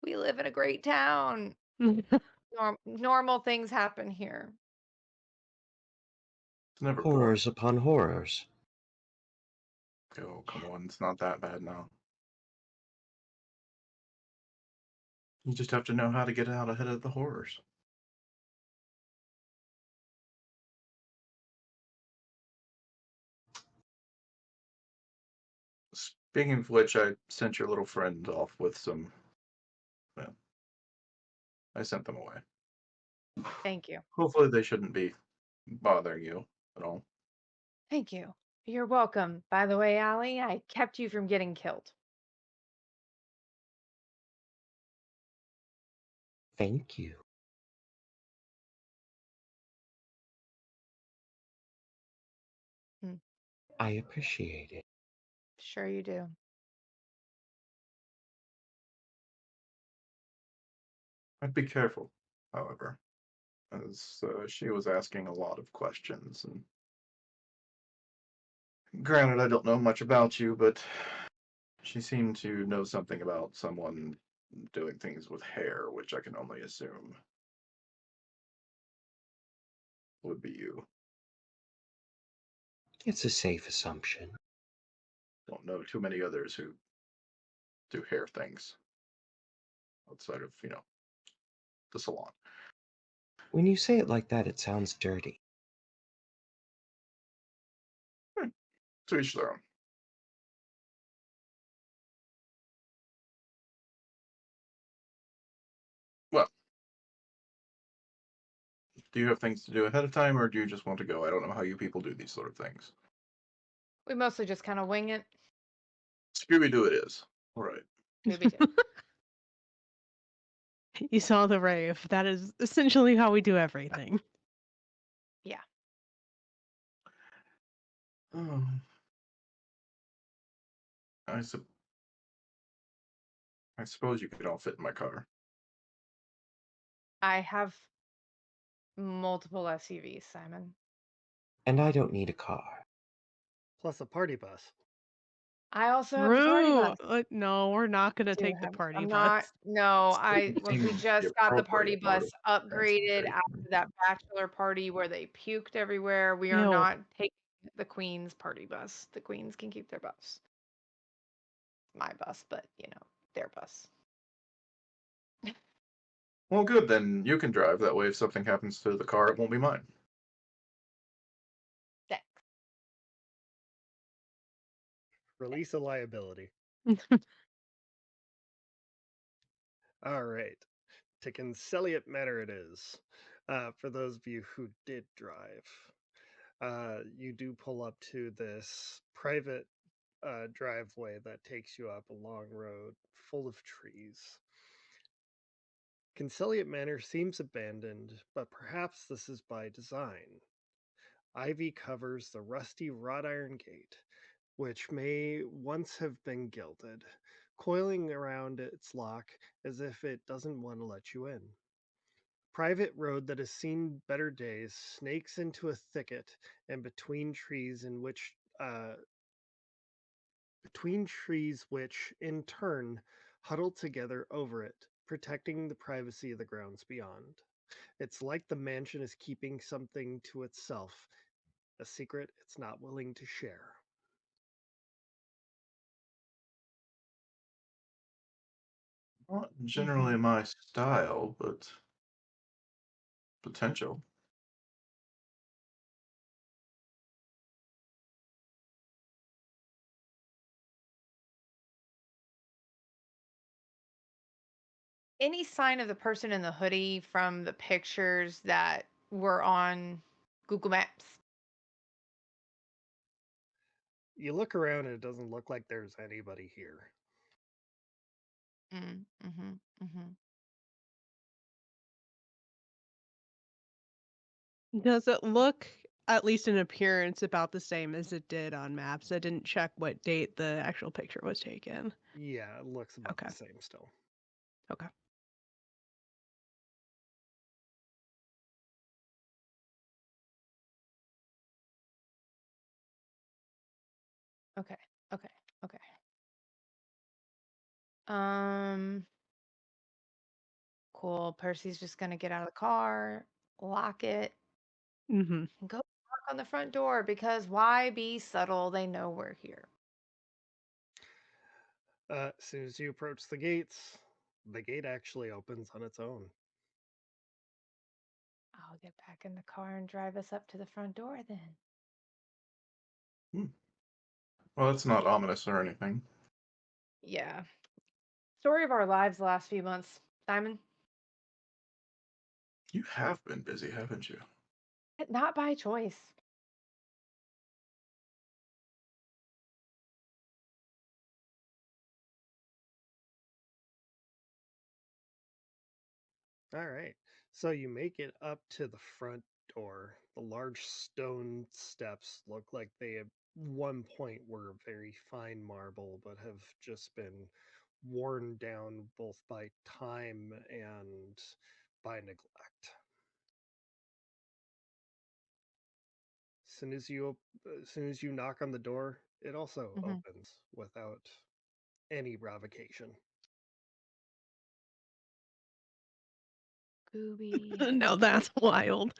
We live in a great town. Normal things happen here. It's never Horrors upon horrors. Oh, come on. It's not that bad now. You just have to know how to get out ahead of the horrors. Speaking of which, I sent your little friend off with some. Well, I sent them away. Thank you. Hopefully, they shouldn't be bothering you at all. Thank you. You're welcome. By the way, Allie, I kept you from getting killed. Thank you. Hmm. I appreciate it. Sure you do. I'd be careful, however, as she was asking a lot of questions. And granted, I don't know much about you, but she seemed to know something about someone doing things with hair, which I can only assume would be you. It's a safe assumption. Don't know too many others who do hair things outside of, the salon. When you say it like that, it sounds dirty. To each their own. Well, do you have things to do ahead of time, or do you just want to go? I don't know how you people do these sort of things. We mostly just kind of wing it. Scooby Doo it is. All right. Scooby-Doo. You saw the rave. That is essentially how we do everything. Yeah. I, sup- I suppose you could all fit in my car. I have multiple SUVs, Simon. And I don't need a car. Plus a party bus. I also have a party True. bus. No, we're not gonna Do take the have- party I'm bus. not. No, It we seems just the got the party appropriate mode bus of upgraded transportation. after that bachelor party where they puked everywhere. We are Ew. not taking the Queen's party bus. The Queens can keep their bus. My bus, but their bus. Well, good, then you can drive. That way, if something happens to the car, it won't be mine. Thanks. Release a liability. All right. To Conciliate Manor it is. For those of you who did drive, you do pull up to this private driveway that takes you up a long road full of trees. Conciliate Manor seems abandoned, but perhaps this is by design. Ivy covers the rusty wrought iron gate, which may once have been gilded, coiling around its lock as if it doesn't want to let you in. Private road that has seen better days snakes into a thicket and between trees which in turn huddle together over it, protecting the privacy of the grounds beyond. It's like the mansion is keeping something to itself, a secret it's not willing to share. Not generally my style, but potential. Any sign of the person in the hoodie from the pictures that were on Google Maps? You look around and it doesn't look like there's anybody here. Mm-hmm. Does it look at least in appearance, about the same as it did on maps. I didn't check what date the actual picture was taken. Yeah, it looks about Okay. the same still. Okay. Okay. Okay. Okay. Um. Cool. Percy's just gonna get out of the car, lock it, Mm-hmm. and go knock on the front door because why be subtle? They know we're here. As soon as you approach the gates, the gate actually opens on its own. I'll get back in the car and drive us up to the front door then. Well, it's not ominous or anything. Yeah. Story of our lives the last few months. Simon? You have been busy, haven't you? Not by choice. All right. So you make it up to the front door. The large stone steps look like they at one point were very fine marble, but have just been worn down both by time and by neglect. As soon as you knock on the door, it also Mhm. opens without any provocation. Gooby. No, that's wild.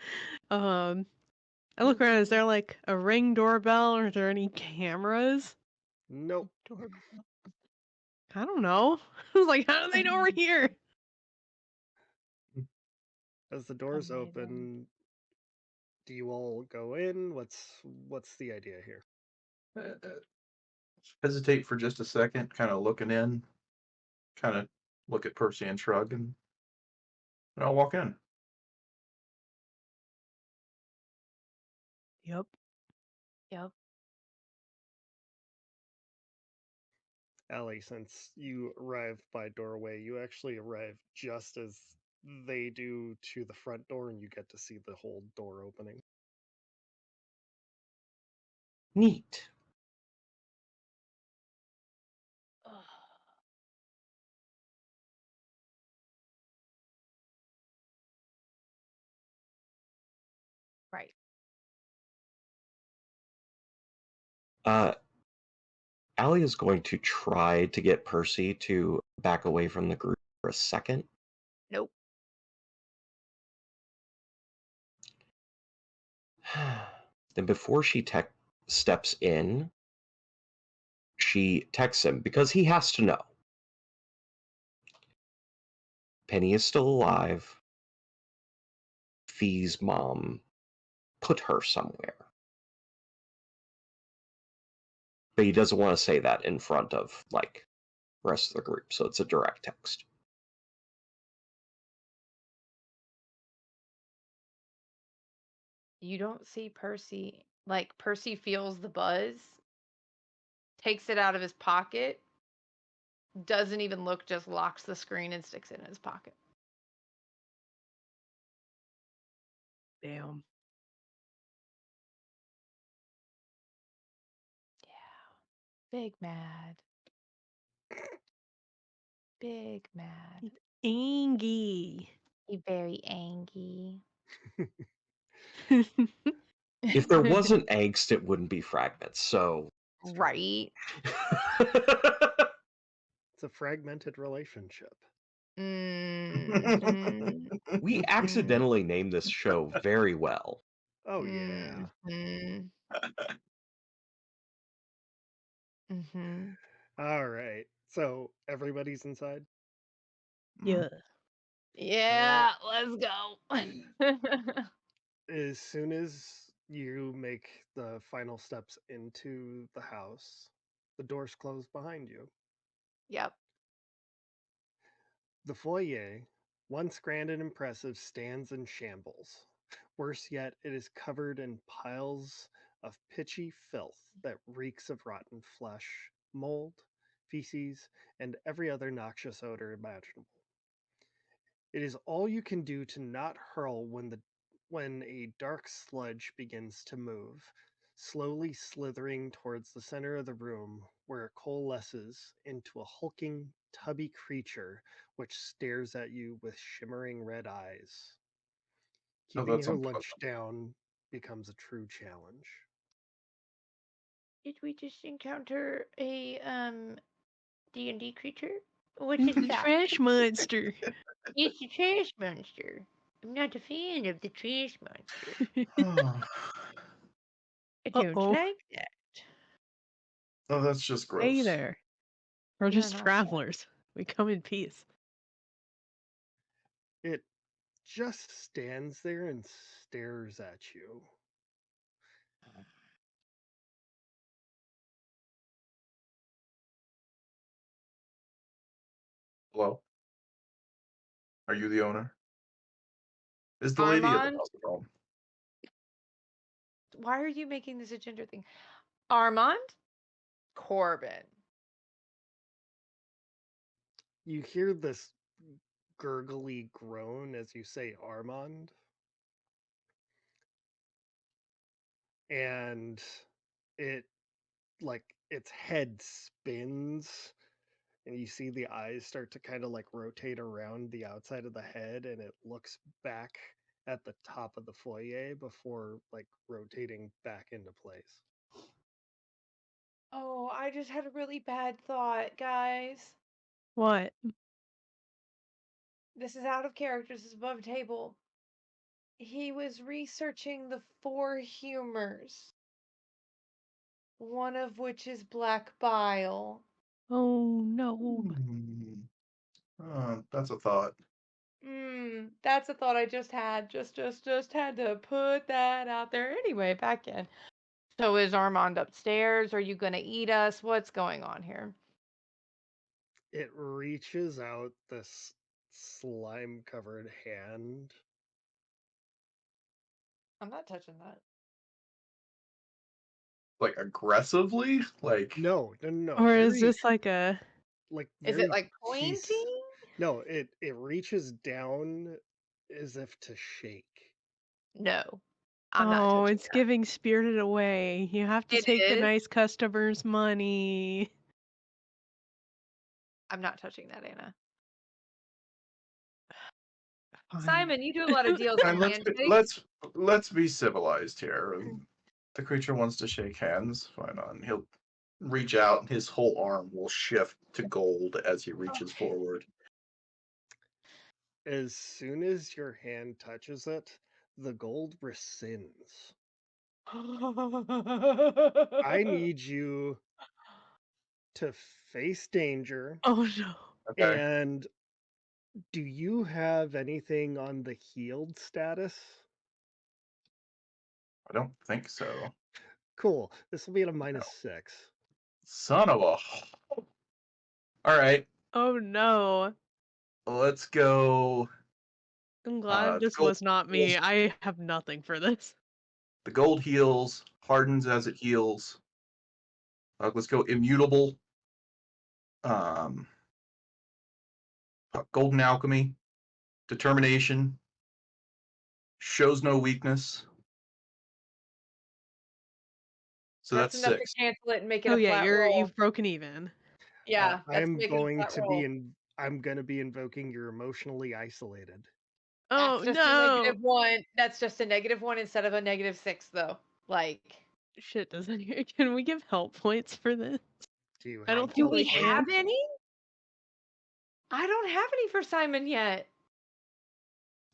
I look around. Is there like a Ring doorbell, or is there any cameras? Nope. Doorbell. I don't know. I was like, how do they know we're here? As the doors Amazing. open, do you all go in? What's the idea here? Hesitate for just a second, kind of looking in, kind of look at Percy and shrug, and I'll walk in. Yep. Yep. Allie, since you arrived by doorway, you actually arrive just as they do to the front door, and you get to see the whole door opening. Neat. Ugh. Right. Uh, Allie is going to try to get Percy to back away from the group for a second. Nope. Then before she steps in, she texts him because he has to know. Penny is still alive. Fee's mom put her somewhere. But he doesn't want to say that in front of, like, the rest of the group, so it's a direct text. You don't see Percy. Like, Percy feels the buzz, takes it out of his pocket, doesn't even look, just locks the screen and sticks it in his pocket. Damn. Yeah. Big mad. Big mad. Angie. He very angry. If there wasn't angst, it wouldn't be fragments, so... Right. It's a fragmented relationship. Mm-hmm. We accidentally named this show very well. Oh yeah. Mm-hmm. Mm-hmm. All right. So everybody's inside. Yeah. Yeah, let's go. As soon as you make the final steps into the house, the doors close behind you. Yep. The foyer, once grand and impressive, stands in shambles. Worse yet, it is covered in piles of pitchy filth that reeks of rotten flesh, mold, feces, and every other noxious odor imaginable. It is all you can do to not hurl when the when a dark sludge begins to move, slowly slithering towards the center of the room where it coalesces into a hulking, tubby creature which stares at you with shimmering red eyes. Oh, Keeping that's your unpleasant. lunch down becomes a true challenge. Did we just encounter a D&D creature? What is The that? trash monster. It's a trash monster. I'm not a fan of the trash monster. Oh, I don't Uh-oh. like that. that's just gross. Hey there. We're You're just not travelers. We come in peace. It just stands there and stares at you. Hello? Are you the owner? Is the lady at the Armand? house the problem? Why are you making this a gender thing? Armand? Corbin. You hear this gurgly groan as you say Armand. And it like its head spins and you see the eyes start to kind of like rotate around the outside of the head and it looks back at the top of the foyer before like rotating back into place. Oh, I just had a really bad thought, guys. What? This is out of character. This is above table. He was researching the 4 humors, one of which is black bile. Oh no. Hmm. That's a thought. That's a thought I just had. Just had to put that out there. Anyway, back in. So is Armand upstairs? Are you gonna eat us? What's going on here? It reaches out this slime covered hand. I'm not touching that. Like aggressively? Like No. Or is Very this like a like Is it very like peace. pointing? No, it reaches down as if to shake. No. I'm not touching it's that. giving Spirited Away. You have to It take the is. nice customers' money. I'm not touching that, Anna. Fine. Simon, you do a lot of deals and in let's handshakes. let's be civilized here. The creature wants to shake hands. Fine on. He'll reach out and his whole arm will shift to gold as he reaches forward. As soon as your hand touches it, the gold rescinds. I need you to face danger. Oh no. Okay. And do you have anything on the healed status? I don't think so. Cool. This will be at a -6. Son of a. All right. Oh no. Let's go. I'm glad this was not me. I have nothing for this. The gold heals, hardens as it heals. Let's go immutable. Um, golden alchemy, determination, shows no weakness. So that's enough 6. to cancel it and make it Oh a yeah, flat roll. you've broken even. Yeah, that's I'm make it a going flat to roll. I'm going to be invoking you're emotionally isolated. Oh That's just no. a -1. That's just a -1 instead of a -6, though. Like, Shit, can we give help points for this? Do you I don't have do think we we help have points? any? I don't have any for Simon yet.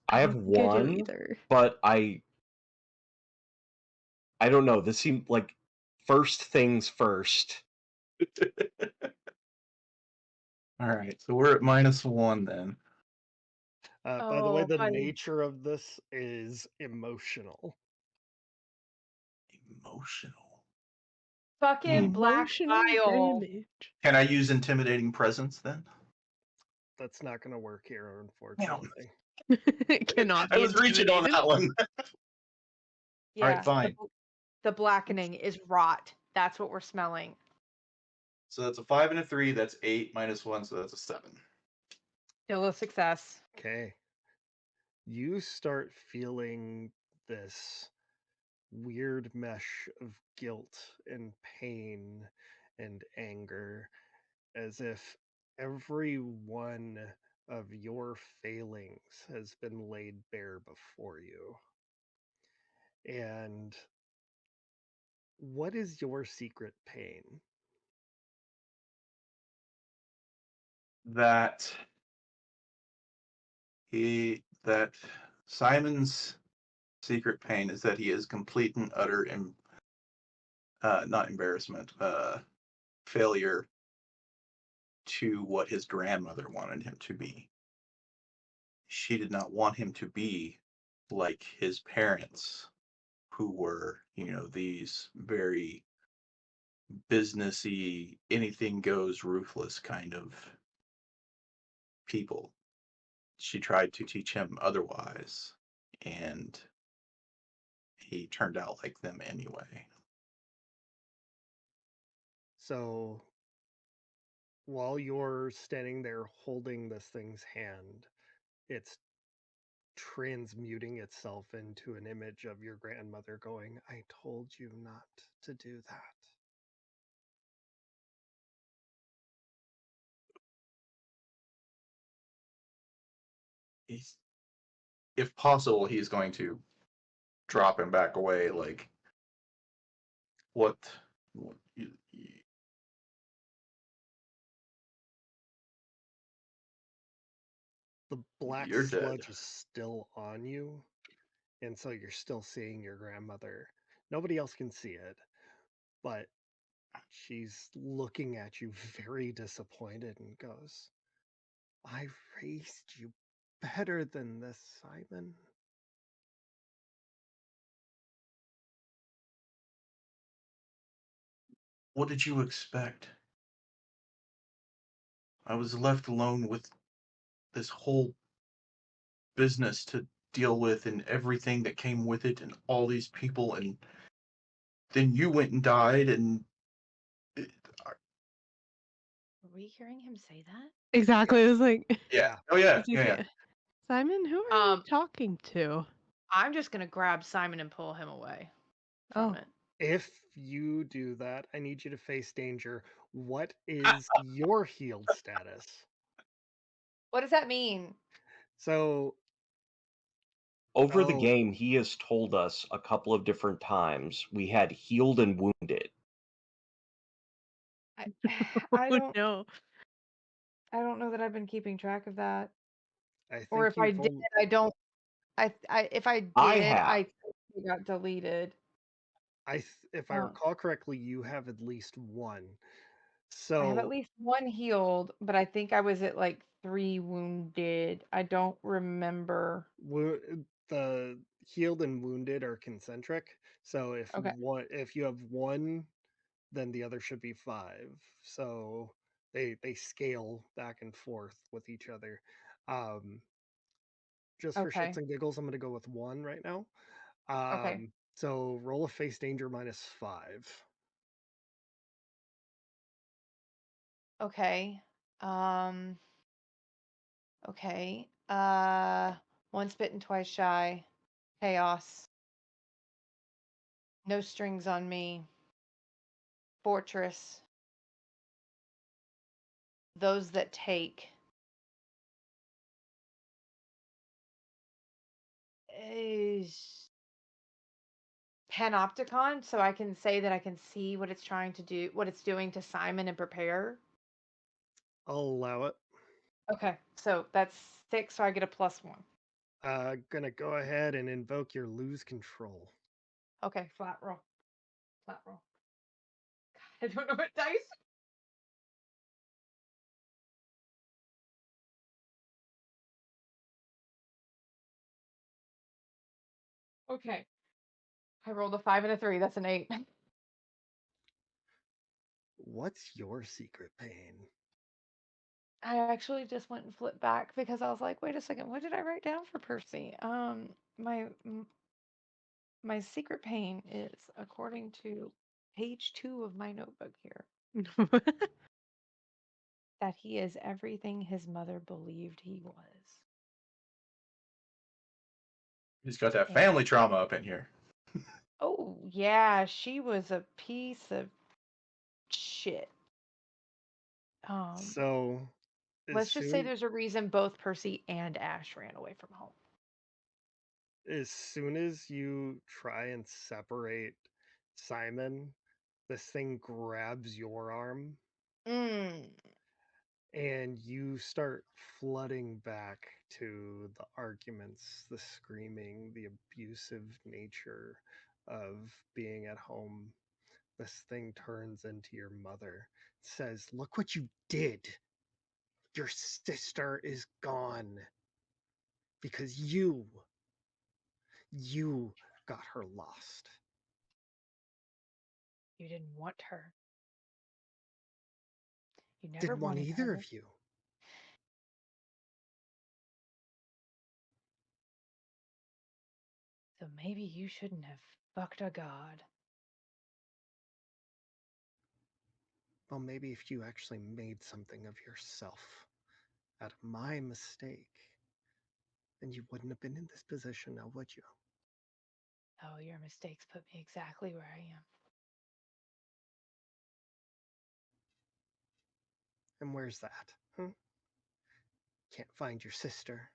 I have don't think I do one, either. but I don't know. This seemed like first things first. All right, so we're at -1 then. By the way, Oh, the buddy. nature of this is emotional. Emotional. Fucking black Emotional bile. damage. Can I use intimidating presence then? That's not going to work here, Damn. unfortunately. It cannot I be was reaching on intimidated. that one. Yeah. All right, fine. The blackening is rot. That's what we're smelling. So that's a 5 and a 3. That's 8 -1, so that's a 7. Still a success. Okay. You start feeling this weird mesh of guilt and pain and anger, as if every one of your failings has been laid bare before you. And what is your secret pain? That that Simon's secret pain is that he is complete and utter not embarrassment, failure to what his grandmother wanted him to be. She did not want him to be like his parents, who were, these very businessy, anything goes, ruthless kind of people. She tried to teach him otherwise, and he turned out like them anyway. So while you're standing there holding this thing's hand, it's transmuting itself into an image of your grandmother going, I told you not to do that. He's, if possible, he's going to drop him back away. Like, what The black you're dead. sludge is still on you, and so you're still seeing your grandmother. Nobody else can see it, but she's looking at you very disappointed and goes, I raised you better than this, Simon. What did you expect? I was left alone with this whole business to deal with and everything that came with it and all these people, and then you went and died, and it, Were we hearing him say that? Exactly. It was like, yeah. Oh yeah, is he yeah, yeah. saying, Simon, who are you Um, talking to? I'm just gonna grab Simon and pull him away from Oh, it. If you do that, I need you to face danger. What is your healed status? What does that mean? So, Over the oh, game, he has told us a couple of different times we had healed and wounded. I, I oh don't no. I don't know that I've been keeping track of that. I Or think if I you've did, only, I don't I if I I did, have. I think it got deleted. if I Um, recall correctly, you have at least one. I have at So, least one healed, but I think I was at like 3 wounded. I don't remember. the healed and wounded are concentric. So Okay. if you have one, then the other should be 5. So they scale back and forth with each other. Um, just for shits Okay. and giggles, I'm gonna go with 1 right now. Okay. So roll a face danger -5. Okay. Um okay. Once bitten, twice shy. Chaos. No strings on me. Fortress. Those that take. Is panopticon, so I can say that I can see what it's trying to do, what it's doing to Simon and prepare. I'll allow it. Okay, so that's 6, so I get a +1. Gonna go ahead and invoke your lose control. Okay, flat roll. Flat roll. I don't know what dice. Okay. I rolled a 5 and a 3. That's an 8. What's your secret pain? I actually just went and flipped back because I was like, wait a second, what did I write down for Percy? My secret pain is according to page 2 of my notebook here that he is everything his mother believed he was. He's got that family trauma up in here. Oh, yeah, she was a piece of shit. So, Let's just say there's a reason both Percy and Ash ran away from home. as soon as you try and separate Simon, this thing grabs your arm Mm. and you start flooding back to the arguments, the screaming, the abusive nature of being at home. This thing turns into your mother, says, "Look what you did. Your sister is gone because you got her lost." You didn't want her. You never Didn't want wanted either her. of you. So maybe you shouldn't have fucked a god. Well, maybe if you actually made something of yourself out of my mistake, then you wouldn't have been in this position now, would you? Oh, your mistakes put me exactly where I am. And where's that? Can't find your sister.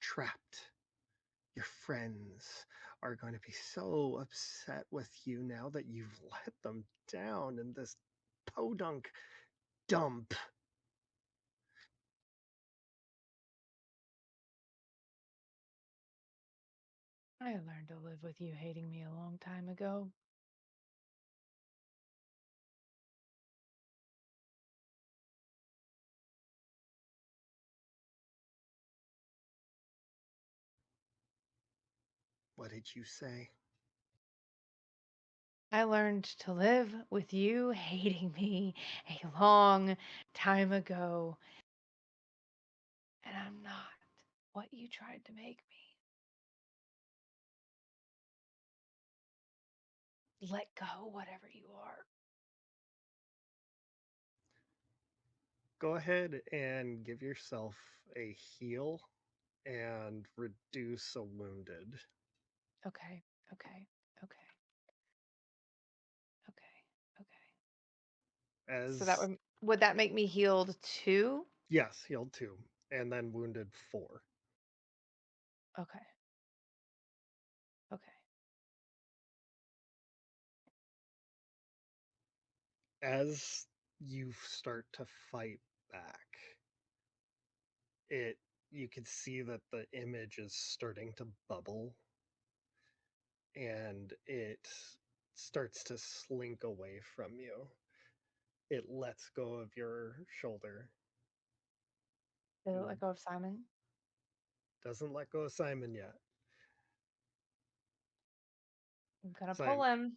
Trapped. Your friends are going to be so upset with you now that you've let them down in this podunk dump. I learned to live with you hating me a long time ago. What did you say? I learned to live with you hating me a long time ago. And I'm not what you tried to make me. Let go, whatever you are. Go ahead and give yourself a heal and reduce a wounded. Okay, okay, okay, okay, okay. So that As would that make me healed too? yes, healed 2 and then wounded 4. Okay. Okay. As you start to fight back, it you can see that the image is starting to bubble and it starts to slink away from you. It lets go of your shoulder. Did it let go of Simon? Doesn't let go of Simon yet. I'm gonna Simon, pull him.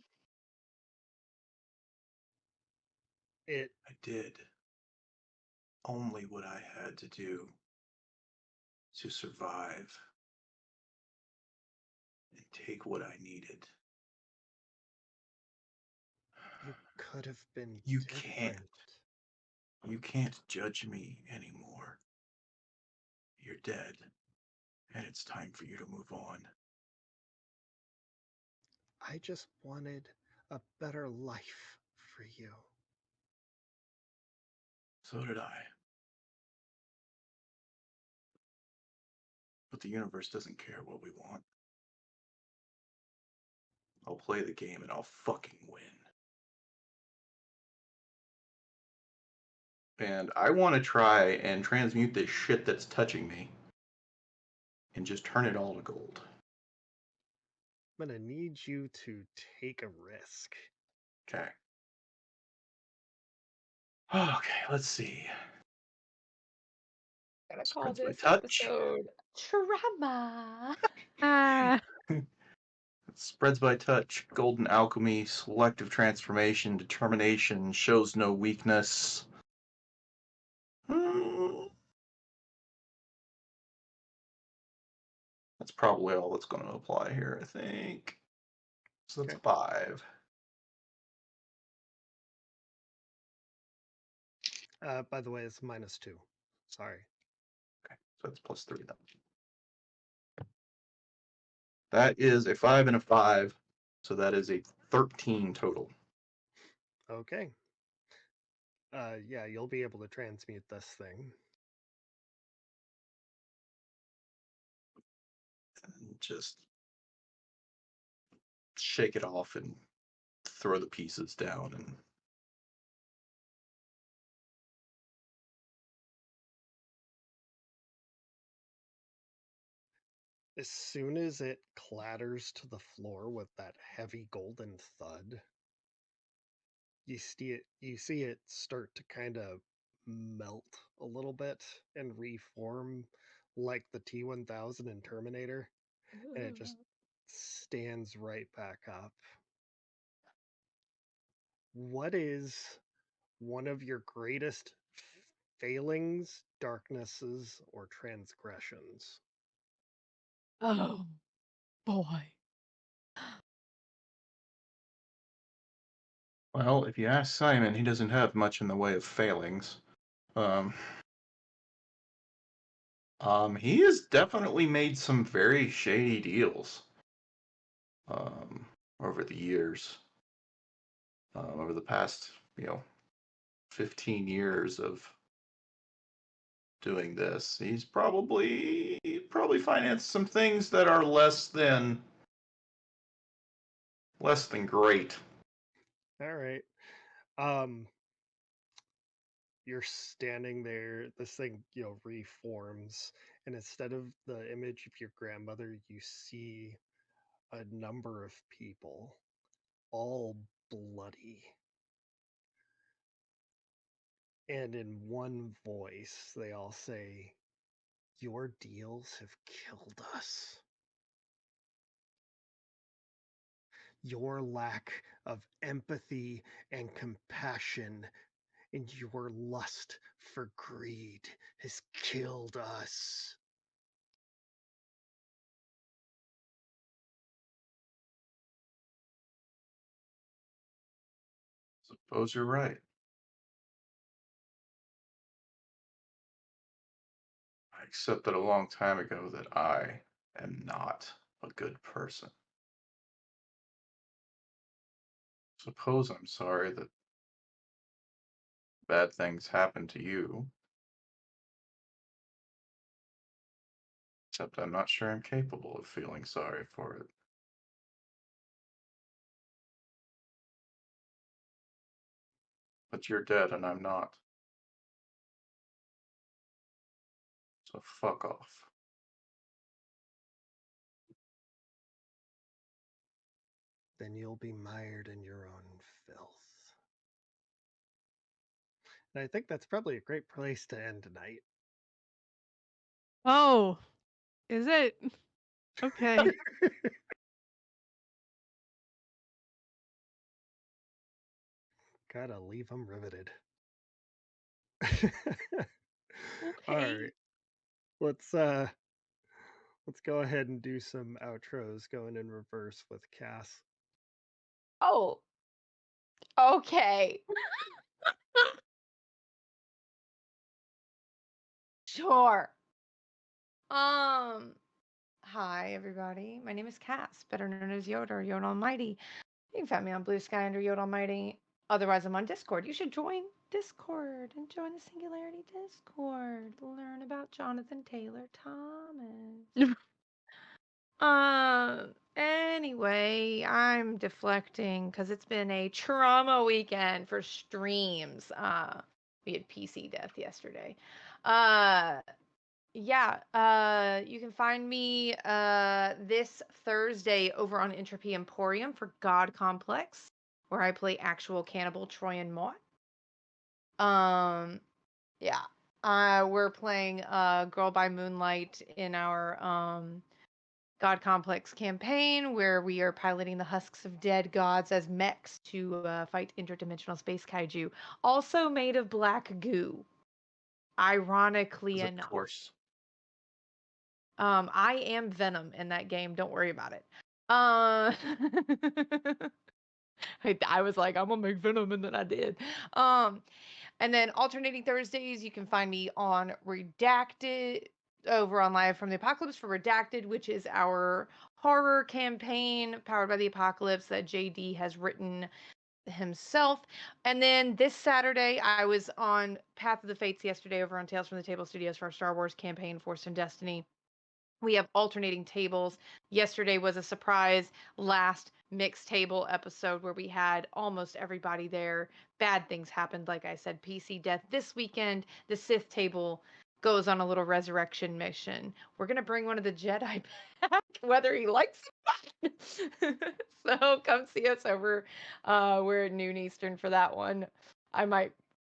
it I did only what I had to do to survive and take what I needed. you could have been You different. can't judge me anymore. You're dead, and it's time for you to move on. I just wanted a better life for you. So did I. But the universe doesn't care what we want. I'll play the game and I'll fucking win. And I want to try and transmute this shit that's touching me and just turn it all to gold. I'm gonna need you to take a risk. Okay. Okay, let's see. Gonna call Spreads by this touch. episode Trauma. Ah, Spreads by touch. Golden alchemy. Selective transformation. Determination. Shows no weakness. That's probably all that's going to apply here, I think. So that's Okay. 5. By the way, it's -2. Sorry. Okay, so that's +3 then. That is a 5 and a 5, so that is a 13 total. Okay. Yeah, you'll be able to transmute this thing. And just shake it off and throw the pieces down and As soon as it clatters to the floor with that heavy golden thud, you see it start to kind of melt a little bit and reform like the T-1000 in Terminator, and it just stands right back up. What is one of your greatest failings, darknesses, or transgressions? Oh boy. well, if you ask Simon, he doesn't have much in the way of failings. Um, he has definitely made some very shady deals um, over the years, over the past, 15 years of doing this. He's probably financed some things that are less than great. All right. Um, you're standing there, this thing, reforms, and instead of the image of your grandmother, you see a number of people, all bloody. And in one voice, they all say, "Your deals have killed us. Your lack of empathy and compassion and your lust for greed has killed us." Suppose you're right. I accepted a long time ago that I am not a good person. Suppose I'm sorry that bad things happen to you, except I'm not sure I'm capable of feeling sorry for it. But you're dead and I'm not. So fuck off. Then you'll be mired in your own filth. And I think that's probably a great place to end tonight. Oh, is it? Okay. Gotta leave them riveted. All Okay. right. Let's go ahead and do some outros going in reverse with Cass. Oh, okay. Sure. Hi everybody. My name is Cass, better known as Yoda or Yoda Almighty. You can find me on Blue Sky under Yoda Almighty. Otherwise, I'm on Discord. You should join Discord and join the Singularity Discord. Learn about Jonathan Taylor Thomas. Anyway, I'm deflecting because it's been a trauma weekend for streams. We had PC death yesterday. Yeah, you can find me this Thursday over on Entropy Emporium for God Complex, where I play actual cannibal Troyan Maud. Yeah. We're playing Girl by Moonlight in our God Complex campaign, where we are piloting the husks of dead gods as mechs to fight interdimensional space kaiju, also made of black goo. Ironically Of enough. course. I am Venom in that game. Don't worry about it. I was like, I'm gonna make Venom, and then I did. And then alternating Thursdays, you can find me on Redacted over on Live from the Apocalypse for Redacted, which is our horror campaign powered by the apocalypse that JD has written himself. And then this Saturday, I was on Path of the Fates yesterday over on Tales from the Table Studios for our Star Wars campaign, Force and Destiny. We have alternating tables. Yesterday was a surprise last mixed table episode where we had almost everybody there. Bad things happened, like I said, PC death. This weekend, the Sith table goes on a little resurrection mission. We're going to bring one of the Jedi back, whether he likes it or not. So come see us over. We're at noon Eastern for that one. I might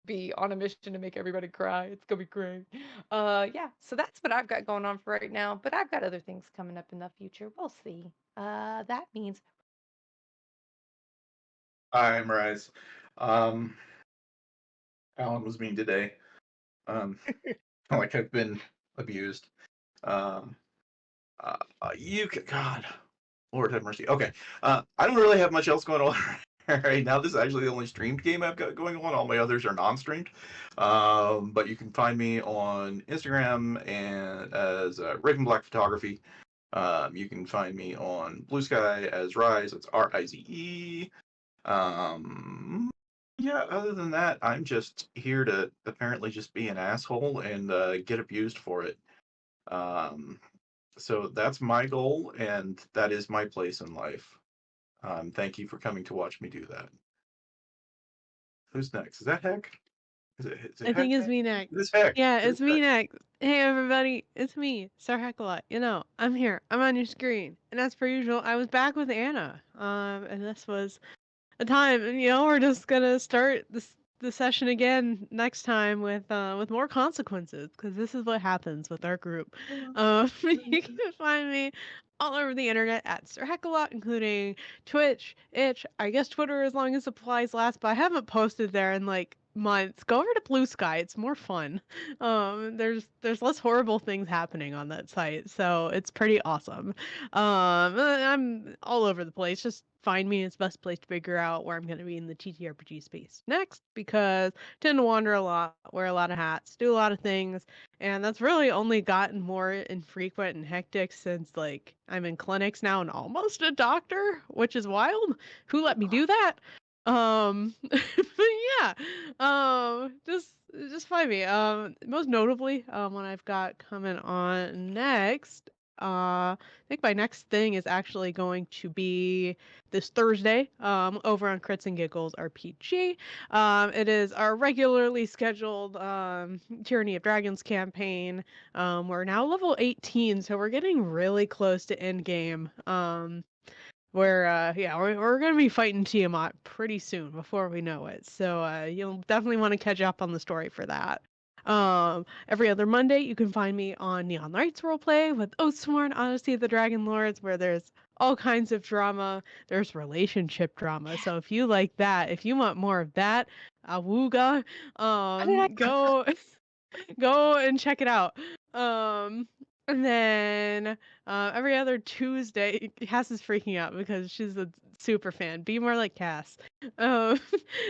be on a mission to make everybody cry. It's gonna be great. Yeah, so that's what I've got going on for right now, but I've got other things coming up in the future. We'll see. That means I'm Rise. Alan was mean today. Like I've been abused. Um, you can, God, Lord have mercy. Okay, I don't really have much else going on right now. This is actually the only streamed game I've got going on. All my others are non-streamed. But you can find me on Instagram and as Raven Black Photography. You can find me on Blue Sky as Rise. It's Rize. Yeah, other than that, I'm just here to apparently just be an asshole and get abused for it. So that's my goal, and that is my place in life. Thank you for coming to watch me do that. Who's next? Is that Heck? Is it I think Heck? it's me next. It's Heck. Yeah, It's it's me Heck. next. Hey everybody, it's me, Sir Heckalot. You know, I'm here. I'm on your screen. And as per usual, I was back with Anna. And this was a time, and we're just gonna start the session again next time with more consequences, because this is what happens with our group. You can find me all over the internet at Sir Heckalot, including Twitch, Itch, I guess Twitter as long as supplies last, but I haven't posted there in like months. Go over to Blue Sky; it's more fun. There's less horrible things happening on that site, so it's pretty awesome. I'm all over the place. Just find me. It's the best place to figure out where I'm going to be in the TTRPG space next, because I tend to wander a lot, wear a lot of hats, do a lot of things, and that's really only gotten more infrequent and hectic since like I'm in clinics now and almost a doctor, which is wild. Who let me do that? But yeah, just find me. Most notably, what I've got coming on next. I think my next thing is actually going to be this Thursday, over on Crits and Giggles RPG. It is our regularly scheduled Tyranny of Dragons campaign. We're now level 18, so we're getting really close to end game. We're gonna be fighting Tiamat pretty soon before we know it. So you'll definitely want to catch up on the story for that. Every other Monday you can find me on Neon Lights Roleplay with Oathsworn Odyssey of the Dragon Lords, where there's all kinds of drama. There's relationship drama. So if you like that, if you want more of that, awooga, go go and check it out. And then every other Tuesday, Cass is freaking out because she's a super fan. Be more like Cass. Um,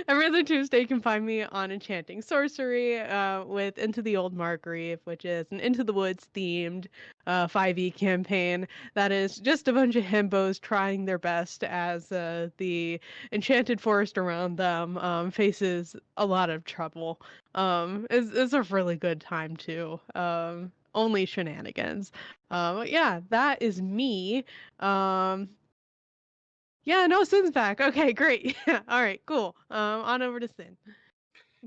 every other Tuesday, you can find me on Enchanting Sorcery with Into the Old Markreef, which is an Into the Woods themed 5e campaign that is just a bunch of himbos trying their best as the enchanted forest around them faces a lot of trouble. It's a really good time too. Only shenanigans. Yeah, that is me. Um, yeah, no, Sin's back. Okay, great. Yeah, all right, cool. On over to Sin.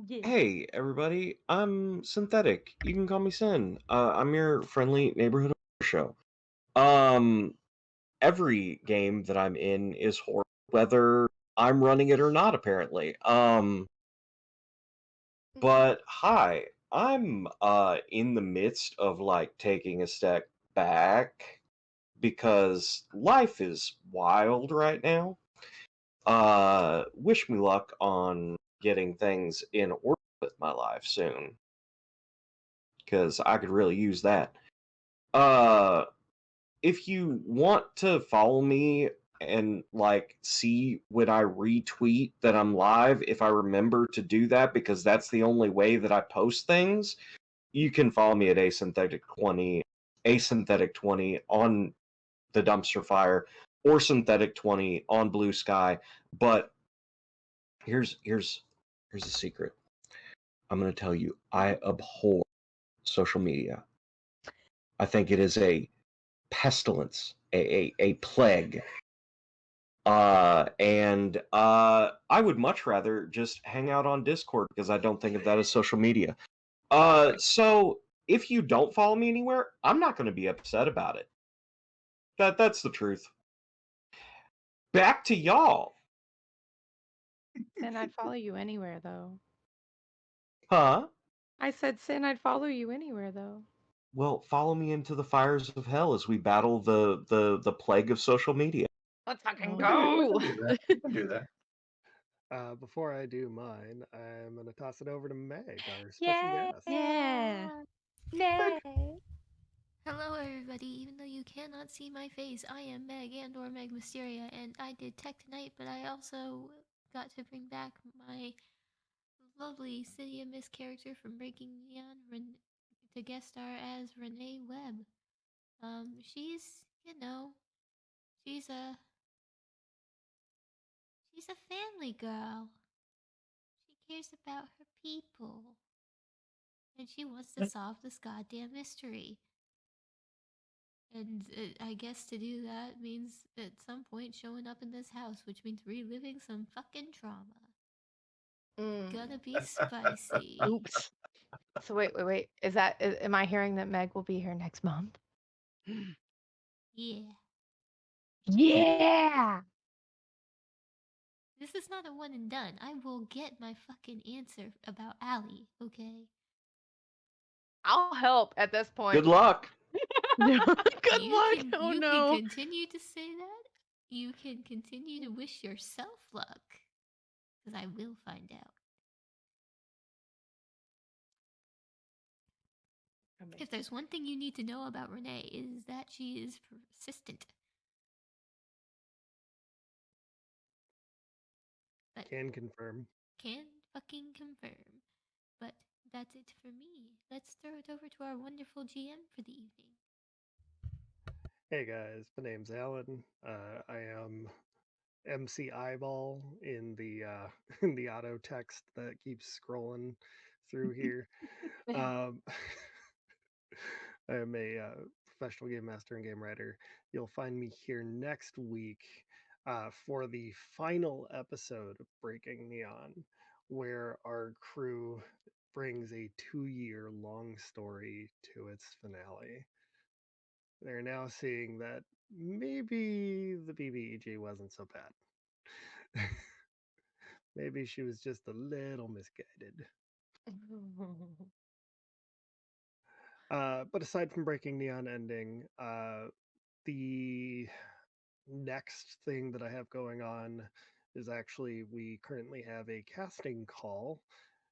Yeah. Hey, everybody, I'm Synthetic. You can call me Sin. I'm your friendly neighborhood show. Every game that I'm in is horror, whether I'm running it or not, apparently. But hi, I'm in the midst of like taking a step back because life is wild right now. Wish me luck on getting things in order with my life soon, because I could really use that. If you want to follow me and like see when I retweet that I'm live, if I remember to do that, because that's the only way that I post things, you can follow me at asynthetic20 on the dumpster fire or synthetic 20 on blue sky. But here's a secret. I'm going to tell you, I abhor social media. I think it is a pestilence, a plague. And I would much rather just hang out on Discord because I don't think of that as social media. So if you don't follow me anywhere, I'm not going to be upset about it. That's the truth. Back to y'all. Sin, I'd follow you anywhere, though. Huh? I said, Sin, I'd follow you anywhere, though. Well, follow me into the fires of hell as we battle the plague of social media. Let's fucking We go! can do that. We can do that. Before I do mine, I'm going to toss it over to Meg, our special guest. Yeah. Nay! Hello, everybody. Even though you cannot see my face, I am Meg and/or Meg Mysteria, and I did tech tonight, but I also got to bring back my lovely City of Mist character from Breaking Neon to guest star as Renee Webb. She's, she's a she's a family girl. She cares about her people, and she wants to solve this goddamn mystery. And I guess to do that means at some point showing up in this house, which means reliving some fucking trauma. Gonna be spicy. Oops. So wait. Am I hearing that Meg will be here next month? Yeah. Yeah! This is not a one and done. I will get my fucking answer about Allie, okay? I'll help at this point. Good luck. Good you luck. Can, Oh you no. can continue to say that. You can continue to wish yourself luck. Because I will find out. If there's one thing you need to know about Renee, it is that she is persistent. But Can confirm. can fucking confirm. But that's it for me. Let's throw it over to our wonderful GM for the evening. Hey guys, my name's Alan. I am MC Eyeball in the in the auto text that keeps scrolling through here. Um, I am a professional game master and game writer. You'll find me here next week for the final episode of Breaking Neon, where our crew brings a 2-year long story to its finale. They're now seeing that maybe the BBEG wasn't so bad. Maybe she was just a little misguided. But aside from Breaking Neon ending, the next thing that I have going on is actually we currently have a casting call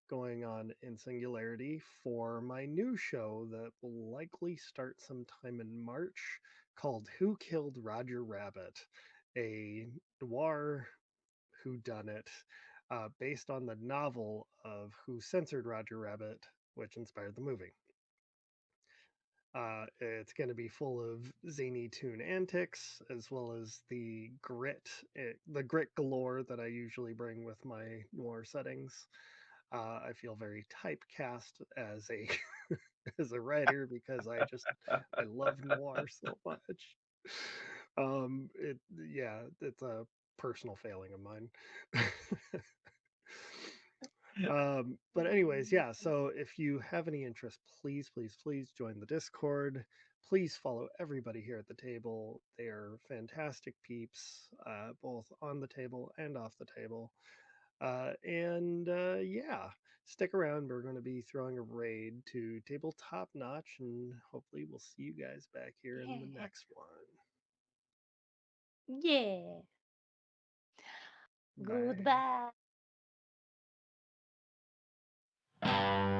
going on in Singularity for my new show that will likely start sometime in March called Who Killed Roger Rabbit, a noir whodunit based on the novel of Who Censored Roger Rabbit, which inspired the movie. It's going to be full of zany toon antics, as well as the grit galore that I usually bring with my noir settings. I feel very typecast as a as a writer because I love noir so much. It's a personal failing of mine. But anyways, yeah, so if you have any interest, please join the Discord. Please follow everybody here at the table. They are fantastic peeps, both on the table and off the table. Yeah, stick around. We're going to be throwing a raid to table top notch, and hopefully we'll see you guys back here in the next one. Yeah. Bye. Goodbye.